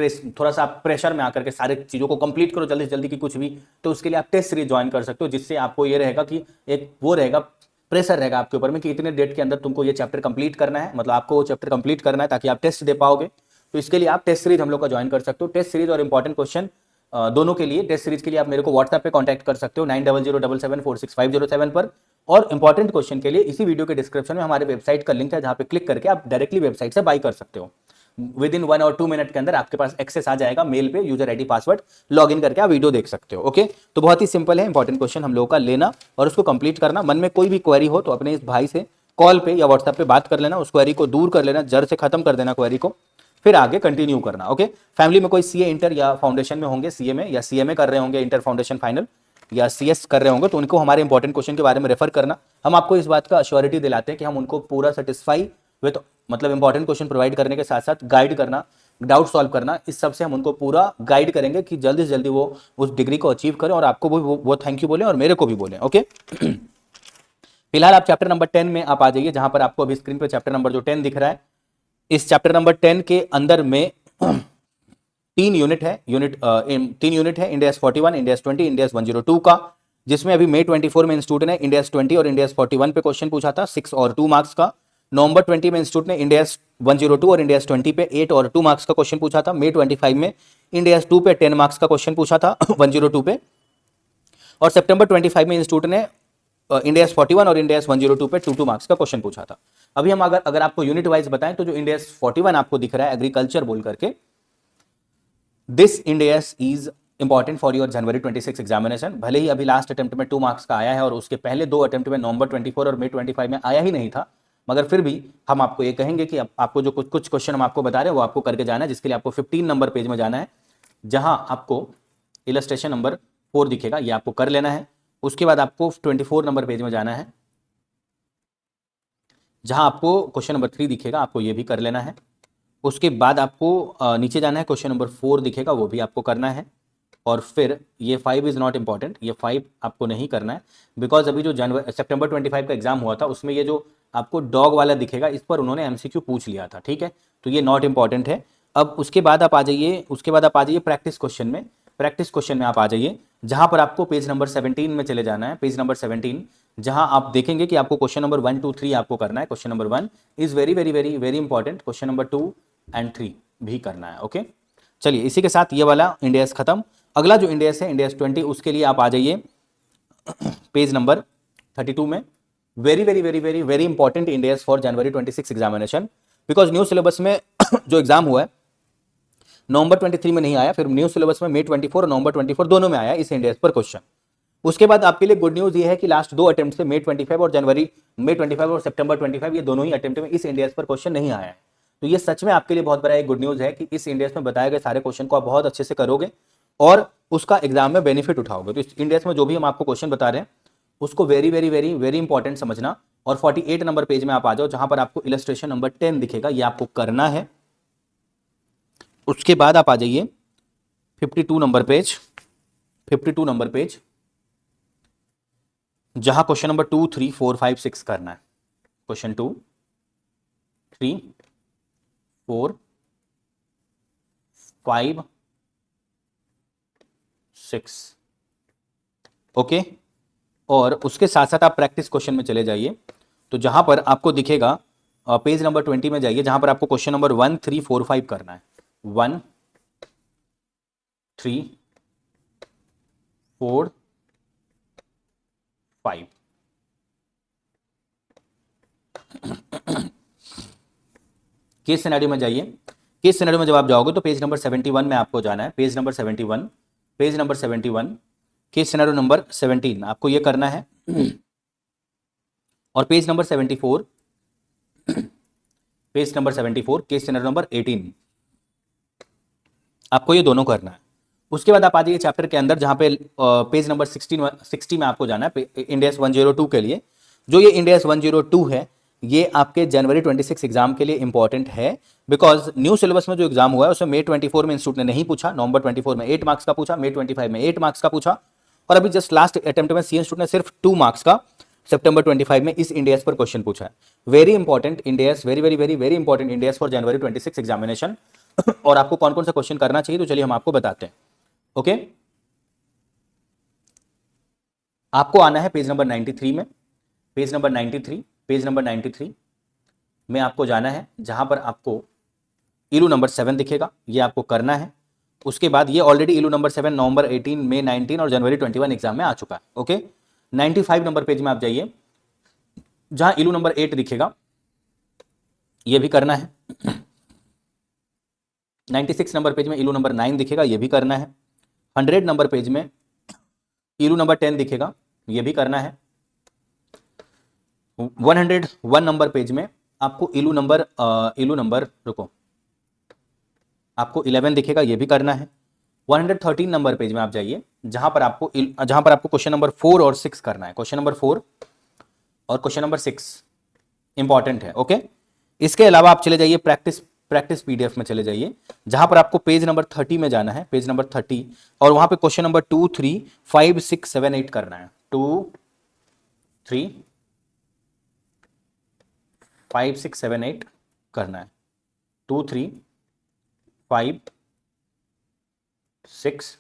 प्रेशर में आकर के सारे चीज़ों को कंप्लीट करो जल्दी से जल्दी की कुछ भी, तो उसके लिए आप टेस्ट सीरीज ज्वाइन कर सकते हो, जिससे आपको ये रहेगा कि एक वो रहेगा प्रेशर रहेगा आपके ऊपर में कि इतने डेट के अंदर तुमको ये चैप्टर कंप्लीट करना है, मतलब आपको वो चैप्टर कंप्लीट करना है ताकि आप टेस्ट दे पाओगे। तो इसके लिए आप टेस्ट सीरीज हम लोग का ज्वाइन कर सकते हो। टेस्ट सीरीज और इंपॉर्टेंट क्वेश्चन दोनों के लिए टेस्ट सीरीज के लिए आप मेरे को व्हाट्सएप पे कांटेक्ट कर सकते हो 9007746507 पर, और इंपॉर्टेंट क्वेश्चन के लिए इसी वीडियो के डिस्क्रिप्शन में हमारे वेबसाइट का लिंक है, जहां पे क्लिक करके आप डायरेक्टली वेबसाइट से बाय कर सकते हो। विद इन 1 और 2 मिनट के अंदर आपके पास एक्सेस आ जाएगा मेल पे, user ID password log in करके आप वीडियो देख सकते हो। ओके, तो बहुत ही सिंपल है इंपॉर्टेंट क्वेश्चन हम लोगों का लेना और उसको कंप्लीट करना। मन में कोई भी क्वेरी हो तो अपने इस भाई से कॉल पे या व्हाट्सएप पे बात कर लेना, उस क्वेरी को दूर कर लेना, जड़ से खत्म कर देना क्वेरी को, फिर आगे कंटिन्यू करना। ओके, फैमिली में कोई सीए इंटर या फाउंडेशन में होंगे, सीए में या सीए में कर रहे होंगे, इंटर फाउंडेशन फाइनल या सीएस कर रहे होंगे, तो उनको हमारे इंपॉर्टेंट क्वेश्चन के बारे में रेफर करना। हम आपको इस बात का अश्योरिटी दिलाते हैं कि हम उनको पूरा सेटिस्फाई विद मतलब इंपॉर्टेंट क्वेश्चन प्रोवाइड करने के साथ साथ गाइड करना, डाउट सॉल्व करना, इस सब से हम उनको पूरा गाइड करेंगे कि जल्दी से जल्दी वो उस डिग्री को अचीव करें, और आपको वो थैंक यू बोले और मेरे को भी बोले। ओके, फिलहाल आप चैप्टर नंबर 10 में आप आ जाइए, जहां पर आपको अभी स्क्रीन पर चैप्टर नंबर जो 10 दिख रहा है। इस चैप्टर नंबर 10 के अंदर में तीन यूनिट है इंडियाज 41, इंडियाज 20, इंडियाज 102 का, जिसमें अभी मई 24 में इंस्टीट्यूट ने इंडियाज 20 और इंडियाज 41 पे क्वेश्चन पूछा था 6 और 2 मार्क्स का। नवंबर 20 में इंस्टीट्यूट ने इंडियाज 102 और इंडियाज 20 पे 8 और 2 मार्क्स का क्वेश्चन पूछा था। मई 25 में इंडियाज 2 पे 10 मार्क्स का क्वेश्चन पूछा था 102 पे। और सितंबर 25 में इंस्टीट्यूट ने इंडियाज 41 और इंडियाज 102 पे 2 मार्क्स का क्वेश्चन पूछा था। अभी हम अगर आपको यूनिट वाइज बताएं तो जो इंडियाज 41 आपको दिख रहा है एग्रीकल्चर बोल करके, this India's is important for your January 26 examination. भले ही अभी लास्ट अटेम्प्ट में 2 मार्क्स का आया है और उसके पहले 2 अटेम्प्ट में नवंबर 24 और मई 25 में आया ही नहीं था, मगर फिर भी हम आपको ये कहेंगे कि आपको जो कुछ क्वेश्चन हम आपको बता रहे हैं वो आपको करके जाना है, जिसके लिए आपको 15 नंबर पेज में जाना है, जहां आपको इलस्ट्रेशन नंबर 4 दिखेगा, ये आपको कर लेना है। उसके बाद आपको 24 नंबर पेज में जाना है, जहां आपको क्वेश्चन नंबर 3 दिखेगा, आपको ये भी कर लेना है। उसके बाद आपको नीचे जाना है, क्वेश्चन नंबर 4 दिखेगा, वो भी आपको करना है। और फिर ये 5 इज नॉट इंपॉर्टेंट, ये 5 आपको नहीं करना है, बिकॉज अभी जो सितंबर 25 का एग्जाम हुआ था उसमें ये जो आपको डॉग वाला दिखेगा इस पर उन्होंने एमसीक्यू पूछ लिया था, ठीक है, तो ये नॉट इंपॉर्टेंट है। अब उसके बाद आप आ जाइए प्रैक्टिस क्वेश्चन में। प्रैक्टिस क्वेश्चन में आप आ जाइए, जहां पर आपको पेज नंबर 17 में चले जाना है, पेज नंबर 17, जहां आप देखेंगे कि आपको क्वेश्चन नंबर 1 2 3 आपको करना है। Question number 1 is very very very very important, question number 2 and 3 भी करना है। ओके, चलिए इसी के साथ ये वाला इंडियाज खत्म। अगला जो इंडियाज है इंडियाज 20, उसके लिए आप आ जाइए पेज नंबर 32 में। Very very very very very important India's for January 26 examination, because new syllabus में जो एग्जाम हुआ है नवंबर 23 में नहीं आया, फिर न्यू सिलेबस में मई 24 और नवंबर 24 दोनों में आया इस इंडियाज पर क्वेश्चन। उसके बाद आपके लिए गुड न्यूज ये है कि लास्ट 2 अटेम्प्ट से मई 25 और सितंबर 25 ये दोनों ही अटेम्प्ट में इस इंडियाज पर क्वेश्चन नहीं आया है। तो ये सच में आपके लिए बहुत बड़ा एक गुड न्यूज है कि इस इंडियाज में बताए गए सारे क्वेश्चन को आप बहुत अच्छे से करोगे और उसका एग्जाम में बेनिफिट उठाओगे। तो इस इंडियाज में जो भी हम आपको क्वेश्चन बता रहे हैं उसको very very very very important समझना। और 48 नंबर पेज में आप आ जाओ, जहां पर आपको इलस्ट्रेशन नंबर 10 दिखेगा, ये आपको करना है। उसके बाद आप आ जाइए 52 नंबर पेज, 52 नंबर पेज, जहां क्वेश्चन नंबर 2 3 4 5 6 करना है। Question 2 3 4 5 6, okay. और उसके साथ साथ आप प्रैक्टिस क्वेश्चन में चले जाइए, तो जहां पर आपको दिखेगा पेज नंबर 20 में जाइए, जहां पर आपको क्वेश्चन नंबर 1 3 4 5 करना है। 1 3 4 5, केस सिनेरियो में जाइए। केस सिनेरियो में जब आप जाओगे तो पेज नंबर 71 में आपको जाना है, page number 71, page number 71, case scenario number 17 आपको ये करना है। और page number 74, page number 74, case scenario number 18 आपको ये दोनों करना है। उसके बाद आप आ जाइए चैप्टर के अंदर, जहां पे पेज नंबर 60 में आपको जाना है इंडियाज 102 के लिए। जो ये इंडियाज 102 है ये आपके जनवरी 26 एग्जाम के लिए इंपॉर्टेंट है, बिकॉज न्यू सिलेबस में जो एग्जाम हुआ है उसमें मई 24 में इंस्टीट्यूट ने नहीं पूछा, नवंबर 24 में 8 मार्क्स का पूछा, मई 25 में 8 मार्क्स का पूछा, और अभी जस्ट लास्ट अटेम्प्ट में सी इंस्टीट्यूट ने सिर्फ 2 मार्क्स का सितंबर 25 में इस इंडियाज पर क्वेश्चन पूछा है। Very important India's, very very very very important India's for January 26 examination. और आपको कौन कौन सा क्वेश्चन करना चाहिए तो चलिए हम आपको बताते हैं। ओके, आपको आना है पेज नंबर 93 में, पेज नंबर 93, पेज नंबर 93 में आपको जाना है, जहां पर आपको इलू नंबर 7 दिखेगा, ये आपको करना है। उसके बाद ये ऑलरेडी इलू नंबर 7 नवंबर 18, मई 19 और जनवरी 21 एग्जाम में आ चुका है। ओके, 95 नंबर पेज में आप जाइए, जहां इलू नंबर 8 दिखेगा, ये भी करना है। 96 नंबर पेज में इलू नंबर 9 दिखेगा, ये भी करना है। 100 नंबर पेज में इलू नंबर 10 दिखेगा, ये भी करना है। 101 नंबर पेज में आपको इलू नंबर रुको, आपको 11 दिखेगा, ये भी करना है। 113 नंबर पेज में आप जाइए, जहां पर आपको क्वेश्चन नंबर 4 और 6 करना है। क्वेश्चन नंबर 4 और क्वेश्चन नंबर 6 इंपॉर्टेंट है। ओके, इसके अलावा आप चले जाइए प्रैक्टिस पीडीएफ में चले जाइए, जहां पर आपको पेज नंबर 30 में जाना है, पेज नंबर 30, और वहां पे क्वेश्चन नंबर 2 3 5 6 7 8 करना है। 2 3 5 6 7 8 करना है। 2 3 5 6।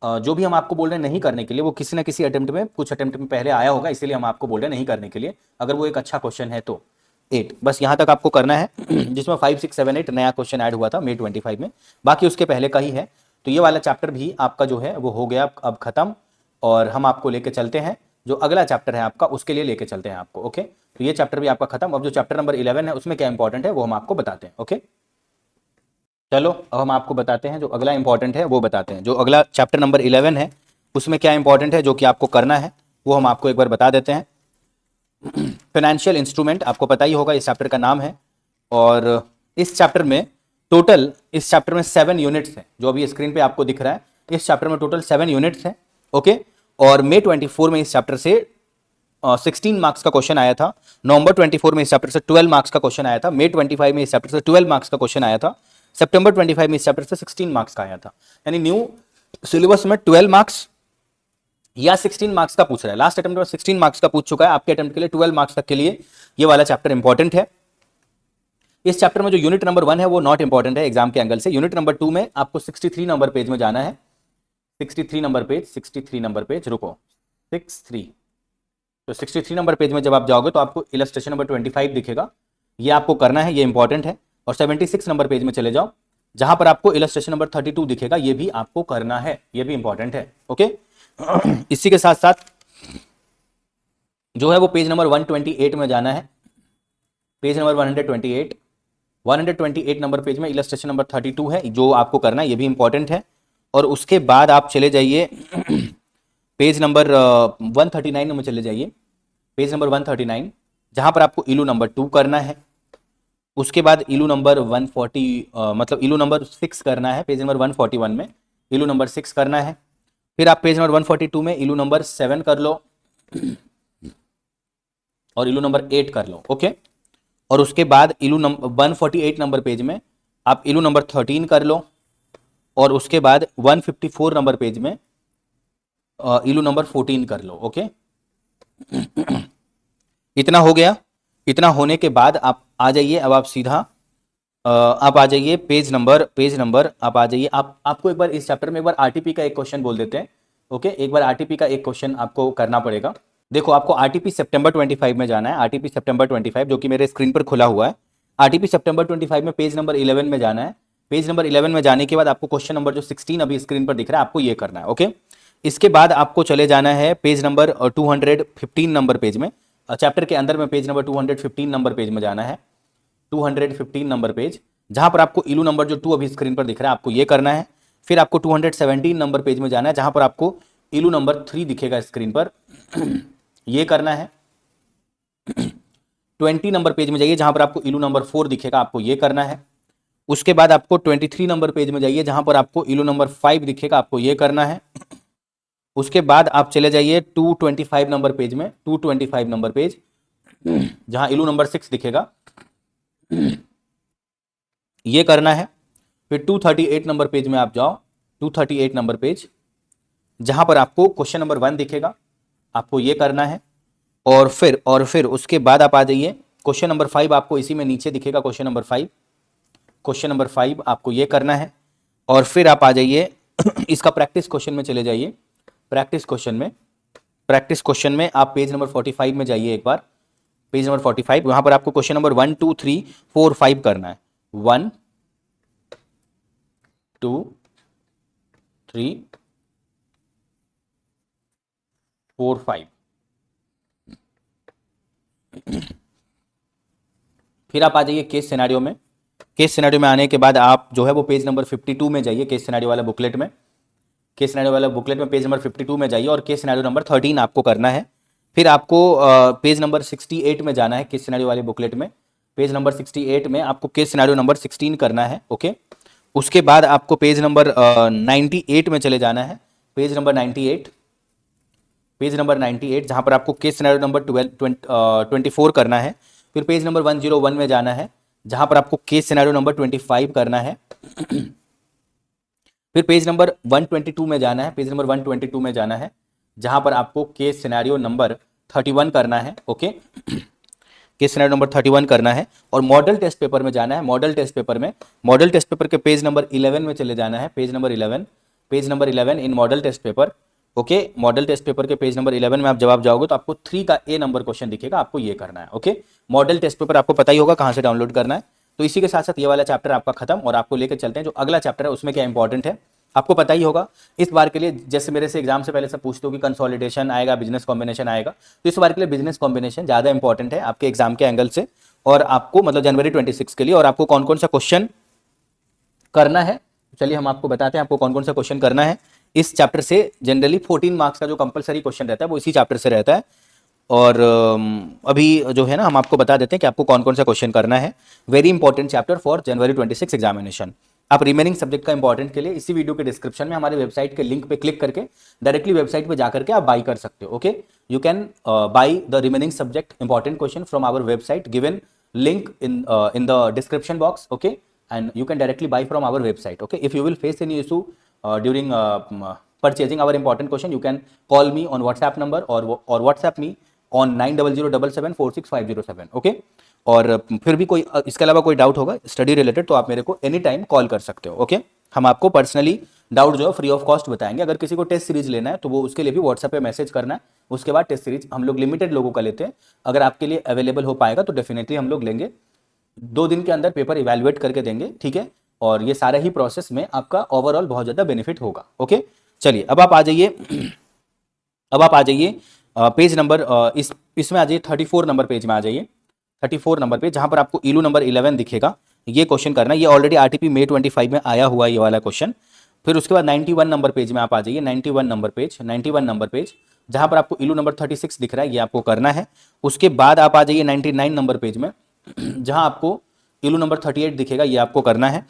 जो भी हम आपको बोल रहे हैं नहीं करने के लिए, वो किसी ना किसी अटेम्प्ट में, कुछ अटेम्प्ट में पहले आया होगा, इसीलिए हम आपको बोल रहे हैं नहीं करने के लिए, अगर वो एक अच्छा क्वेश्चन है तो। 8 बस यहाँ तक आपको करना है, जिसमें 5, 6, 7, 8 नया क्वेश्चन ऐड हुआ था May 25 में, बाकी उसके पहले का ही है। तो ये वाला चैप्टर भी आपका जो है वो हो गया अब खत्म, और हम आपको लेके चलते हैं जो अगला चैप्टर है आपका, उसके लिए लेके चलते हैं आपको। ओके, तो ये चैप्टर भी आपका खत्म। अब जो चैप्टर नंबर 11 है उसमें क्या इंपॉर्टेंट है वो हम आपको बताते हैं। ओके, चलो अब हम आपको बताते हैं जो अगला इंपॉर्टेंट है वो बताते हैं। जो अगला चैप्टर नंबर 11 है उसमें क्या इंपॉर्टेंट है जो कि आपको करना है वो हम आपको एक बार बता देते हैं। फाइनेंशियल इंस्ट्रूमेंट आपको पता ही होगा, इस चैप्टर का नाम है। और इस चैप्टर में टोटल, इस चैप्टर में 7 यूनिट्स हैं, जो अभी स्क्रीन पे आपको दिख रहा है। इस चैप्टर में टोटल 7 यूनिट्स हैं। ओके, और May 24 में इस चैप्टर से 16 मार्क्स का क्वेश्चन आया था। नवंबर 24 में इस चैप्टर से 12 मार्क्स का क्वेश्चन आया था। May 25 में इस चैप्टर से 12 मार्क्स का क्वेश्चन आया था। सितंबर 25 में इस चैप्टर से 16 मार्क्स का आया था। यानी न्यू सिलेबस में 12 मार्क्स या 16 मार्क्स का पूछ रहा है। लास्ट अटेम्प्ट में 16 मार्क्स का पूछ चुका है, आपके अटेम्प्ट के लिए 12 मार्क्स तक के लिए ये वाला चैप्टर इंपॉर्टेंट है। इस चैप्टर में जो यूनिट नंबर 1 है वो नॉट इंपॉर्टेंट है एग्जाम के एंगल से। यूनिट नंबर 2 में आपको 63 नंबर पेज में जाना है। 63 नंबर पेज, 63 नंबर पेज, रुको 63, तो 63 नंबर पेज में जब आप जाओगे तो आपको इलस्ट्रेशन नंबर 25 दिखेगा, ये आपको करना है, ये इंपॉर्टेंट है। और 76 नंबर पेज में चले जाओ, जहां पर आपको इलस्ट्रेशन नंबर 32 दिखेगा, ये भी आपको करना है, ये भी इंपॉर्टेंट है। ओके, इसी के साथ साथ जो है वो पेज नंबर 128 में जाना है। पेज नंबर 128 नंबर पेज में इलस्ट्रेशन नंबर 32 है, जो आपको करना है, ये भी इंपॉर्टेंट है। और उसके बाद आप चले जाइए पेज नंबर 139 में चले जाइए, पेज नंबर 139, जहां पर आपको इलू नंबर 2 करना है। उसके बाद इलू नंबर 140 मतलब इलू नंबर 6 करना है। पेज नंबर 141 में इलू नंबर 6 करना है। फिर आप पेज नंबर 142 में इलू नंबर 7 कर लो और इलू नंबर 8 कर लो। ओके, और उसके बाद इलू नंबर 148 नंबर पेज में आप इलू नंबर 13 कर लो, और उसके बाद 154 नंबर पेज में इलू नंबर 14 कर लो। ओके, इतना हो गया। इतना होने के बाद आप आ जाइए, अब आप सीधा आप आ जाइए पेज नंबर आप आ जाइए। आपको एक बार इस चैप्टर में एक बार आरटीपी का एक क्वेश्चन बोल देते हैं। ओके, एक बार आरटीपी का एक क्वेश्चन आपको करना पड़ेगा। देखो, आपको आरटीपी सितंबर 25 में जाना है। आरटीपी सितंबर 25 जो कि मेरे स्क्रीन पर खुला हुआ है। आरटीपी सितंबर 25 में पेज नंबर 11 में जाना है। पेज नंबर 11 में जाने के बाद आपको क्वेश्चन नंबर जो 16 अभी स्क्रीन पर दिख रहा है, आपको ये करना है। ओके, इसके बाद आपको चले जाना है पेज नंबर 215 नंबर पेज में। चैप्टर के अंदर में पेज नंबर 215 नंबर पेज में जाना है। 215 नंबर पेज, जहां पर आपको इलू नंबर जो 2 अभी स्क्रीन पर दिख रहा है, आपको ये करना है। फिर आपको 217 नंबर पेज में जाना है, जहां पर आपको इलू नंबर 3 दिखेगा स्क्रीन पर, ये करना है। 20 नंबर पेज में जाइए, जहां पर आपको इलू नंबर 4 दिखेगा, आपको ये करना है। उसके बाद आपको 23 नंबर पेज में जाइए, जहां पर आपको इलू नंबर 5 दिखेगा, आपको ये करना है। उसके बाद आप चले जाइए 225 नंबर पेज में, 225 नंबर पेज, जहां इलू नंबर 6 दिखेगा, ये करना है। फिर 238 नंबर पेज में आप जाओ, 238 नंबर पेज, जहां पर आपको क्वेश्चन नंबर 1 दिखेगा, आपको ये करना है। और फिर उसके बाद आप आ जाइए क्वेश्चन नंबर 5, आपको इसी में नीचे दिखेगा क्वेश्चन नंबर 5, क्वेश्चन नंबर 5 आपको ये करना है। और फिर आप आ जाइए इसका प्रैक्टिस क्वेश्चन में चले जाइए। प्रैक्टिस क्वेश्चन में आप पेज नंबर 45 में जाइए, एक बार पेज नंबर 45, वहां पर आपको क्वेश्चन नंबर 1 2 3 4 5 करना है। 1 2 3 4 5। फिर आप आ जाइए केस सिनेरियो में। केस सिनेरियो में आने के बाद आप जो है वो पेज नंबर 52 में जाइए, केस सिनेरियो वाला बुकलेट में। केस सिनेरियो वाला बुकलेट में पेज नंबर 52 में जाइए और केस सिनेरियो नंबर 13 आपको करना है। फिर आपको पेज नंबर 68 में जाना है केस सिनेरियो वाले बुकलेट में। पेज नंबर 68 में आपको केस सिनेरियो नंबर 16 करना है। ओके, उसके बाद आपको पेज नंबर 98 में चले जाना है। पेज नंबर 98, पेज नंबर 98, जहां पर आपको केस सिनेरियो नंबर 24 करना है। फिर पेज नंबर 101 में जाना है, जहां पर आपको केस सिनेरियो नंबर 25 करना है। फिर पेज नंबर 122 में जाना है, पेज नंबर 122 में जाना है, जहां पर आपको केस सिनेरियो नंबर 31 करना है। ओके, केस सिनेरियो नंबर 31 करना है और मॉडल टेस्ट पेपर में जाना है। मॉडल टेस्ट पेपर के पेज नंबर 11 में चले जाना है, page number 11 in model test paper. Okay, model test paper के पेज नंबर 11 में आप जवाब जाओगे तो आपको 3 का ए नंबर क्वेश्चन दिखेगा, आपको ये करना है। ओके, मॉडल टेस्ट पेपर आपको पता ही होगा कहां से डाउनलोड करना है। तो इसी के साथ साथ ये वाला चैप्टर आपका खत्म और आपको लेकर चलते हैं जो अगला चैप्टर है उसमें क्या इंपॉर्टेंट है आपको पता ही होगा। इस बार के लिए जैसे मेरे से एग्जाम से पहले सब पूछते हो कि कंसोलिडेशन आएगा, बिजनेस कॉम्बिनेशन आएगा, तो इस बार के लिए बिजनेस कॉम्बिनेशन ज़्यादा इंपॉर्टेंट है आपके एग्जाम के एंगल से और आपको मतलब जनवरी 26 के लिए। और आपको कौन कौन सा क्वेश्चन करना है, चलिए हम आपको बताते हैं आपको कौन कौन सा क्वेश्चन करना है इस चैप्टर से। जनरली 14 मार्क्स का जो कंपलसरी क्वेश्चन रहता है वो इसी चैप्टर से रहता है। और अभी जो है ना हम आपको बता देते हैं कि आपको कौन कौन सा क्वेश्चन करना है। Very important chapter for January 26 examination. आप रिमेनिंग सब्जेक्ट का इंपॉर्टेंट के लिए इसी वीडियो के डिस्क्रिप्शन में हमारे वेबसाइट के लिंक पे क्लिक करके डायरेक्टली वेबसाइट पे जाकर के आप बाई कर सकते हो। Okay, you can buy the remaining subject important question from our website given link in the description box. Okay, and you can directly buy from our website. Okay, if you will face any issue during purchasing our important question, you can call me on WhatsApp number or WhatsApp me on 9007746507. Okay, और फिर भी कोई इसके अलावा कोई doubt होगा study related तो आप मेरे को एनी टाइम कॉल कर सकते हो। ओके, हम आपको पर्सनली डाउट जो है फ्री ऑफ कॉस्ट बताएंगे। अगर किसी को टेस्ट सीरीज लेना है तो वो उसके लिए भी व्हाट्सएप पे मैसेज करना है, उसके बाद टेस्ट सीरीज हम लोग लिमिटेड लोगों का लेते हैं। अगर आपके लिए अवेलेबल हो पाएगा तो डेफिनेटली हम लोग लेंगे, 2 दिन के अंदर पेपर इवैल्यूएट करके देंगे, ठीक है। और ये सारा ही प्रोसेस में आपका ओवरऑल बहुत ज़्यादा बेनिफिट होगा। ओके, चलिए अब आप आ जाइए पेज नंबर इसमें आ जाइए 34 नंबर पेज में आ जाइए। 34 नंबर पेज जहाँ पर आपको इलू नंबर 11 दिखेगा, ये क्वेश्चन करना है। ये ऑलरेडी आरटीपी May 25 में आया हुआ है ये वाला क्वेश्चन। फिर उसके बाद 91 नंबर पेज में आप आ जाइए। 91 नंबर पेज जहाँ पर आपको इलू नंबर 36 दिख रहा है, ये आपको करना है। उसके बाद आप आ जाइए 99 नंबर पेज में जहाँ आपको इलू नंबर 38 दिखेगा, ये आपको करना है।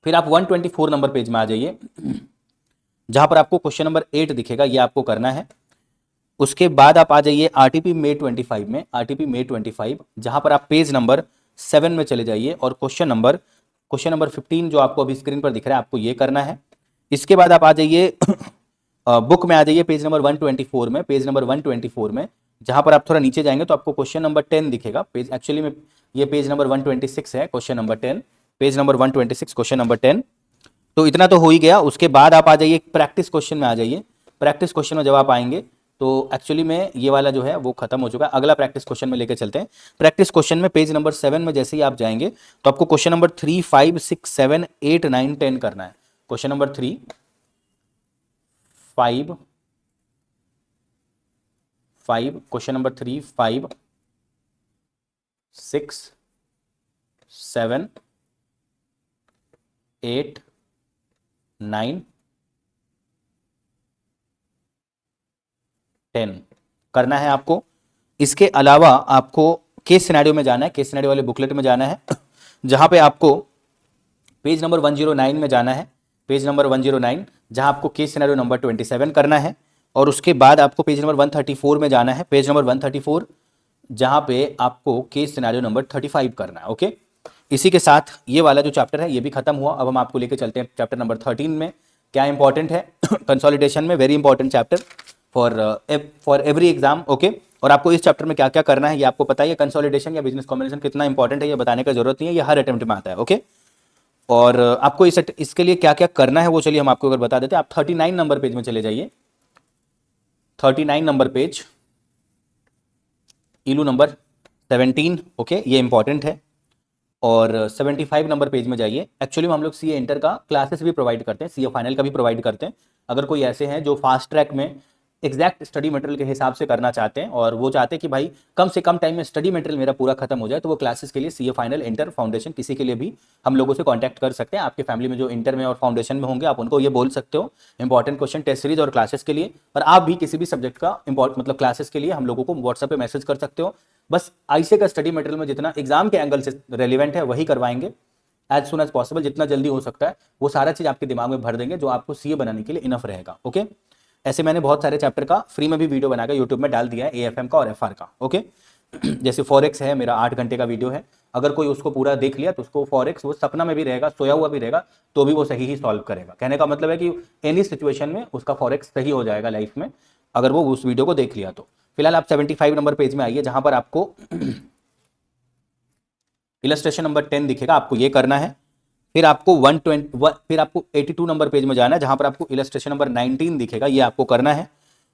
फिर आप 124 नंबर पेज में आ जाइए जहाँ पर आपको क्वेश्चन नंबर 8 दिखेगा, ये आपको करना है। उसके बाद आप आ जाइए आरटीपी May 25 में, आरटीपी May 25 जहाँ पर आप पेज नंबर 7 में चले जाइए और क्वेश्चन नंबर 15 जो आपको अभी स्क्रीन पर दिख रहा है आपको ये करना है। इसके बाद आप आ जाइए बुक में आ जाइए पेज नंबर 124 में, पेज नंबर 124 में जहाँ पर आप थोड़ा नीचे जाएंगे तो आपको क्वेश्चन नंबर 10 दिखेगा। पेज एक्चुअली में ये पेज नंबर 126 है, question number 10, page number 126 question number 10। तो इतना तो हो ही गया। उसके बाद आप आ जाइए प्रैक्टिस क्वेश्चन में आ जाइए। प्रैक्टिस क्वेश्चन में जब आप आएंगे तो एक्चुअली में ये वाला जो है वो खत्म हो चुका है। अगला प्रैक्टिस क्वेश्चन में लेके चलते हैं। प्रैक्टिस क्वेश्चन में पेज नंबर 7 में जैसे ही आप जाएंगे तो आपको क्वेश्चन नंबर 3, 5, 6, 7, 8, 9, 10 करना है। क्वेश्चन नंबर 3, 5, क्वेश्चन नंबर 3, 5, 6, 7, 8, 9, 10 करना है आपको। इसके अलावा आपको केस सिनेरियो में जाना है, केस सिनेरियो वाले बुकलेट में जाना है जहां पे आपको पेज नंबर 109 में जाना है, पेज नंबर 109 जहां आपको केस सिनेरियो नंबर 27 करना है। और उसके बाद आपको पेज नंबर 134 में जाना है, पेज नंबर 134 जहां पे आपको केस सिनेरियो नंबर 35 करना है। ओके, इसी के साथ ये वाला जो चैप्टर है ये भी खत्म हुआ। अब हम आपको लेके चलते हैं चैप्टर नंबर 13 में। क्या इंपॉर्टेंट है कंसोलिडेशन में, very important chapter for every exam. Okay, और आपको इस चैप्टर में क्या क्या करना है ये आपको पता है। कंसोलिडेशन या बिजनेस कॉम्बिनेशन कितना इंपॉर्टेंट है ये बताने का जरूरत नहीं है, ये हर अटेम्प्ट में आता है। ओके, और आपको इसके लिए क्या क्या करना है वो चलिए हम आपको अगर बता देते हैं। आप 39 नंबर पेज में चले जाइए। 39 नंबर पेज, इलू नंबर 17। ओके, ये इंपॉर्टेंट है। और 75 नंबर पेज में जाइए। एक्चुअली में हम लोग सीए इंटर का क्लासेस भी प्रोवाइड करते हैं, सीए फाइनल का भी प्रोवाइड करते हैं। अगर कोई ऐसे हैं जो फास्ट ट्रैक में एग्जैक्ट स्टडी मटेरियल के हिसाब से करना चाहते हैं और वो चाहते हैं कि भाई कम से कम टाइम में स्टडी मटेरियल मेरा पूरा खत्म हो जाए, तो वो क्लासेस के लिए सीए फाइनल, इंटर, फाउंडेशन किसी के लिए भी हम लोगों से कांटेक्ट कर सकते हैं। आपके फैमिली में जो इंटर में और फाउंडेशन में होंगे आप उनको ये बोल सकते हो इंपॉर्टेंट क्वेश्चन टेस्ट सीरीज और क्लासेस के लिए। और आप भी किसी भी सब्जेक्ट का मतलब क्लासेस के लिए हम लोगों को व्हाट्सएप पे मैसेज कर सकते हो। बस आईसीए का स्टडी मटेरियल में जितना एग्जाम के एंगल से रेलिवेंट है वही करवाएंगे एज सुन एज पॉसिबल, जितना जल्दी हो सकता है वो सारा चीज आपके दिमाग में भर देंगे जो आपको सीए बनाने के लिए इनफ रहेगा। ओके, ऐसे मैंने बहुत सारे चैप्टर का फ्री में भी वीडियो बनाकर यूट्यूब में डाल दिया है, एएफएम का और एफआर का। ओके, जैसे फॉरेक्स है मेरा 8 घंटे का वीडियो है, अगर कोई उसको पूरा देख लिया तो उसको फॉरेक्स वो सपना में भी रहेगा, सोया हुआ भी रहेगा तो भी वो सही ही सॉल्व करेगा। कहने का मतलब है कि एनी सिचुएशन में उसका फॉरेक्स सही हो जाएगा लाइफ में अगर वो उस वीडियो को देख लिया तो। फिलहाल आप 75 नंबर पेज में आइए, जहां पर आपको इलस्ट्रेशन नंबर 10 दिखेगा, आपको ये करना है। फिर आपको 120 फिर आपको 82 नंबर पेज में जाना है, जहां पर आपको इलस्ट्रेशन नंबर 19 दिखेगा, ये आपको करना है।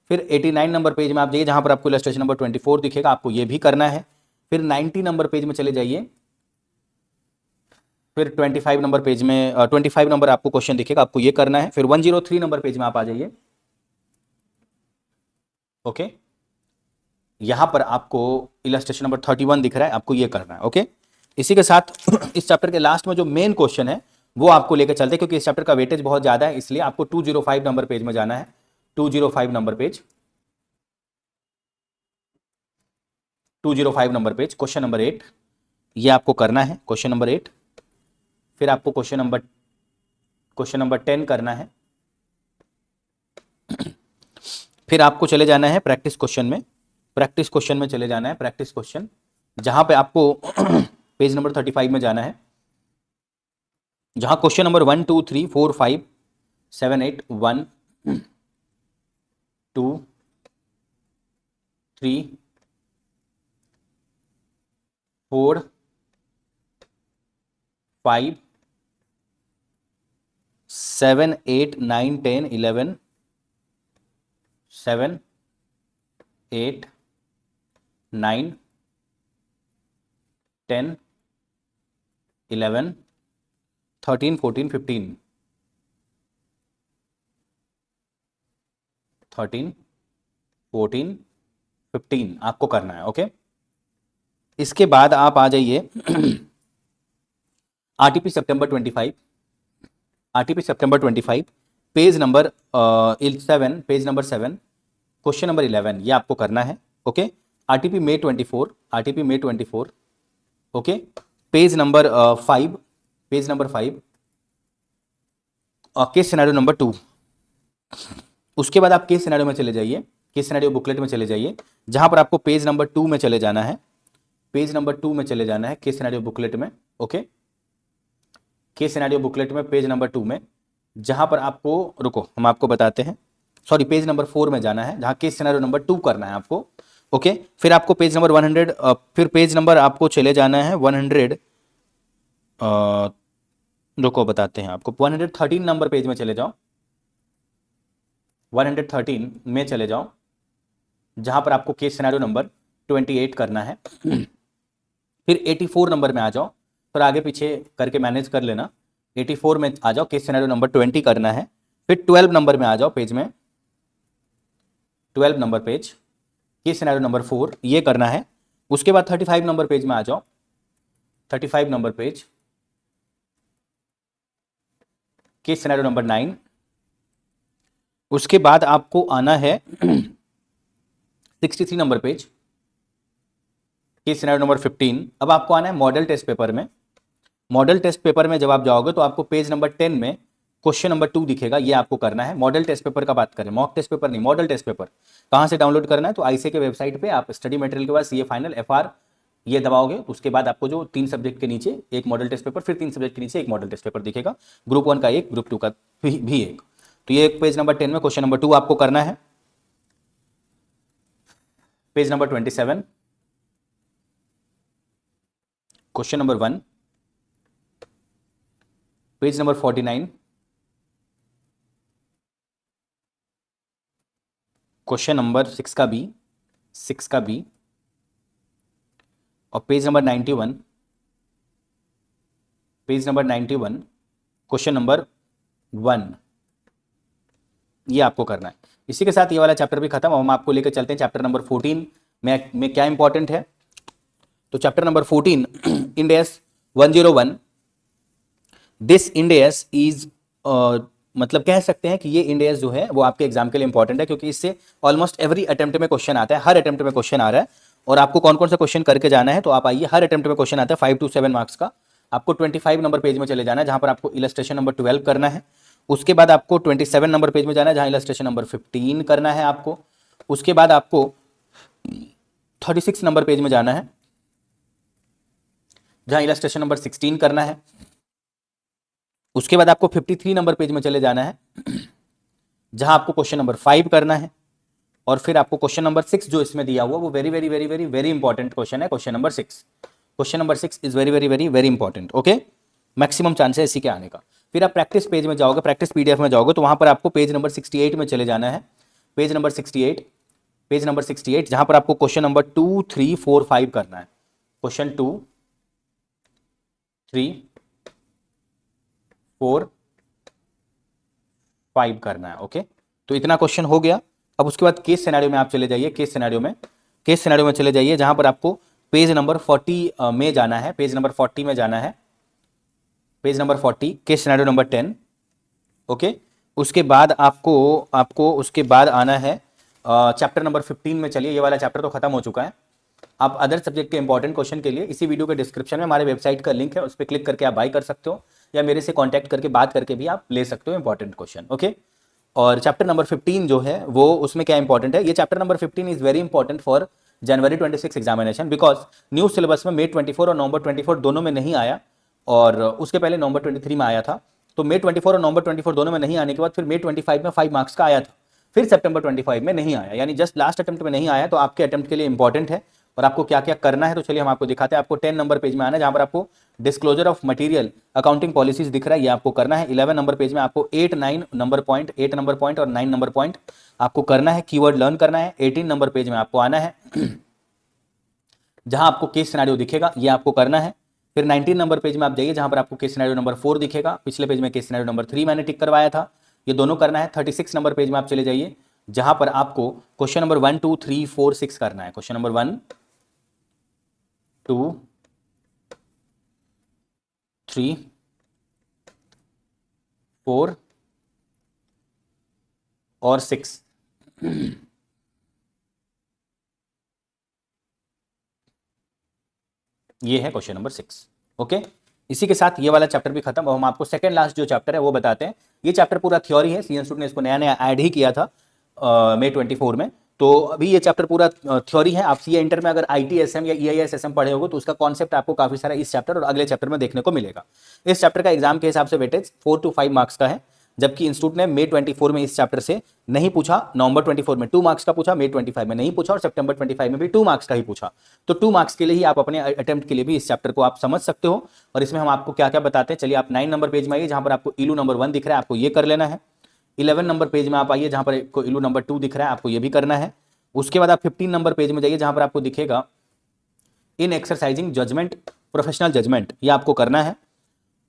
फिर 89 नंबर पेज में आप जाइए, जहां पर आपको इलस्ट्रेशन नंबर 24 दिखेगा, आपको ये भी करना है। फिर 90 नंबर पेज में चले जाइए, फिर 25 नंबर पेज में 25 नंबर आपको क्वेश्चन दिखेगा, आपको ये करना है। फिर 103 नंबर पेज में आप आ जाइए। ओके, यहां पर आपको इलस्ट्रेशन नंबर 31 दिख रहा है, आपको ये करना है। ओके, इसी के साथ इस चैप्टर के लास्ट में जो मेन क्वेश्चन है वो आपको लेकर चलते हैं, क्योंकि इस चैप्टर का वेटेज बहुत ज्यादा है, इसलिए आपको 205 नंबर पेज में जाना है। 205 number page, 205 number page, question number 8, ये आपको करना है, क्वेश्चन नंबर 8। फिर आपको क्वेश्चन नंबर 10 करना है। फिर आपको चले जाना है प्रैक्टिस क्वेश्चन में, प्रैक्टिस क्वेश्चन में चले जाना है, प्रैक्टिस क्वेश्चन, जहां पे आपको पेज नंबर 35 में जाना है, जहां क्वेश्चन नंबर 1 2 3 4 5 7 8 1 2 3 4 5 7 8 9 10 11 7 8 9 10 11 13 14 15 13 14 15 आपको करना है। ओके, इसके बाद आप आ जाइए आरटीपी सितंबर 25, आरटीपी सितंबर 25 page number 7, page number 7 question number 11, ये आपको करना है। ओके, आरटीपी मे 24, आरटीपी मे 24, okay, page number 5, page number 5, case scenario number 2। उसके बाद आप केस सिनेरियो में चले जाइए, केस सिनेरियो बुकलेट में चले जाइए, जहां पर आपको पेज नंबर 2 में चले जाना है, पेज नंबर 2 में चले जाना है केस सिनेरियो बुकलेट में। ओके, केस सिनेरियो बुकलेट में पेज नंबर 2 में, जहां पर आपको, रुको हम आपको बताते हैं, सॉरी पेज नंबर 4 में जाना है, जहां केस सिनेरियो नंबर 2 करना है आपको। ओके, फिर आपको पेज नंबर 100, फिर पेज नंबर आपको चले जाना है 100, रुको बताते हैं आपको, 113 नंबर पेज में चले जाओ, 113 में चले जाओ, जहां पर आपको केस सिनेरियो नंबर 28 करना है। फिर 84 नंबर में आ जाओ, फिर आगे पीछे करके मैनेज कर लेना, 84 में आ जाओ, केस सिनेरियो नंबर 20 करना है। फिर 12 नंबर में आ जाओ पेज में, 12 number page, case scenario number 4, ये करना है। उसके बाद 35 नंबर पेज में आ जाओ, 35 number page, case scenario number 9। उसके बाद आपको आना है 63 number page, case scenario number 15। अब आपको आना है मॉडल टेस्ट पेपर में, मॉडल टेस्ट पेपर में जब आप जाओगे तो आपको पेज नंबर 10 में क्वेश्चन नंबर 2 दिखेगा, ये आपको करना है। मॉडल टेस्ट पेपर का बात करें, मॉक टेस्ट पेपर नहीं, मॉडल टेस्ट पेपर कहां से डाउनलोड करना है, तो आईसीए के वेबसाइट पे आप स्टडी मटेरियल के बाद सीए फाइनल एफआर ये दबाओगे, उसके बाद आपको जो 3 सब्जेक्ट के नीचे एक मॉडल टेस्ट पेपर, फिर 3 सब्जेक्ट के नीचे एक मॉडल टेस्ट पेपर दिखेगा, ग्रुप 1 का एक, ग्रुप 2 का भी एक। तो ये पेज नंबर 10 में क्वेश्चन नंबर 2 आपको करना है। Page number 27, question number 1, page number 49, question number 6 का बी, 6 का बी, और page number 91, page number 91 question number 1, ये आपको करना है। इसी के साथ ये वाला चैप्टर भी खत्म। हम आपको लेकर चलते हैं चैप्टर नंबर 14 में क्या इंपॉर्टेंट है। तो chapter number 14 end S 101, this end S is, मतलब कह सकते हैं कि ये इंड एस जो है वो आपके एग्जाम के लिए इंपॉर्टेंट है, क्योंकि इससे ऑलमोस्ट एवरी अटेम्प्ट में क्वेश्चन आता है, हर अटेम्प्ट में क्वेश्चन आ रहा है, और आपको कौन कौन सा क्वेश्चन करके जाना है, तो आप आइए, हर अटेम्प्ट में क्वेश्चन आता है 5 to 7 मार्क्स का। आपको 25 नंबर पेज में चले जाना है, जहां पर आपको इलस्ट्रेशन नंबर 12 करना है। उसके बाद आपको 27 नंबर पेज में जाना है, जहां इलस्ट्रेशन नंबर 15 करना है आपको। उसके बाद आपको 36 नंबर पेज में जाना है, जहां इलस्ट्रेशन नंबर 16 करना है। उसके बाद आपको 53 नंबर पेज में चले जाना है, जहां आपको क्वेश्चन नंबर 5 करना है। और फिर आपको क्वेश्चन नंबर 6 जो इसमें दिया हुआ वो very very very very very important question है। Question number 6, question number 6 is very very very very important. Okay, maximum chance है इसी के आने का। फिर आप प्रैक्टिस पेज में जाओगे, प्रैक्टिस पीडीएफ में जाओगे तो वहां पर आपको पेज नंबर 68 में चले जाना है। पेज नंबर 68, पेज नंबर 68 जहां पर आपको क्वेश्चन नंबर 2, 3, 4, 5 करना है। क्वेश्चन 2, 3, 4, 5 करना है। ओके, तो इतना क्वेश्चन हो गया। अब उसके बाद केस सिनेरियो में आप चले जाइए। केस सिनेरियो में चले जाइए जहां पर आपको पेज नंबर 40 में जाना है। पेज नंबर 40 में जाना है। Page number 40, case scenario number 10। Okay, उसके बाद आपको उसके बाद आना है चैप्टर नंबर 15 में। चलिए, ये वाला चैप्टर तो खत्म हो चुका है। आप अदर सब्जेक्ट के इंपॉर्टेंट क्वेश्चन के लिए इसी वीडियो के डिस्क्रिप्शन में हमारे वेबसाइट का लिंक है, उस पर क्लिक करके आप बाय कर सकते हो, या मेरे से कांटेक्ट करके बात करके भी आप ले सकते हो इंपॉर्टेंट क्वेश्चन। ओके, और चैप्टर नंबर 15 जो है वो उसमें क्या इंपॉर्टेंट है, ये chapter number 15 is very important for January 26 examination, because new syllabus में May 24 और नवंबर 24 दोनों में नहीं आया, और उसके पहले नवंबर 23 में आया था। तो May 24 और नवंबर 24 दोनों में नहीं आने के बाद फिर May 25 में 5 मार्क्स का आया था, फिर सितंबर 25 में नहीं आया, यानी जस्ट लास्ट अटेम्प्ट में नहीं आया। तो आपके अटेम्प्ट के लिए इंपॉर्टेंट है और आपको क्या क्या करना है, तो चलिए हम आपको दिखाते हैं। आपको 10 नंबर पेज में आना है जहां पर आपको disclosure of material accounting policies दिख रहा है, ये आपको करना है। 11 नंबर पेज में आपको 8 नंबर पॉइंट और 9 नंबर पॉइंट आपको करना है, कीवर्ड लर्न करना है। 18 नंबर पेज में आपको आना है जहां आपको केस सिनेरियो दिखेगा, ये आपको करना है। फिर 19 नंबर पेज में आप जाइए जहां पर आपको केस सिनेरियो नंबर 4 दिखेगा, पिछले पेज में केस सिनेरियो नंबर 3 मैंने टिक करवाया था, ये दोनों करना है। 36 नंबर पेज में आप चले जाइए जहां पर आपको क्वेश्चन नंबर 1, 2, 3, 4, 6 करना है। क्वेश्चन नंबर 1, 2, 3, 4 और 6। ये है क्वेश्चन नंबर 6। ओके, इसी के साथ ये वाला चैप्टर भी खत्म। और हम आपको सेकंड लास्ट जो चैप्टर है वो बताते हैं। ये चैप्टर पूरा थ्योरी है, सी इंस्टीट्यूट ने इसको नया नया ऐड ही किया था May 24 में। तो अभी ये चैप्टर पूरा थ्योरी है। आप सीए इंटर में अगर ITSM या EISSM पढ़े होगे तो उसका कॉन्सेप्ट आपको काफी सारा इस चैप्टर और अगले चैप्टर में देखने को मिलेगा। इस चैप्टर का एग्जाम के हिसाब से वेटेज 4 to 5 मार्क्स का है, जबकि इंस्टीट्यूट ने May 24 में इस चैप्टर से नहीं पूछा, नवंबर 24 में 2 मार्क्स का पूछा, May 25 में नहीं पूछा, और सितंबर 25 में भी 2 मार्क्स का ही पूछा। तो 2 मार्क्स के लिए ही आप अपने अटेम्प्ट के लिए भी इस चैप्टर को आप समझ सकते हो। और इसमें हम आपको क्या क्या बताते हैं, चलिए आप 9 नंबर पेज में आइए जहां पर आपको इलू नंबर 1 दिख रहा है, आपको ये कर लेना है। 11 नंबर पेज में आप आइए जहां पर आपको इलू नंबर 2 दिख रहा है, आपको ये भी करना है। उसके बाद आप 15 नंबर पेज में जाइए जहां पर आपको दिखेगा in exercising judgement, professional judgement, ये आपको करना है।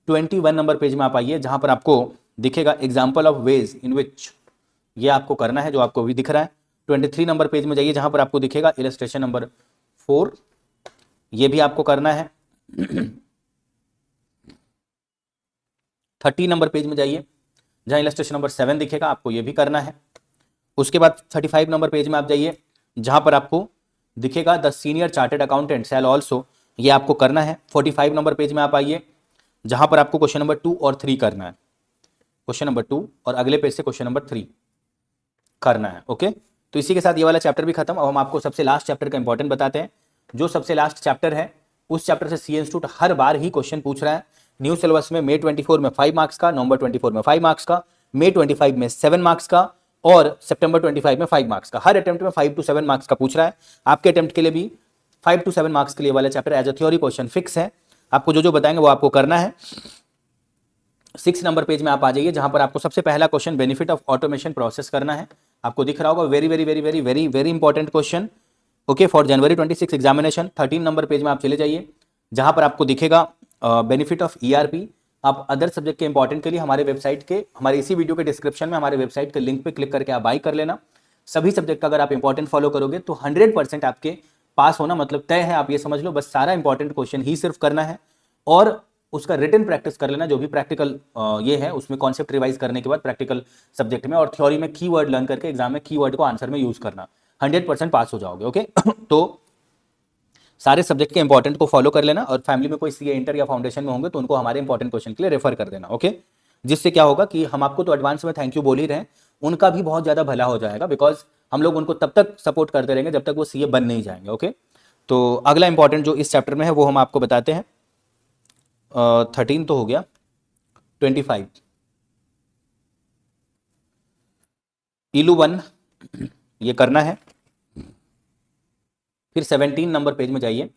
21 नंबर पेज में आप आइए जहां पर आपको दिखेगा एग्जाम्पल ऑफ वेज इन विच, ये आपको करना है जो आपको भी दिख रहा है। 23 नंबर पेज में जाइए जहां पर आपको दिखेगा इलस्ट्रेशन नंबर 4, ये भी आपको करना है। 30 नंबर पेज में जाइए जहां इलस्ट्रेशन नंबर 7 दिखेगा, आपको ये भी करना है। उसके बाद 35 नंबर पेज में आप जाइए जहां पर आपको दिखेगा the senior chartered accountant shall also, ये आपको करना है। 45 नंबर पेज में आप आइए जहां पर आपको क्वेश्चन नंबर 2 और 3 करना है। क्वेश्चन नंबर 2 और अगले पेज से क्वेश्चन नंबर 3 करना है। ओके, तो इसी के साथ ये वाला चैप्टर भी खत्म। अब हम आपको सबसे लास्ट चैप्टर का इंपॉर्टेंट बताते हैं। जो सबसे लास्ट चैप्टर है उस चैप्टर से सी इंस्टीट्यूट हर बार ही क्वेश्चन पूछ रहा है। न्यू सिलेबस में May 24 में 5 मार्क्स का, नवंबर 24 में 5 मार्क्स का, May 25 में 7 मार्क्स का, और सितंबर 25 में 5 मार्क्स का। हर अटेम्प्ट में 5 to 7 मार्क्स का पूछ रहा है। आपके अटेम्प्ट के लिए भी 5 to 7 मार्क्स के लिए वाला chapter as a theory question fix है। आपको जो जो बताएंगे वो आपको करना है। 6 नंबर पेज में आप आ जाइए जहां पर आपको सबसे पहला question benefit of automation process करना है। आपको दिख रहा होगा very very very very very very important question, okay, for January 26 examination. 13 number page में आप चले जाइए जहां पर आपको दिखेगा बेनिफिट ऑफ ERP। आप अदर सब्जेक्ट के इंपॉर्टेंट के लिए हमारे वेबसाइट के, हमारे इसी वीडियो के डिस्क्रिप्शन में हमारे वेबसाइट के लिंक पे क्लिक करके आप बाई कर लेना। सभी सब्जेक्ट का अगर आप इंपॉर्टेंट फॉलो करोगे तो 100% आपके पास होना मतलब तय है, आप ये समझ लो। बस सारा इंपॉर्टेंट क्वेश्चन ही सिर्फ करना है और उसका रिटन प्रैक्टिस कर लेना। जो भी प्रैक्टिकल ये है उसमें कॉन्सेप्ट रिवाइज करने के बाद प्रैक्टिकल सब्जेक्ट में और थ्योरी में कीवर्ड लर्न करके एग्जाम में कीवर्ड को आंसर में यूज करना, 100% पास हो जाओगे। ओके तो सारे सब्जेक्ट के इंपॉर्टेंट को फॉलो कर लेना, और फैमिली में कोई सीए इंटर या फाउंडेशन में होंगे तो उनको हमारे इंपॉर्टेंट क्वेश्चन के लिए रेफर कर देना। ओके, जिससे क्या होगा कि हम आपको तो एडवांस में थैंक यू बोल ही रहे हैं, उनका भी बहुत ज्यादा भला हो जाएगा, बिकॉज हम लोग उनको तब तक सपोर्ट करते रहेंगे जब तक वो सीए बन नहीं जाएंगे। ओके, तो अगला इंपॉर्टेंट जो इस चैप्टर में है वो हम आपको बताते हैं। 13 तो हो गया, 25 इलू 1, ये करना है। फिर 17 नंबर पेज में जाइए,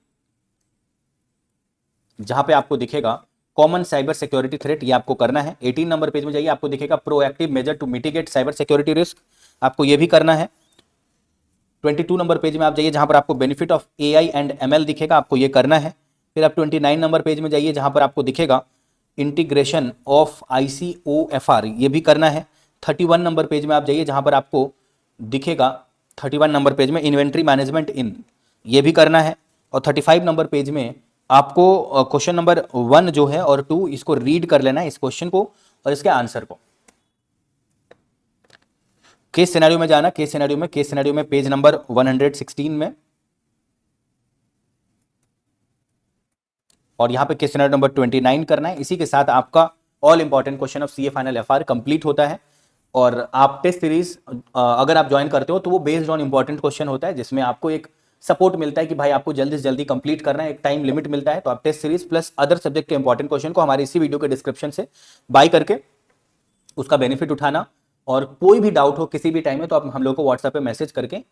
जहां पे आपको दिखेगा कॉमन साइबर सिक्योरिटी थ्रेट, ये आपको करना है। 18 नंबर पेज में जाइए, आपको दिखेगा proactive measure to mitigate cyber security risk, आपको ये भी करना है। 22 नंबर पेज में आप जाइए, जहां पर आपको benefit of AI and ML दिखेगा, आपको ये करना है। फिर आप 29 नंबर पेज में जाइए, जहां पर आपको दिखेगा इंटीग्रेशन ऑफ आईसीओएफआर, ये भी करना है। 31 नंबर पेज में आप जाइए, जहां पर आपको दिखेगा 31 नंबर पेज में इन्वेंट्री मैनेजमेंट इन, ये भी करना है। और 35 नंबर पेज में आपको क्वेश्चन नंबर 1 जो है और 2, इसको रीड कर लेना है, इस क्वेश्चन को और इसके आंसर को। केस सिनेरियो में जाना, केस सिनेरियो में पेज नंबर 116 में, और यहां पे केस सिनेरियो नंबर 29 करना है। इसी के साथ आपका all important question of CA final FR complete होता है। और आप टेस्ट सीरीज अगर आप ज्वाइन करते हो तो वो बेस्ड ऑन इंपॉर्टेंट क्वेश्चन होता है, जिसमें आपको एक सपोर्ट मिलता है कि भाई आपको जल्दी से जल्दी कंप्लीट करना है, एक टाइम लिमिट मिलता है। तो आप test series plus other subject के इंपॉर्टेंट क्वेश्चन को हमारे इसी वीडियो के डिस्क्रिप्शन से बाय करके उसका बेनिफिट उठाना। और कोई भी डाउट हो किसी भी टाइम में तो आप हम लोग को व्हाट्सएप पे मैसेज करके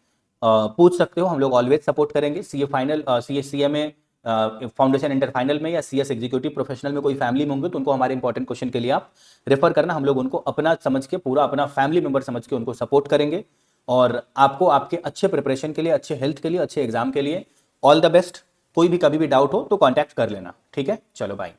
पूछ सकते हो, हम लोग ऑलवेज सपोर्ट करेंगे। CA final, CMA foundation inter final में या सीएस एग्जीक्यूटिव प्रोफेशनल में कोई फैमिली में होंगे तो उनको हमारे इंपॉर्टेंट क्वेश्चन के लिए आप रेफर करना, हम लोग उनको अपना समझ के, पूरा अपना फैमिली मेंबर समझ के उनको सपोर्ट करेंगे। और आपको आपके अच्छे प्रिपरेशन के लिए, अच्छे हेल्थ के लिए, अच्छे एग्जाम के लिए ऑल द बेस्ट। कोई भी कभी भी डाउट हो तो कॉन्टैक्ट कर लेना, ठीक है। चलो बाय।